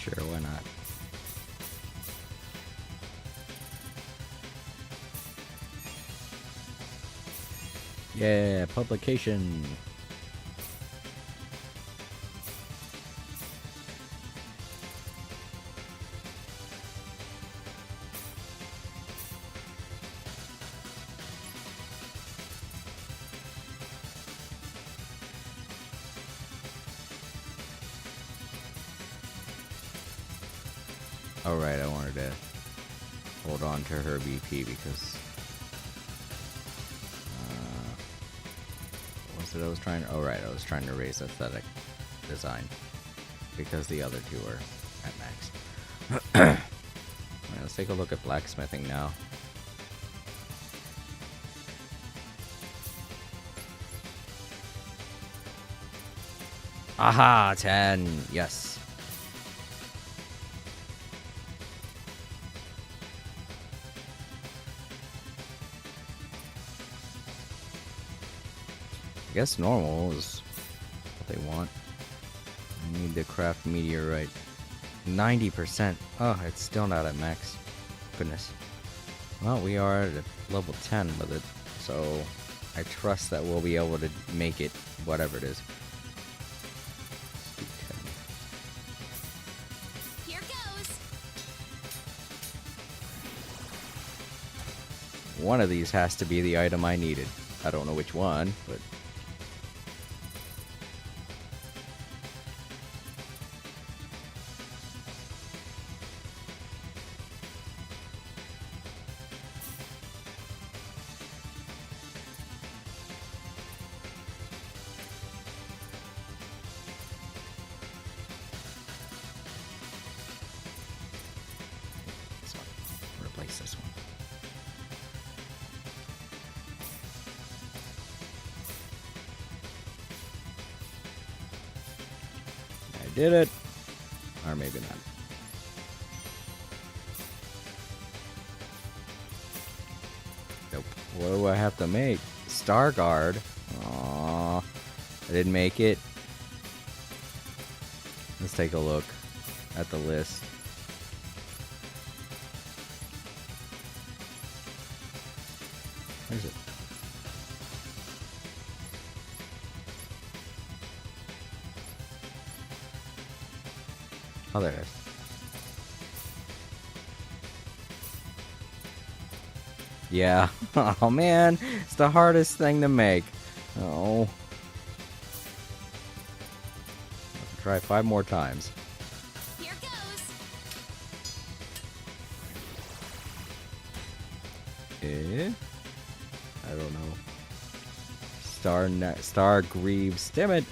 Sure, why not? Yeah, publication. Alright, I wanted to hold on to her BP because what was it I was trying to... Oh right, I was trying to raise aesthetic design because the other two are at max. Alright, let's take a look at blacksmithing now. Aha, 10, yes. I guess normal is what they want. I need to craft meteorite. 90%. Oh, it's still not at max. Goodness. Well, we are at level 10 with it, so I trust that we'll be able to make it whatever it is. Here goes. One of these has to be the item I needed. I don't know which one, but... replace this one. I did it. Or maybe not. Nope. What do I have to make? Star Guard. Aww. I didn't make it. Let's take a look at the list. Where's it? Oh, there it is. Yeah. Oh, man. It's the hardest thing to make. Oh. I'll try 5 more times. Here goes. I don't know. Star Greaves. Damn it.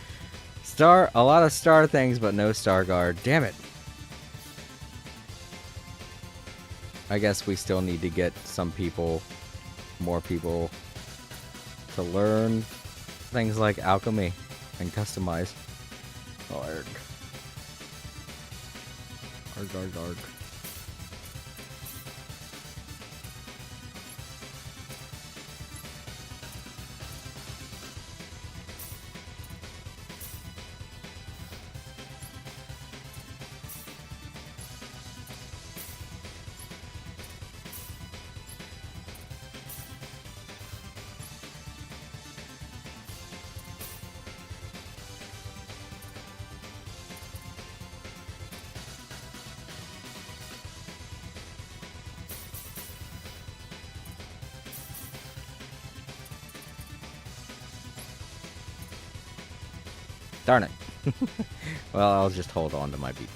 A lot of star things, but no Star Guard. Damn it. I guess we still need to get more people to learn things like alchemy and customize. Arg. Arg, arg, arg. Darn it. Well, I'll just hold on to my BP.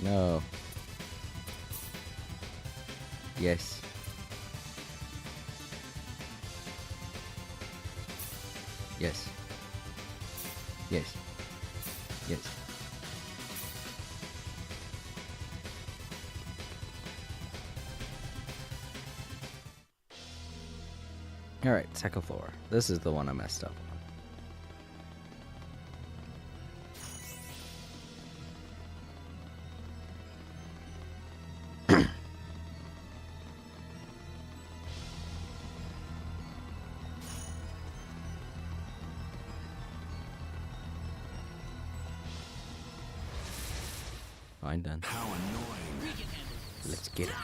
No. Yes. Yes. Yes. Yes. Alright, second floor. This is the one I messed up on. Fine, done. How annoying. Let's get it.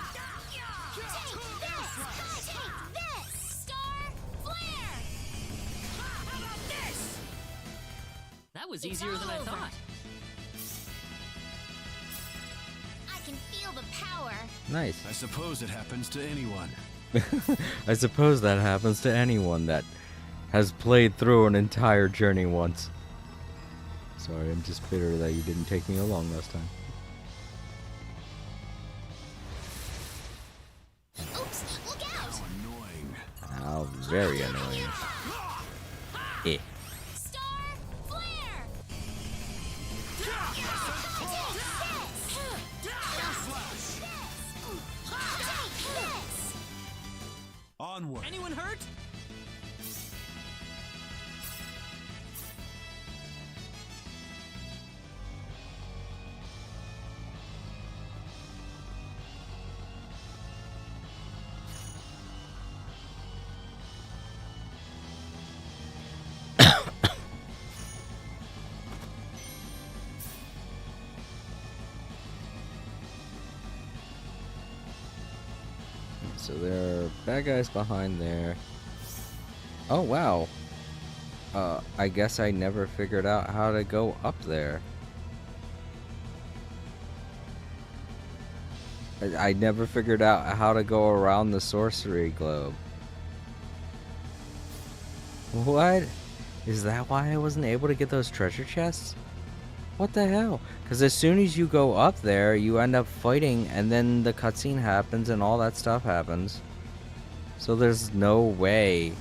That was easier than I thought. I can feel the power. Nice. I suppose it happens to anyone. I suppose that happens to anyone that has played through an entire journey once. Sorry, I'm just bitter that you didn't take me along last time. Oops, look out! How annoying. How very annoying. Eh. Onward. Anyone hurt? so there are bad guys behind there. Oh, wow. I guess I never figured out how to go up there. I never figured out how to go around the sorcery globe. What? Is that why I wasn't able to get those treasure chests? What the hell? Because as soon as you go up there, you end up fighting, and then the cutscene happens and all that stuff happens. So there's no way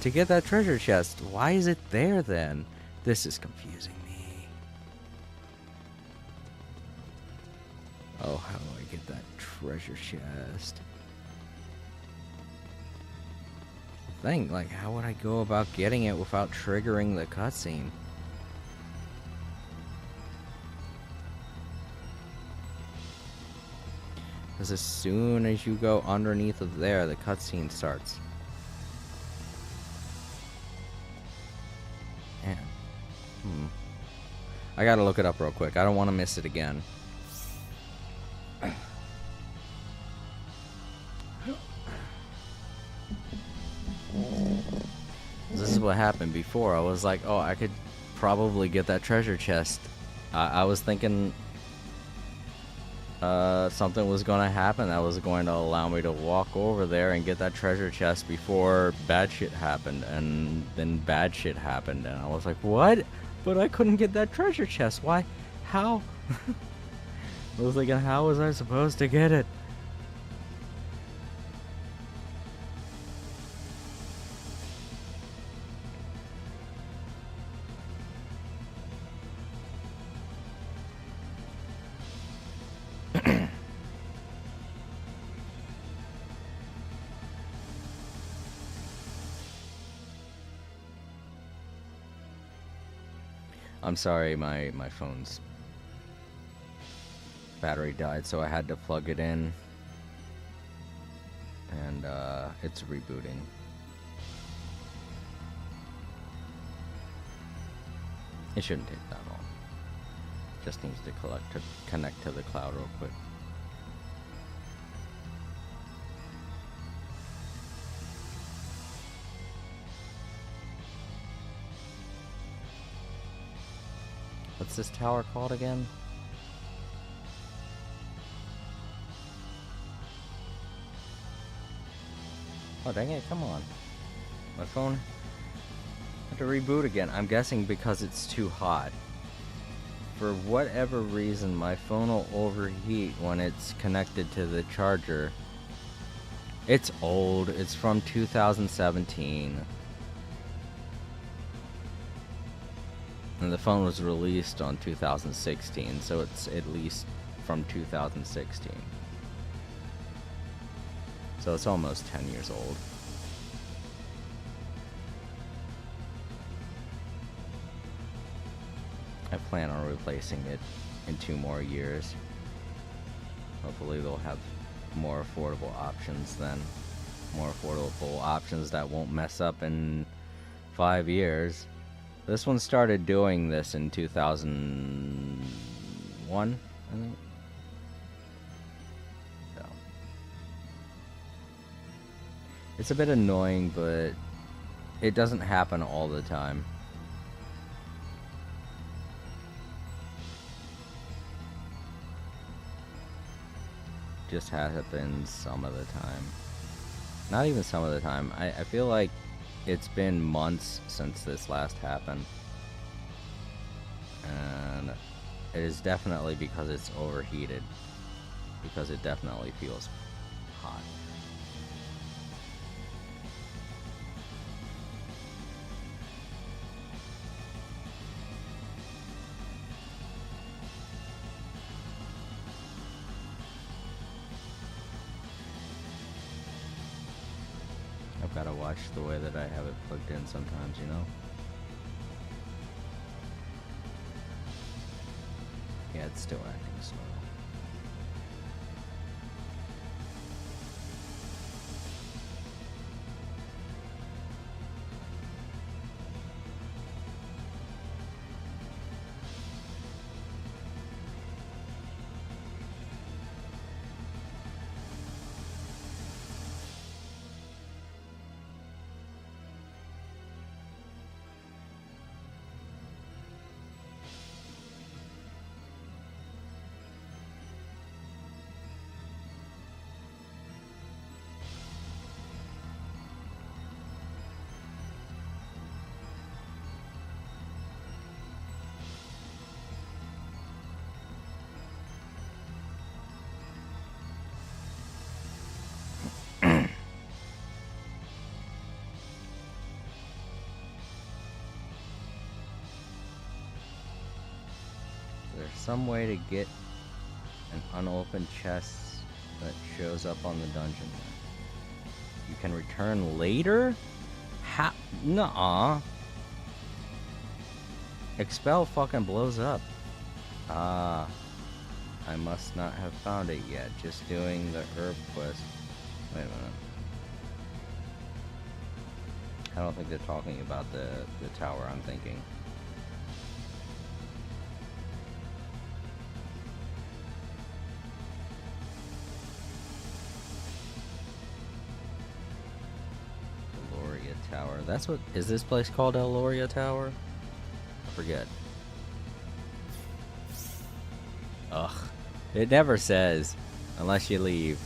to get that treasure chest. Why is it there then? This is confusing me. Oh, how do I get that treasure chest? Thing, like, how would I go about getting it without triggering the cutscene? Because as soon as you go underneath of there, the cutscene starts. Man. I gotta look it up real quick. I don't want to miss it again. This is what happened before. I was like, oh, I could probably get that treasure chest. I was thinking something was going to happen that was going to allow me to walk over there and get that treasure chest before bad shit happened. And then bad shit happened. And I was like, what? But I couldn't get that treasure chest. Why? How? I was thinking, how was I supposed to get it? I'm sorry, my phone's battery died, so I had to plug it in, and it's rebooting. It shouldn't take that long. Just needs to connect to the cloud real quick. What's this tower called again? Oh, dang it, come on. My phone had to reboot again. I'm guessing because it's too hot. For whatever reason, my phone will overheat when it's connected to the charger. It's old. It's from 2017. And the phone was released on 2016, so it's at least from 2016. So it's almost 10 years old. I plan on replacing it in 2 more years. Hopefully they'll have more affordable options then. More affordable options that won't mess up in 5 years. This one started doing this in 2001, I think. So. It's a bit annoying, but it doesn't happen all the time. Just happens some of the time. Not even some of the time. I feel like it's been months since this last happened. And it is definitely because it's overheated. Because it definitely feels hot. I've got to watch the way that I have it plugged in sometimes, you know? Yeah, it's still acting slow. some way to get an unopened chest that shows up on the dungeon? You can return later? How? Nuh-uh. Expel fucking blows up. Ah. I must not have found it yet. Just doing the herb quest. Wait a minute. I don't think they're talking about the tower I'm thinking. Eloria Tower. That's what... Is this place called Eloria Tower? I forget. Ugh. It never says. Unless you leave.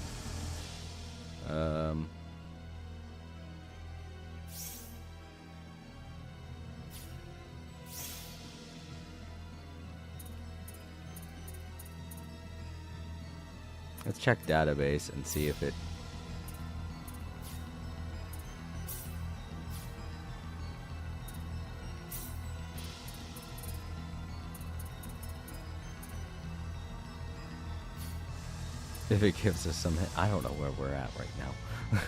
Let's check database and see if it... If it gives us some... I don't know where we're at right now.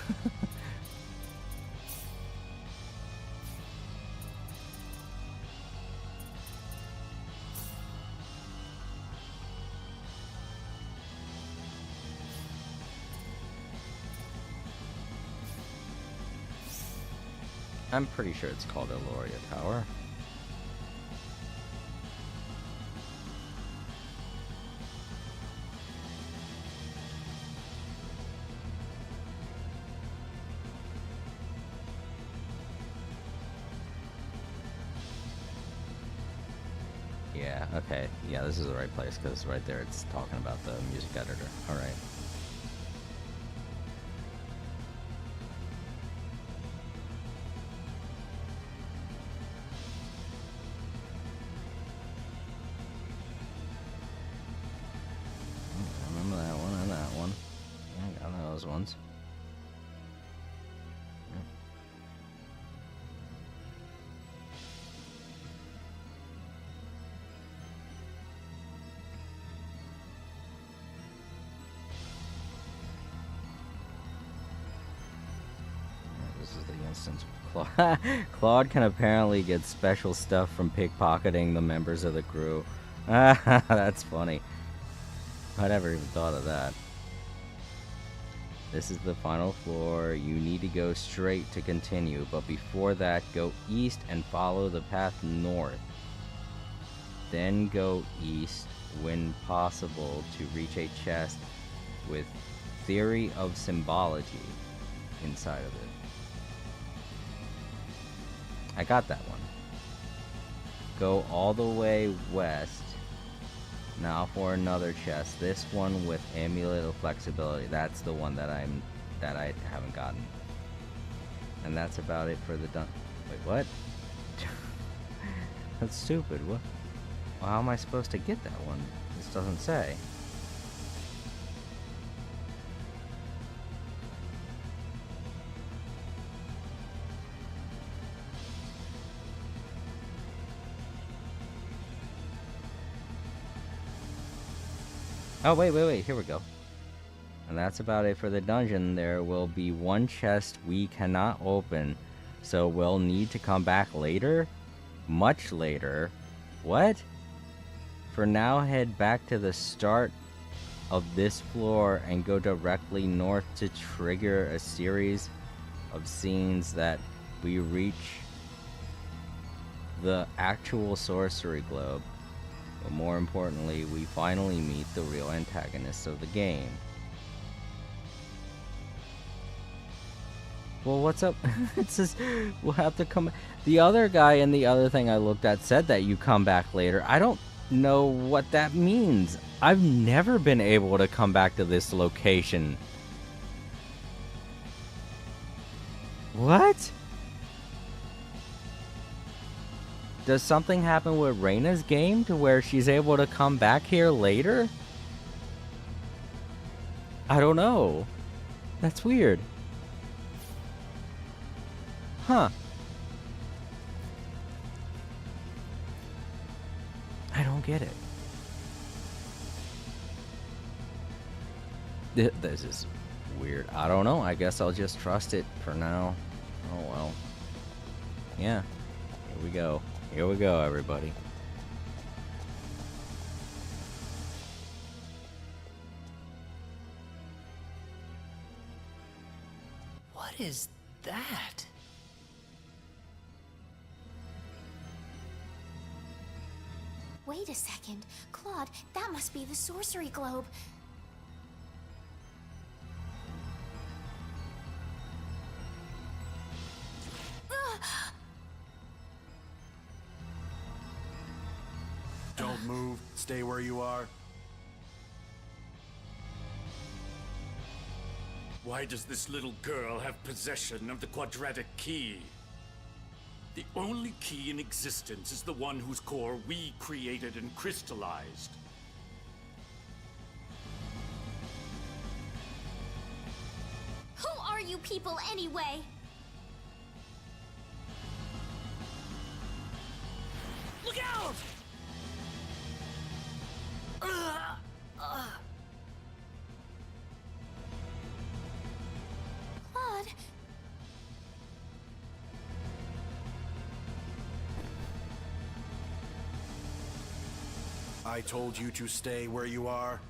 I'm pretty sure it's called Eloria Tower. Yeah, okay. Yeah, this is the right place because right there it's talking about the music editor. Alright. Remember that one and that one. I got those ones. This is the instance with Claude. Claude can apparently get special stuff from pickpocketing the members of the crew. That's funny. I never even thought of that. This is the final floor. You need to go straight to continue, but before that, go east and follow the path north. Then go east when possible to reach a chest with Theory of Symbology inside of it. I got that one. Go all the way west. Now for another chest. This one with Amulet of Flexibility. That's the one that I haven't gotten. And that's about it for the Wait, what? That's stupid. What? Well, how am I supposed to get that one? This doesn't say. Oh, wait, here we go. And that's about it for the dungeon. There will be one chest we cannot open, so we'll need to come back later? Much later? What? For now, head back to the start of this floor and go directly north to trigger a series of scenes that we reach the actual sorcery globe. But more importantly, we finally meet the real antagonists of the game. Well, what's up? It says we'll have to come... The other guy and the other thing I looked at said that you come back later. I don't know what that means. I've never been able to come back to this location. What? Does something happen with Reina's game to where she's able to come back here later? I don't know. That's weird. Huh. I don't get it. This is weird. I don't know. I guess I'll just trust it for now. Oh well. Yeah. Here we go. Here we go, everybody. What is that? Wait a second. Claude, that must be the sorcery globe. Don't move. Stay where you are. Why does this little girl have possession of the quadratic key? The only key in existence is the one whose core we created and crystallized. Who are you people anyway? Look out! Claude. I told you to stay where you are.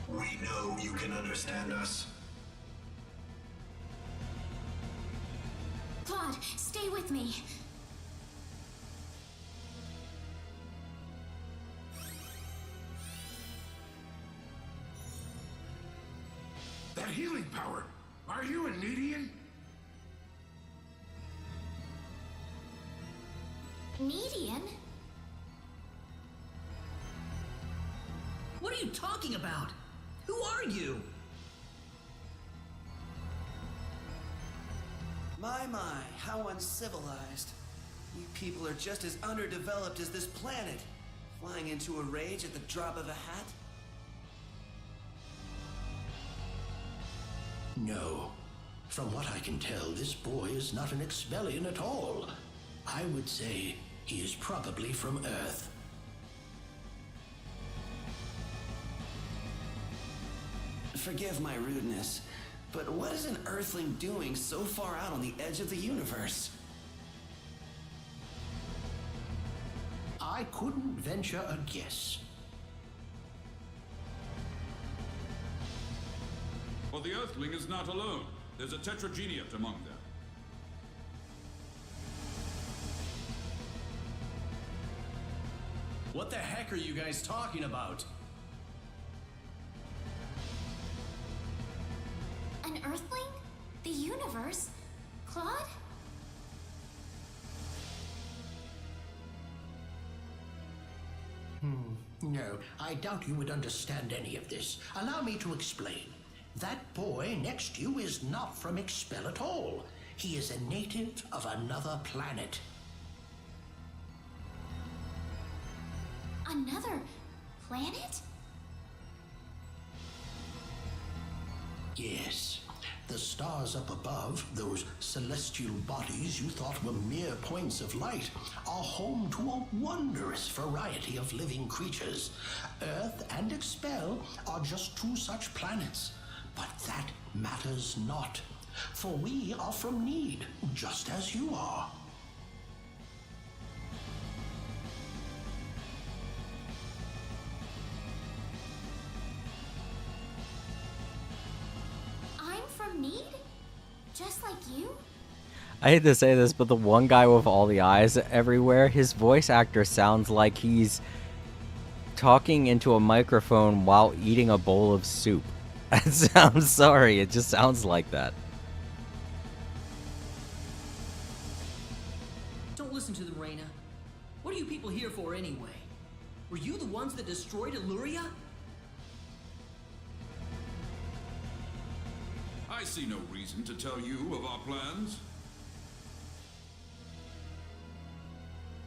We know you can understand us. Claude, stay with me. That healing power! Are you a Nedian? Nedian? What are you talking about? Who are you? My, how uncivilized. You people are just as underdeveloped as this planet. Flying into a rage at the drop of a hat? No. From what I can tell, this boy is not an Expellion at all. I would say he is probably from Earth. Forgive my rudeness, but what is an Earthling doing so far out on the edge of the universe? I couldn't venture a guess. Well, the Earthling is not alone. There's a Tetrageniate among them. What the heck are you guys talking about? An Earthling? The universe? Claude? No, I doubt you would understand any of this. Allow me to explain. That boy next to you is not from Expel at all. He is a native of another planet. Another planet? Yes. The stars up above, those celestial bodies you thought were mere points of light, are home to a wondrous variety of living creatures. Earth and Expel are just two such planets. But that matters not, for we are from Need, just as you are. I'm from Need? Just like you? I hate to say this, but the one guy with all the eyes everywhere, his voice actor sounds like he's talking into a microphone while eating a bowl of soup. I'm sorry, it just sounds like that. Don't listen to them, Reyna. What are you people here for anyway? Were you the ones that destroyed Illyria? I see no reason to tell you of our plans.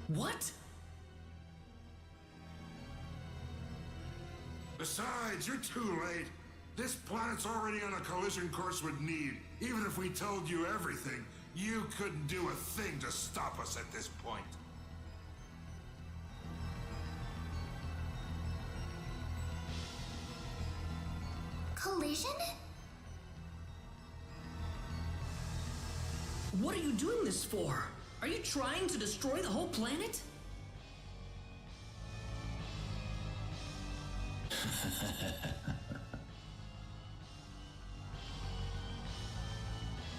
What? Besides, you're too late. This planet's already on a collision course with Need. Even if we told you everything, you couldn't do a thing to stop us at this point. collision? What are you doing this for? Are you trying to destroy the whole planet?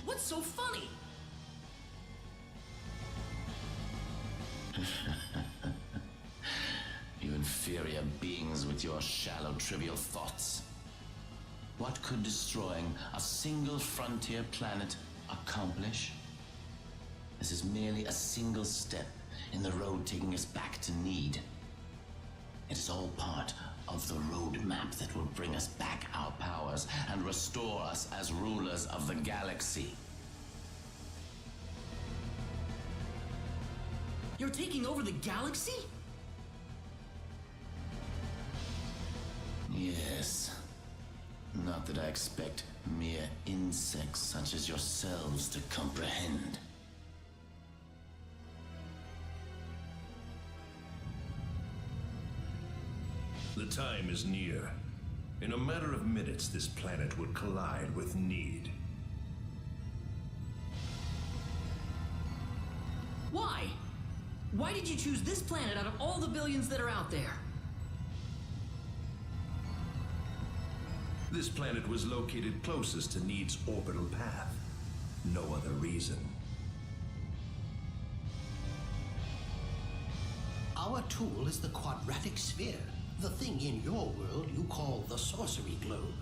What's so funny? You inferior beings with your shallow, trivial thoughts. What could destroying a single frontier planet accomplish? This is merely a single step in the road taking us back to Need. It is all part of the roadmap that will bring us back our powers and restore us as rulers of the galaxy. You're taking over the galaxy? Yes. Not that I expect mere insects such as yourselves to comprehend. The time is near. In a matter of minutes, this planet will collide with Need. Why? Why did you choose this planet out of all the billions that are out there? This planet was located closest to Need's orbital path. No other reason. Our tool is the quadratic sphere, the thing in your world you call the sorcery globe.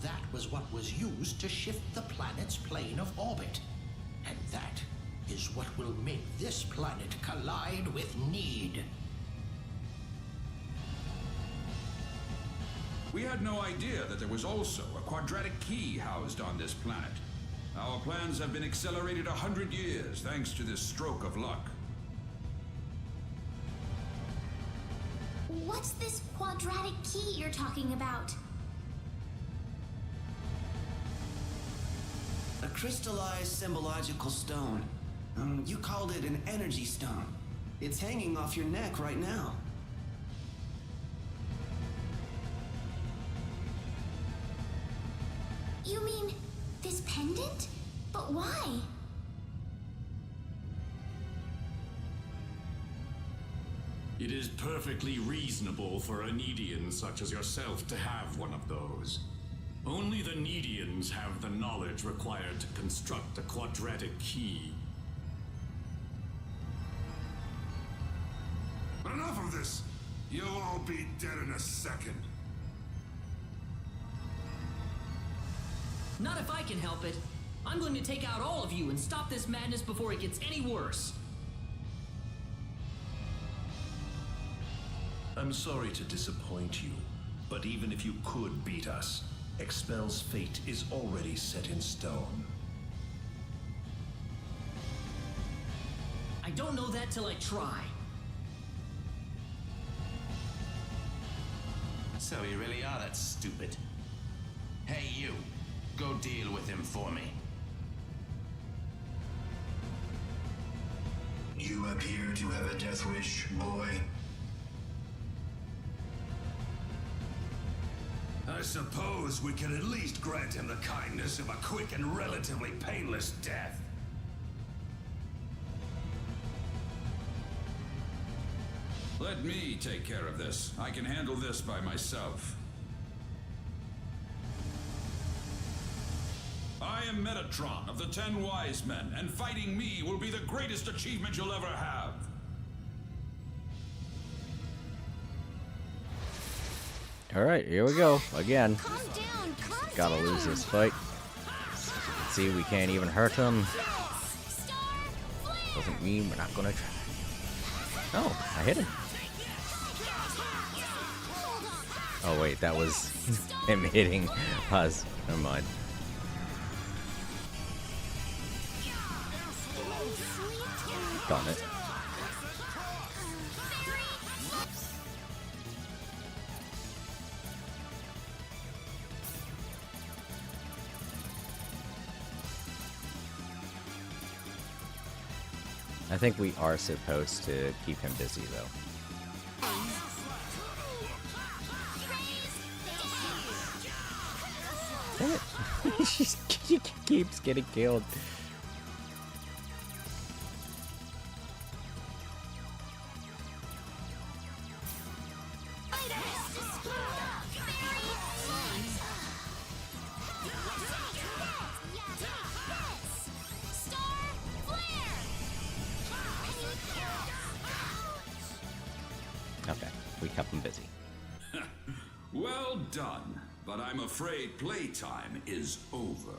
That was what was used to shift the planet's plane of orbit. And that is what will make this planet collide with Need. We had no idea that there was also a quadratic key housed on this planet. Our plans have been accelerated 100 years thanks to this stroke of luck. What's this quadratic key you're talking about? A crystallized symbological stone. You called it an energy stone. It's hanging off your neck right now. You mean this pendant? But why? It is perfectly reasonable for a Needian such as yourself to have one of those. Only the Needians have the knowledge required to construct a quadratic key. Enough of this! You'll all be dead in a second. Not if I can help it. I'm going to take out all of you and stop this madness before it gets any worse. I'm sorry to disappoint you, but even if you could beat us, Expel's fate is already set in stone. I don't know that till I try. So you really are that stupid. Hey, you. Go deal with him for me. You appear to have a death wish, boy. I suppose we can at least grant him the kindness of a quick and relatively painless death. Let me take care of this. I can handle this by myself. I am Metatron of the 10 Wise Men, and fighting me will be the greatest achievement you'll ever have. Alright, here we go. Again. Calm down, calm Gotta down. lose this fight. As you can see, we can't even hurt him. Doesn't mean we're not gonna try. Oh, I hit him. Oh wait, that was him hitting us. Never mind. Darn it. I think we are supposed to keep him busy, though. She keeps getting killed. Okay, we kept him busy. Well done, but I'm afraid playtime is over.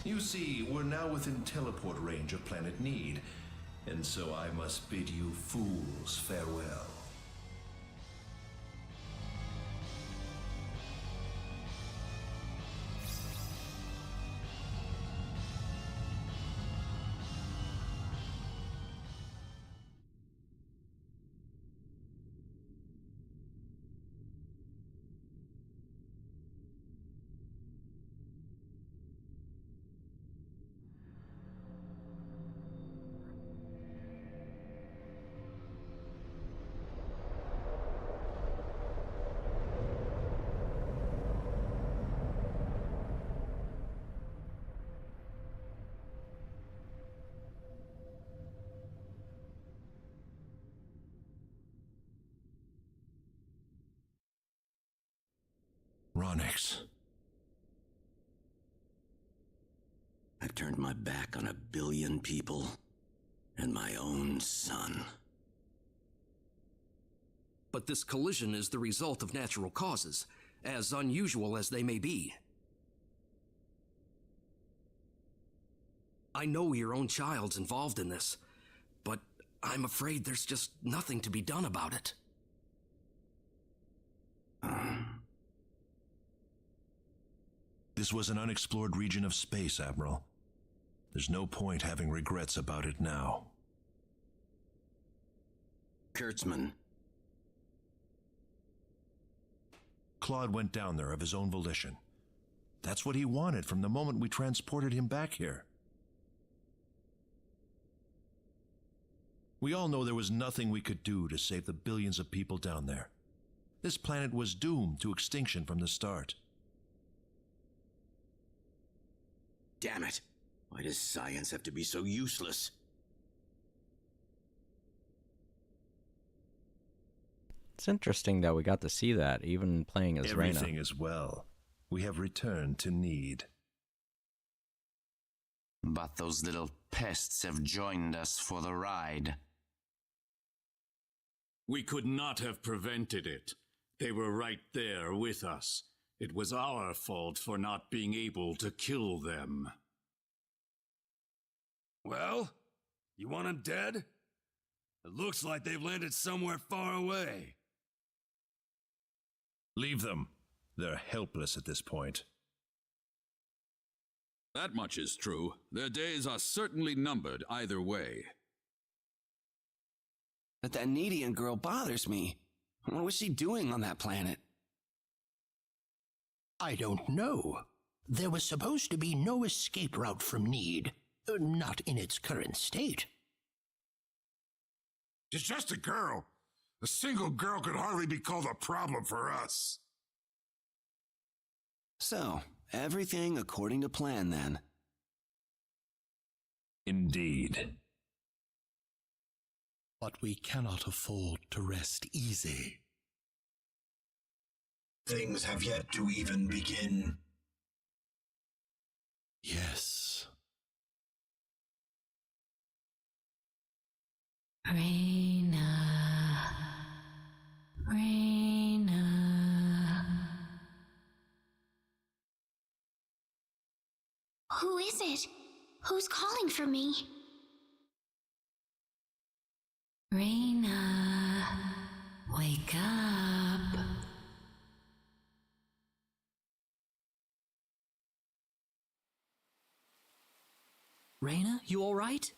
You see, we're now within teleport range of Planet Need, and so I must bid you fools farewell. Ronix. I've turned my back on 1 billion people and my own son. But this collision is the result of natural causes, as unusual as they may be. I know your own child's involved in this, but I'm afraid there's just nothing to be done about it. This was an unexplored region of space, Admiral. There's no point having regrets about it now. Kurtzman. Claude went down there of his own volition. That's what he wanted from the moment we transported him back here. We all know there was nothing we could do to save the billions of people down there. This planet was doomed to extinction from the start. Damn it! Why does science have to be so useless? It's interesting that we got to see that, even playing as Reyna. Everything is well. We have returned to Need. But those little pests have joined us for the ride. We could not have prevented it. They were right there with us. It was our fault for not being able to kill them. Well, you want them dead? It looks like they've landed somewhere far away. Leave them. They're helpless at this point. That much is true. Their days are certainly numbered either way. But that Needian girl bothers me. What was she doing on that planet? I don't know. There was supposed to be no escape route from Need. Not in its current state. She's just a girl. A single girl could hardly be called a problem for us. So, everything according to plan then. Indeed. But we cannot afford to rest easy. Things have yet to even begin. Yes. Reyna. Reyna. Who is it? Who's calling for me? Reyna. Wake up. Reyna, you all right?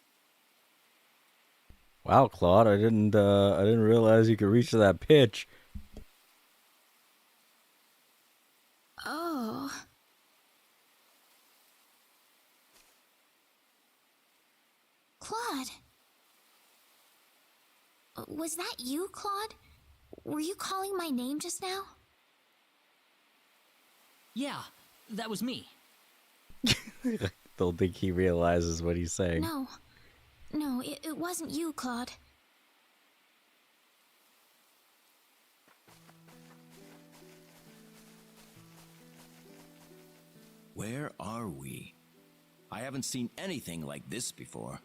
Wow, Claude, I didn't realize you could reach that pitch. Oh. Claude. Was that you, Claude? Were you calling my name just now? Yeah, that was me. Don't think he realizes what he's saying. No, it wasn't you, Claude. Where are we? I haven't seen anything like this before.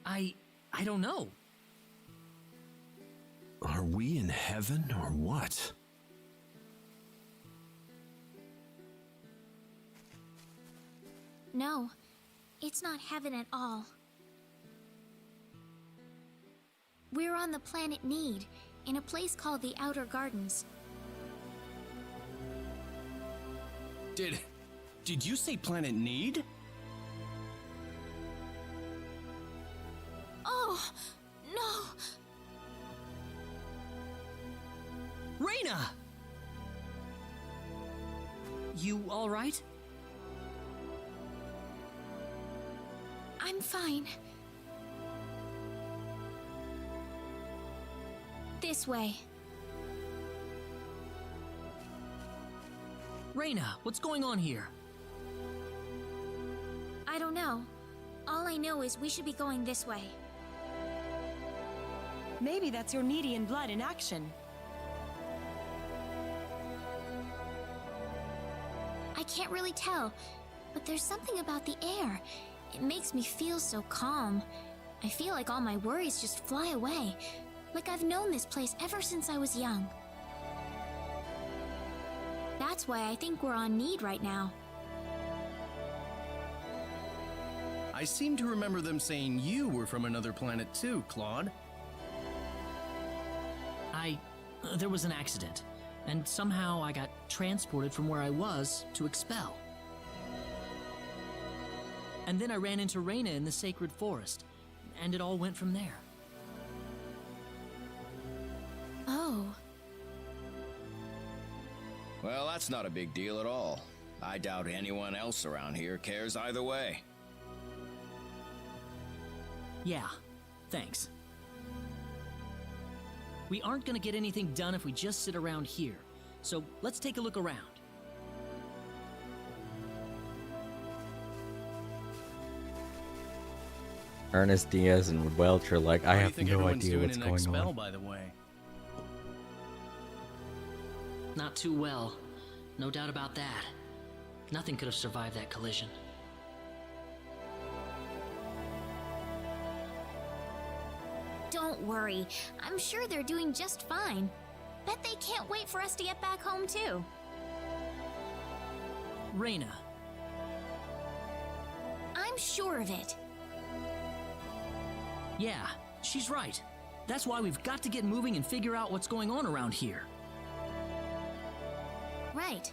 I don't know. Are we in heaven or what? No, it's not heaven at all. We're on the planet Need, in a place called the Outer Gardens. Did you say Planet Need? Oh, no! Reyna! You alright? I'm fine. This way. Reyna, what's going on here? I don't know. All I know is we should be going this way. Maybe that's your Needian blood in action. I can't really tell, but there's something about the air. It makes me feel so calm. I feel like all my worries just fly away, like I've known this place ever since I was young. That's why I think we're on Need right now. I seem to remember them saying you were from another planet too, Claude. There was an accident, and somehow I got transported from where I was to Expel. And then I ran into Reyna in the Sacred Forest, and it all went from there. Oh. Well, that's not a big deal at all. I doubt anyone else around here cares either way. Yeah, thanks. We aren't gonna get anything done if we just sit around here, so let's take a look around. Ernest, Diaz, and Welch are like, I have no idea what's going Expel, on. by the way? Not too well. No doubt about that. Nothing could have survived that collision. Don't worry. I'm sure they're doing just fine. Bet they can't wait for us to get back home, too. Reyna. I'm sure of it. Yeah, she's right. That's why we've got to get moving and figure out what's going on around here. Right.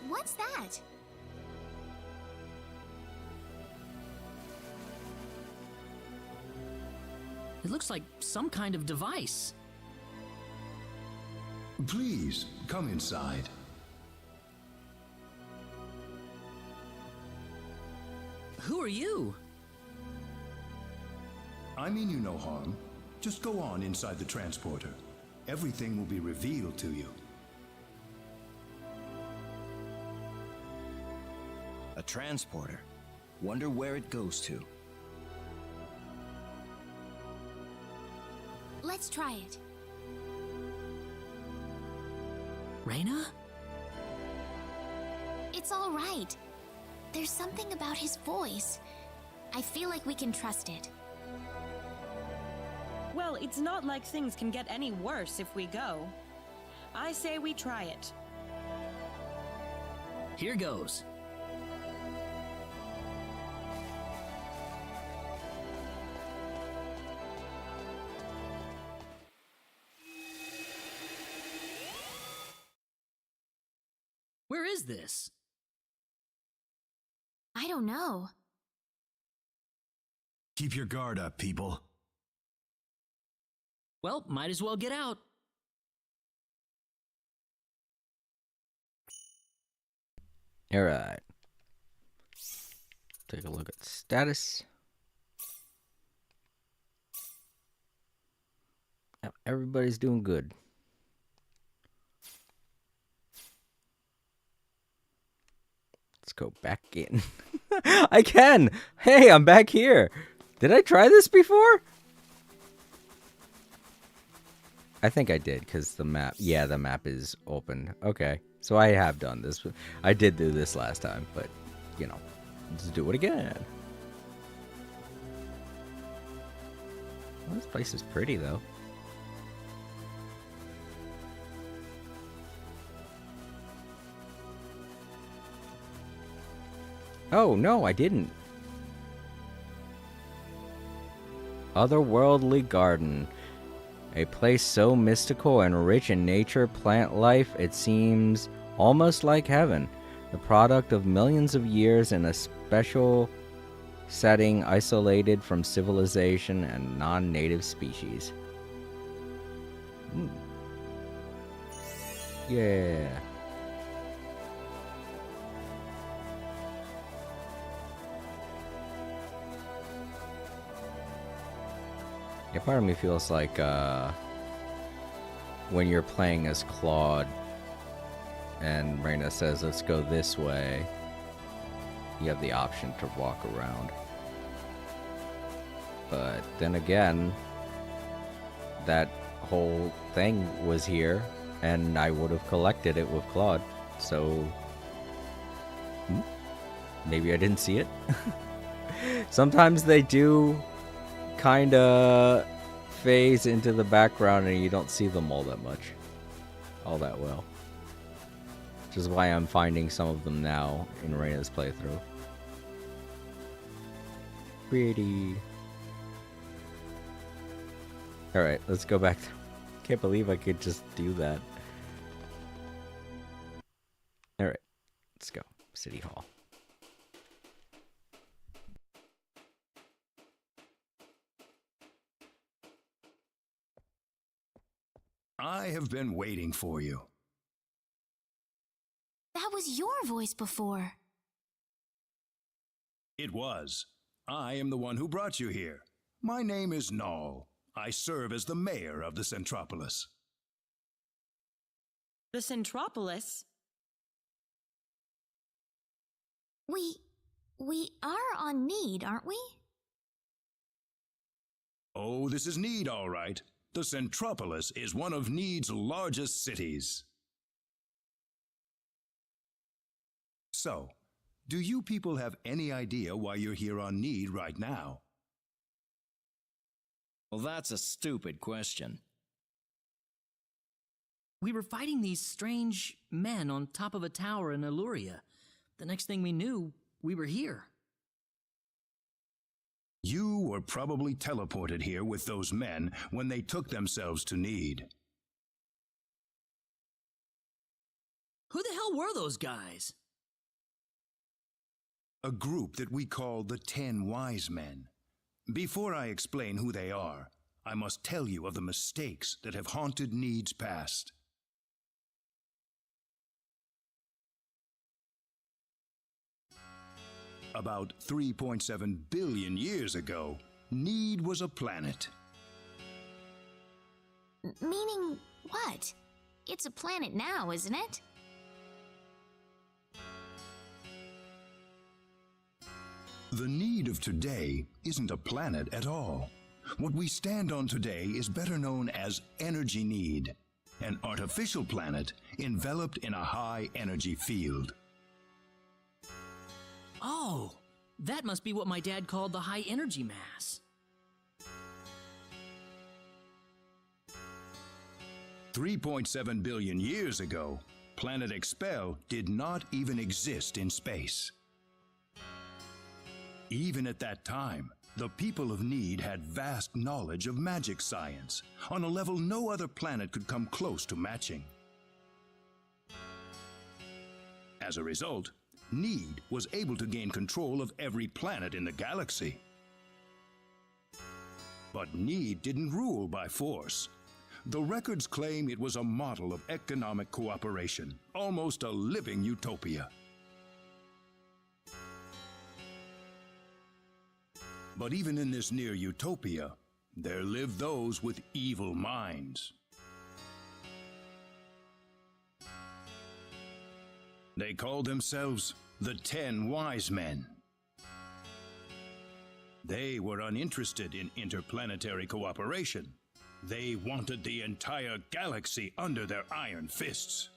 What's that? It looks like some kind of device. Please, come inside. Who are you? I mean you no harm. Just go on inside the transporter. Everything will be revealed to you. A transporter. Wonder where it goes to. Let's try it. Reyna? It's all right. There's something about his voice. I feel like we can trust it. Well, it's not like things can get any worse if we go. I say we try it. Here goes. Where is this? I don't know. Keep your guard up, people. Well, might as well get out. Alright. Take a look at status. Yep, everybody's doing good. Let's go back in. I can! Hey, I'm back here! Did I try this before? I think I did, because the map... Yeah, the map is open. Okay, so I have done this. I did do this last time, but, you know, let's do it again. Well, this place is pretty, though. Oh, no, I didn't. Otherworldly Garden. A place so mystical and rich in nature, plant life, it seems almost like heaven. The product of millions of years in a special setting, isolated from civilization and non-native species. Yeah. Yeah, part of me feels like when you're playing as Claude and Reyna says, let's go this way, you have the option to walk around. But then again, that whole thing was here, and I would have collected it with Claude, so maybe I didn't see it. Sometimes they do kind of phase into the background and you don't see them all that well. Which is why I'm finding some of them now in Reyna's playthrough. Pretty. Alright, let's go back. Can't believe I could just do that. Alright, let's go. City Hall. I have been waiting for you. That was your voice before. It was. I am the one who brought you here. My name is Null. I serve as the mayor of the Centropolis. The Centropolis? We are on Need, aren't we? Oh, this is Need, all right. The Centropolis is one of Need's largest cities. So, do you people have any idea why you're here on Need right now? Well, that's a stupid question. We were fighting these strange men on top of a tower in Illuria. The next thing we knew, we were here. You were probably teleported here with those men when they took themselves to Need. Who the hell were those guys? A group that we call the 10 Wise Men. Before I explain who they are, I must tell you of the mistakes that have haunted Need's past. About 3.7 billion years ago, Need was a planet. Meaning what? It's a planet now, isn't it? The Need of today isn't a planet at all. What we stand on today is better known as Energy Need, an artificial planet enveloped in a high-energy field. Oh, that must be what my dad called the high energy mass. 3.7 billion years ago, Planet Expel did not even exist in space. Even at that time, the people of Need had vast knowledge of magic science, on a level no other planet could come close to matching. As a result, Need was able to gain control of every planet in the galaxy. But Need didn't rule by force. The records claim it was a model of economic cooperation, almost a living utopia. But even in this near utopia, there live those with evil minds. They called themselves the 10 Wise Men. They were uninterested in interplanetary cooperation. They wanted the entire galaxy under their iron fists.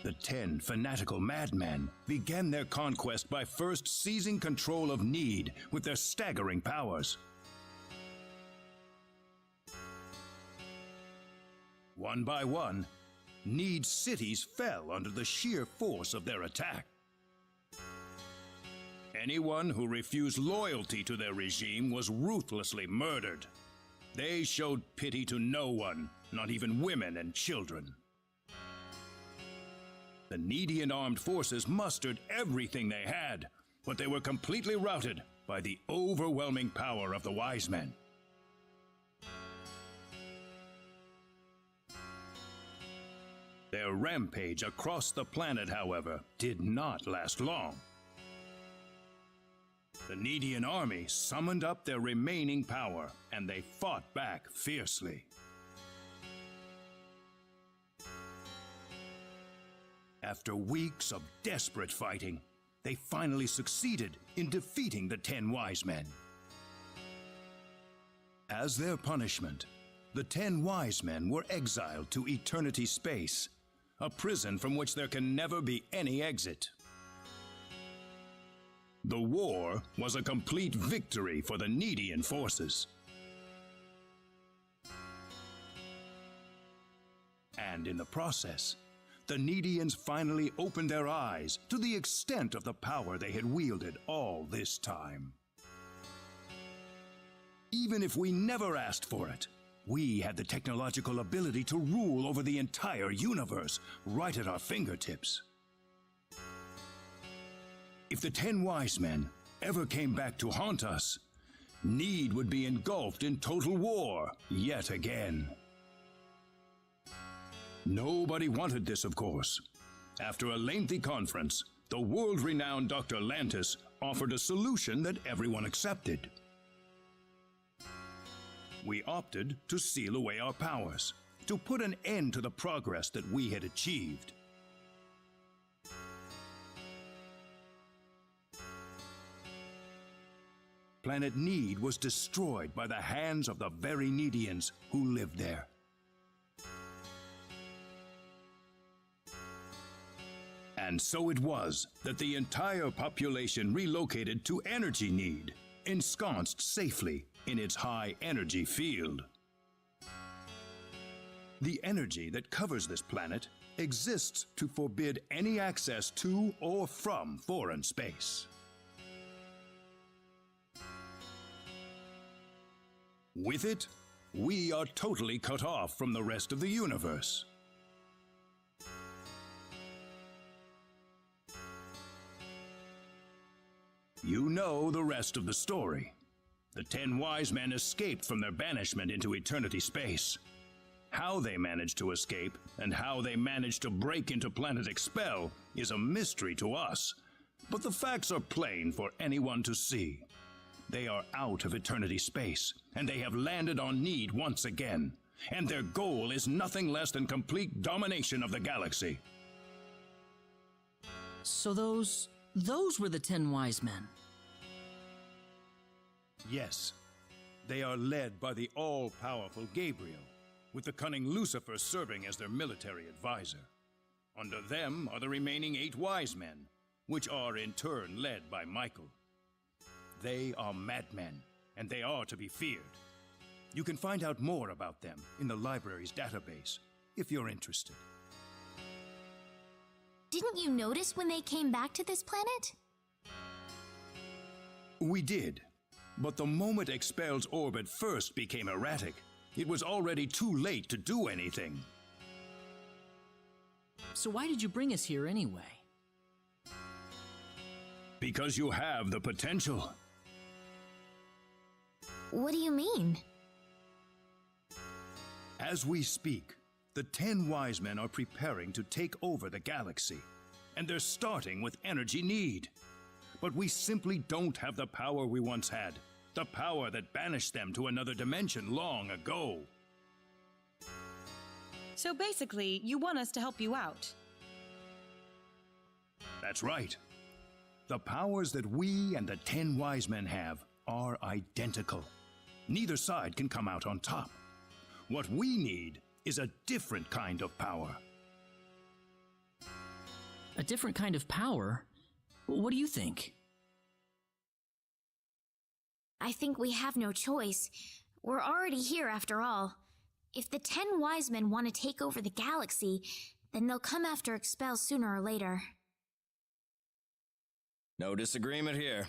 The 10 fanatical madmen began their conquest by first seizing control of Need with their staggering powers. One by one, Need's cities fell under the sheer force of their attack. Anyone who refused loyalty to their regime was ruthlessly murdered. They showed pity to no one, not even women and children. The Needian armed forces mustered everything they had, but they were completely routed by the overwhelming power of the Wise Men. Their rampage across the planet, however, did not last long. The Needian army summoned up their remaining power, and they fought back fiercely. After weeks of desperate fighting, they finally succeeded in defeating the 10 Wise Men. As their punishment, the 10 Wise Men were exiled to Eternity Space, a prison from which there can never be any exit. The war was a complete victory for the Needian forces. And in the process, the Needians finally opened their eyes to the extent of the power they had wielded all this time. Even if we never asked for it, we had the technological ability to rule over the entire universe right at our fingertips. If the 10 Wise Men ever came back to haunt us, Need would be engulfed in total war yet again. Nobody wanted this, of course. After a lengthy conference, the world-renowned Dr. Lantis offered a solution that everyone accepted. We opted to seal away our powers, to put an end to the progress that we had achieved. Planet Need was destroyed by the hands of the very Needians who lived there. And so it was that the entire population relocated to Energy Need, ensconced safely in its high energy field. The energy that covers this planet exists to forbid any access to or from foreign space. With it, we are totally cut off from the rest of the universe. You know the rest of the story. The 10 Wise Men escaped from their banishment into Eternity Space. How they managed to escape and how they managed to break into Planet Expel is a mystery to us, but the facts are plain for anyone to see. They are out of Eternity Space, and they have landed on Need once again, and their goal is nothing less than complete domination of the galaxy. So those were the 10 Wise Men. Yes, they are led by the all-powerful Gabriel, with the cunning Lucifer serving as their military advisor. Under them are the remaining 8 Wise Men, which are in turn led by Michael. They are madmen, and they are to be feared. You can find out more about them in the library's database, if you're interested. Didn't you notice when they came back to this planet? We did, but the moment Expel's orbit first became erratic, it was already too late to do anything. So why did you bring us here anyway? Because you have the potential. What do you mean? As we speak, the 10 Wise Men are preparing to take over the galaxy, and they're starting with Energy Need. but we simply don't have the power we once had. The power that banished them to another dimension long ago. So basically, you want us to help you out. That's right. The powers that we and the 10 wise men have are identical. Neither side can come out on top. What we need is a different kind of power. A different kind of power? What do you think? I think we have no choice. We're already here after all. If the 10 wise men want to take over the galaxy, then they'll come after Expel sooner or later. No disagreement here.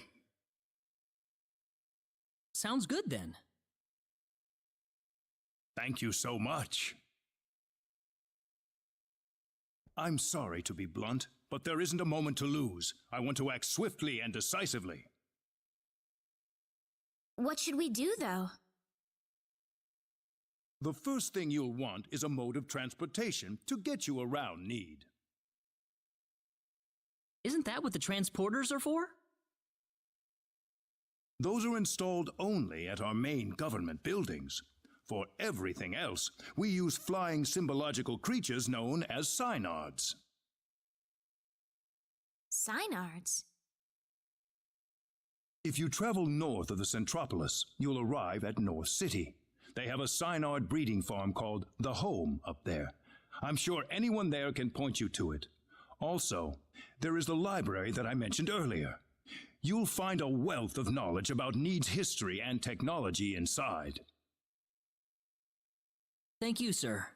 Sounds good then. Thank you so much. I'm sorry to be blunt, but there isn't a moment to lose. I want to act swiftly and decisively. What should we do, though? The first thing you'll want is a mode of transportation to get you around Need. Isn't that what the transporters are for? Those are installed only at our main government buildings. For everything else, we use flying symbological creatures known as Synards. Synards? If you travel north of the Centropolis, you'll arrive at North City. They have a Synard breeding farm called The Home up there. I'm sure anyone there can point you to it. Also, there is the library that I mentioned earlier. You'll find a wealth of knowledge about Need's history and technology inside. Thank you, sir.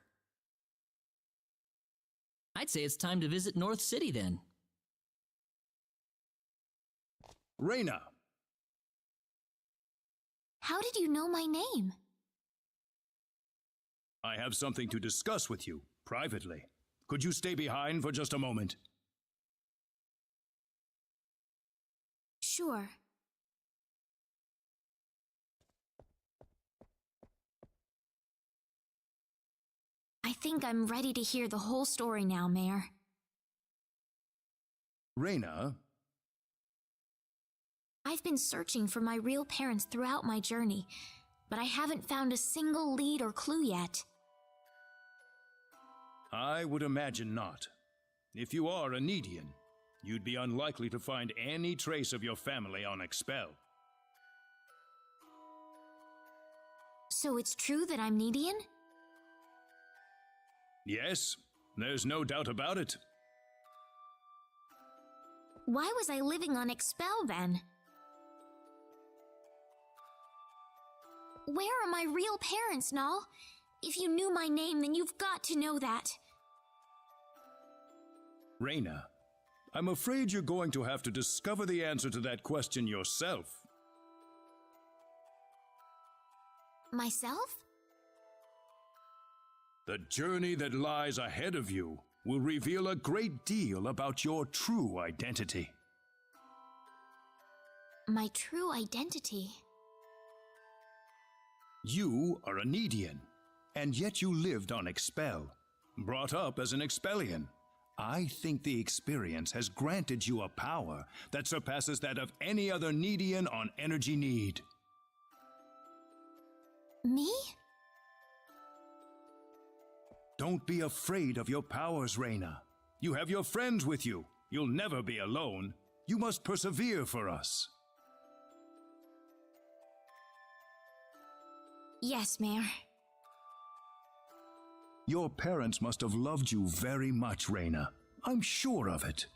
I'd say it's time to visit North City then. Reyna! How did you know my name? I have something to discuss with you, privately. Could you stay behind for just a moment? Sure. I think I'm ready to hear the whole story now, Mayor. Reyna? I've been searching for my real parents throughout my journey, but I haven't found a single lead or clue yet. I would imagine not. If you are a Needian, you'd be unlikely to find any trace of your family on Expel. So it's true that I'm Needian? Yes, there's no doubt about it. Why was I living on Expel then? Where are my real parents, Null? If you knew my name, then you've got to know that. Reyna, I'm afraid you're going to have to discover the answer to that question yourself. Myself? The journey that lies ahead of you will reveal a great deal about your true identity. My true identity? You are a Needian, and yet you lived on Expel, brought up as an Expellian. I think the experience has granted you a power that surpasses that of any other Needian on Energy Need. Me? Don't be afraid of your powers, Reyna. You have your friends with you. You'll never be alone. You must persevere for us. Yes, Mayor. Your parents must have loved you very much, Reyna. I'm sure of it.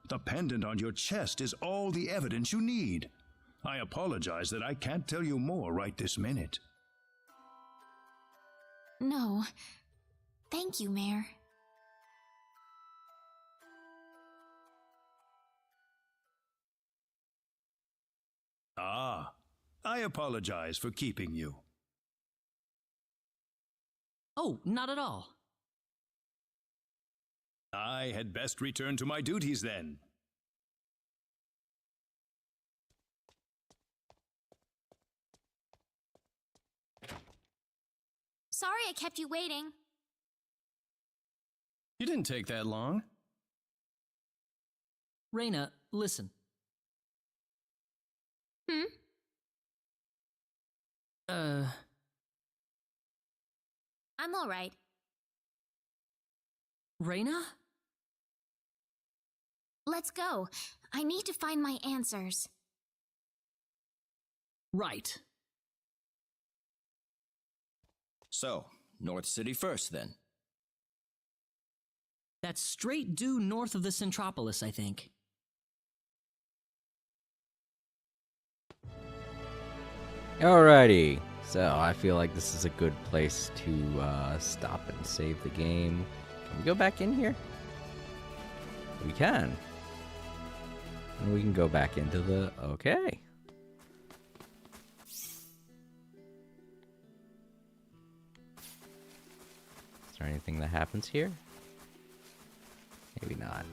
The pendant on your chest is all the evidence you need. I apologize that I can't tell you more right this minute. No. Thank you, Mayor. Ah, I apologize for keeping you. Oh, not at all. I had best return to my duties then. Sorry I kept you waiting. You didn't take that long. Reyna, listen. I'm alright. Reyna? Let's go. I need to find my answers. Right. So, North City first, then. That's straight due north of the Centropolis, I think. Alrighty, so I feel like this is a good place to stop and save the game. Can we go back in here? We can. And we can go back into the... Okay. Is there anything that happens here? Maybe not.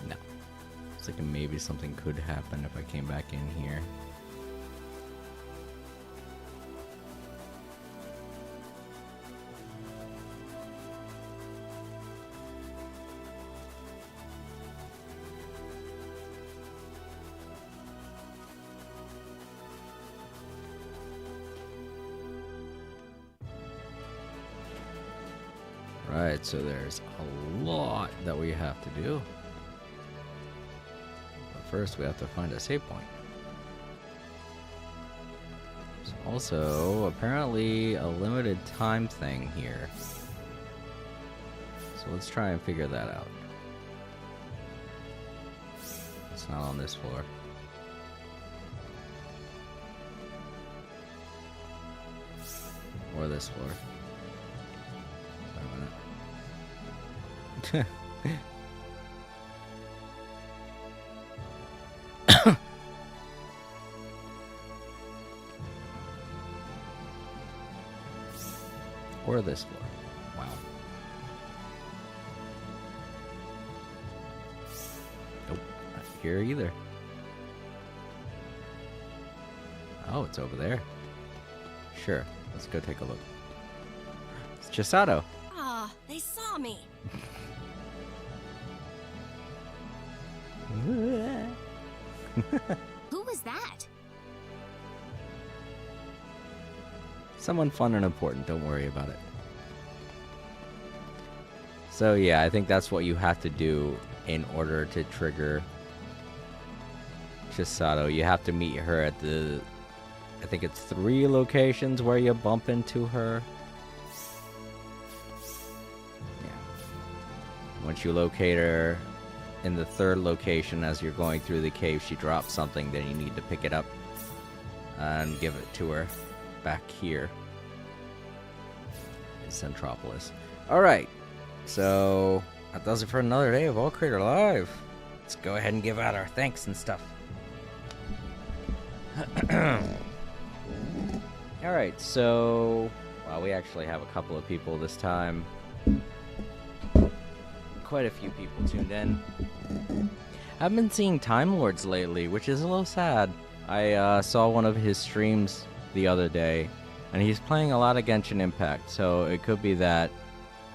No. It's like maybe something could happen if I came back in here. Right, so there's a lot that we have to do. But first, we have to find a save point. There's also apparently a limited time thing here. So let's try and figure that out. It's not on this floor. Or this floor. Wait a minute. Or this floor. Wow. Nope, not here either. Oh, it's over there. Sure, let's go take a look. It's Chisato. Ah, they saw me. Who was that? Someone fun and important, don't worry about it. So yeah, I think that's what you have to do in order to trigger Chisato. You have to meet her at the... I think it's 3 locations where you bump into her. Yeah. Once you locate her in the 3rd location as you're going through the cave, she drops something, then you need to pick it up and give it to her back here in Centropolis. Alright, so that does it for another day of All Creator Live. Let's go ahead and give out our thanks and stuff. Alright, so well, we actually have a couple of people this time. Quite a few people tuned in. I've been seeing Time Lords lately, which is a little sad. I saw one of his streams the other day, and he's playing a lot of Genshin Impact, so it could be that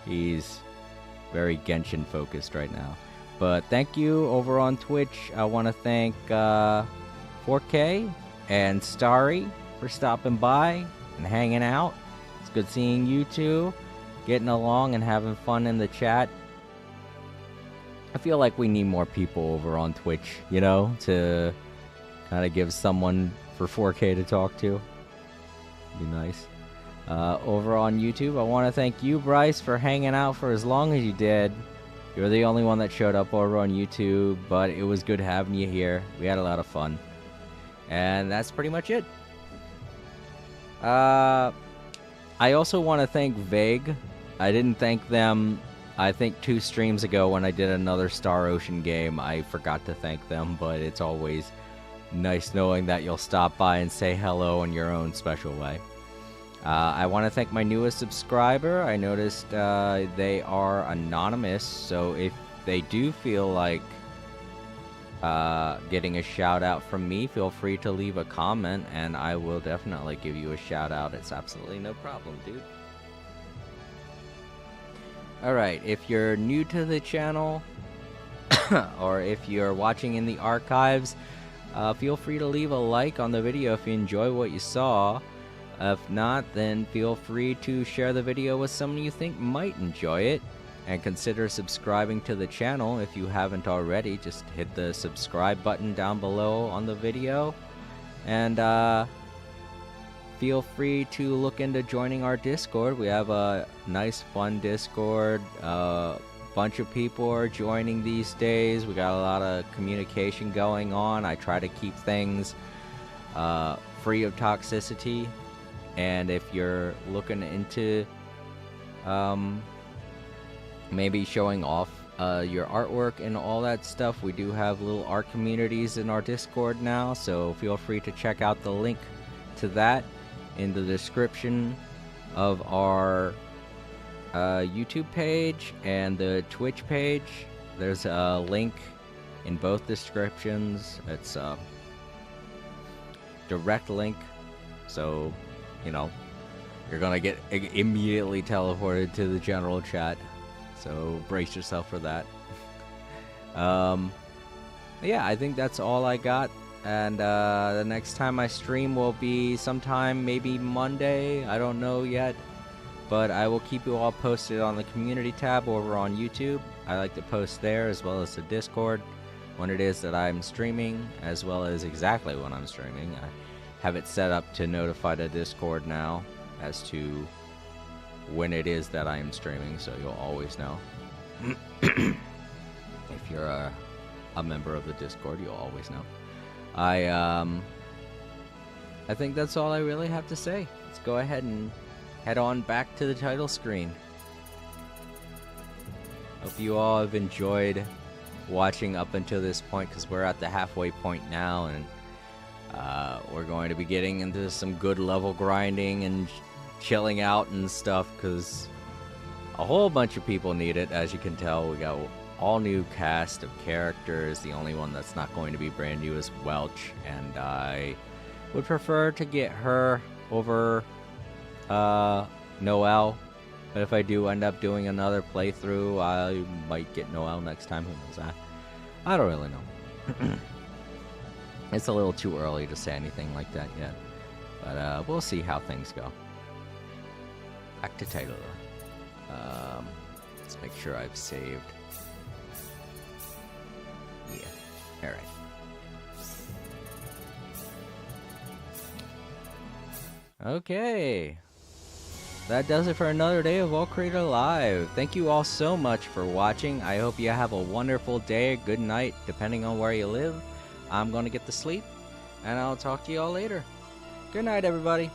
he's very Genshin focused right now. But thank you over on Twitch. I want to thank 4K and Starry for stopping by and hanging out. It's good seeing you two, getting along and having fun in the chat. I feel like we need more people over on Twitch, you know, to kind of give someone for 4K to talk to. Be nice. Over on YouTube, I want to thank you, Bryce, for hanging out for as long as you did. You're the only one that showed up over on YouTube, but it was good having you here. We had a lot of fun. And that's pretty much it. I also want to thank Vague. I didn't thank them, I think 2 streams ago when I did another Star Ocean game. I forgot to thank them, but it's always nice knowing that you'll stop by and say hello in your own special way. I want to thank my newest subscriber. I noticed they are anonymous, so if they do feel like getting a shout out from me, feel free to leave a comment and I will definitely give you a shout out. It's absolutely no problem, dude. Alright, if you're new to the channel, or if you're watching in the archives, feel free to leave a like on the video if you enjoy what you saw. If not, then feel free to share the video with someone you think might enjoy it. And consider subscribing to the channel if you haven't already. Just hit the subscribe button down below on the video. And feel free to look into joining our Discord. We have a nice, fun Discord. Bunch of people are joining these days. We got a lot of communication going on. I try to keep things free of toxicity. And if you're looking into maybe showing off your artwork and all that stuff, we do have little art communities in our Discord now, so feel free to check out the link to that in the description of our YouTube page and the Twitch page. There's a link in both descriptions. It's a direct link, so you know you're gonna get immediately teleported to the general chat, so brace yourself for that. Yeah, I think that's all I got, and the next time I stream will be sometime maybe Monday, I don't know yet, but I will keep you all posted on the community tab over on YouTube. I like to post there as well as the Discord when it is that I'm streaming, as well as exactly when I'm streaming. I have it set up to notify the Discord now as to when it is that I am streaming, so you'll always know. If you're a member of the Discord, you'll always know. I think that's all I really have to say. Let's go ahead and head on back to the title screen. Hope you all have enjoyed watching up until this point, because we're at the halfway point now, and we're going to be getting into some good level grinding and chilling out and stuff, because a whole bunch of people need it. As you can tell, we got all new cast of characters. The only one that's not going to be brand new is Welch, and I would prefer to get her over Noelle, but if I do end up doing another playthrough, I might get Noelle next time. Who knows? I don't really know. It's a little too early to say anything like that yet, but we'll see how things go. Back to title. Let's make sure I've saved. Yeah, alright. Okay. That does it for another day of Vault Creator Live. Thank you all so much for watching. I hope you have a wonderful day, good night, depending on where you live. I'm going to get to sleep, and I'll talk to you all later. Good night, everybody.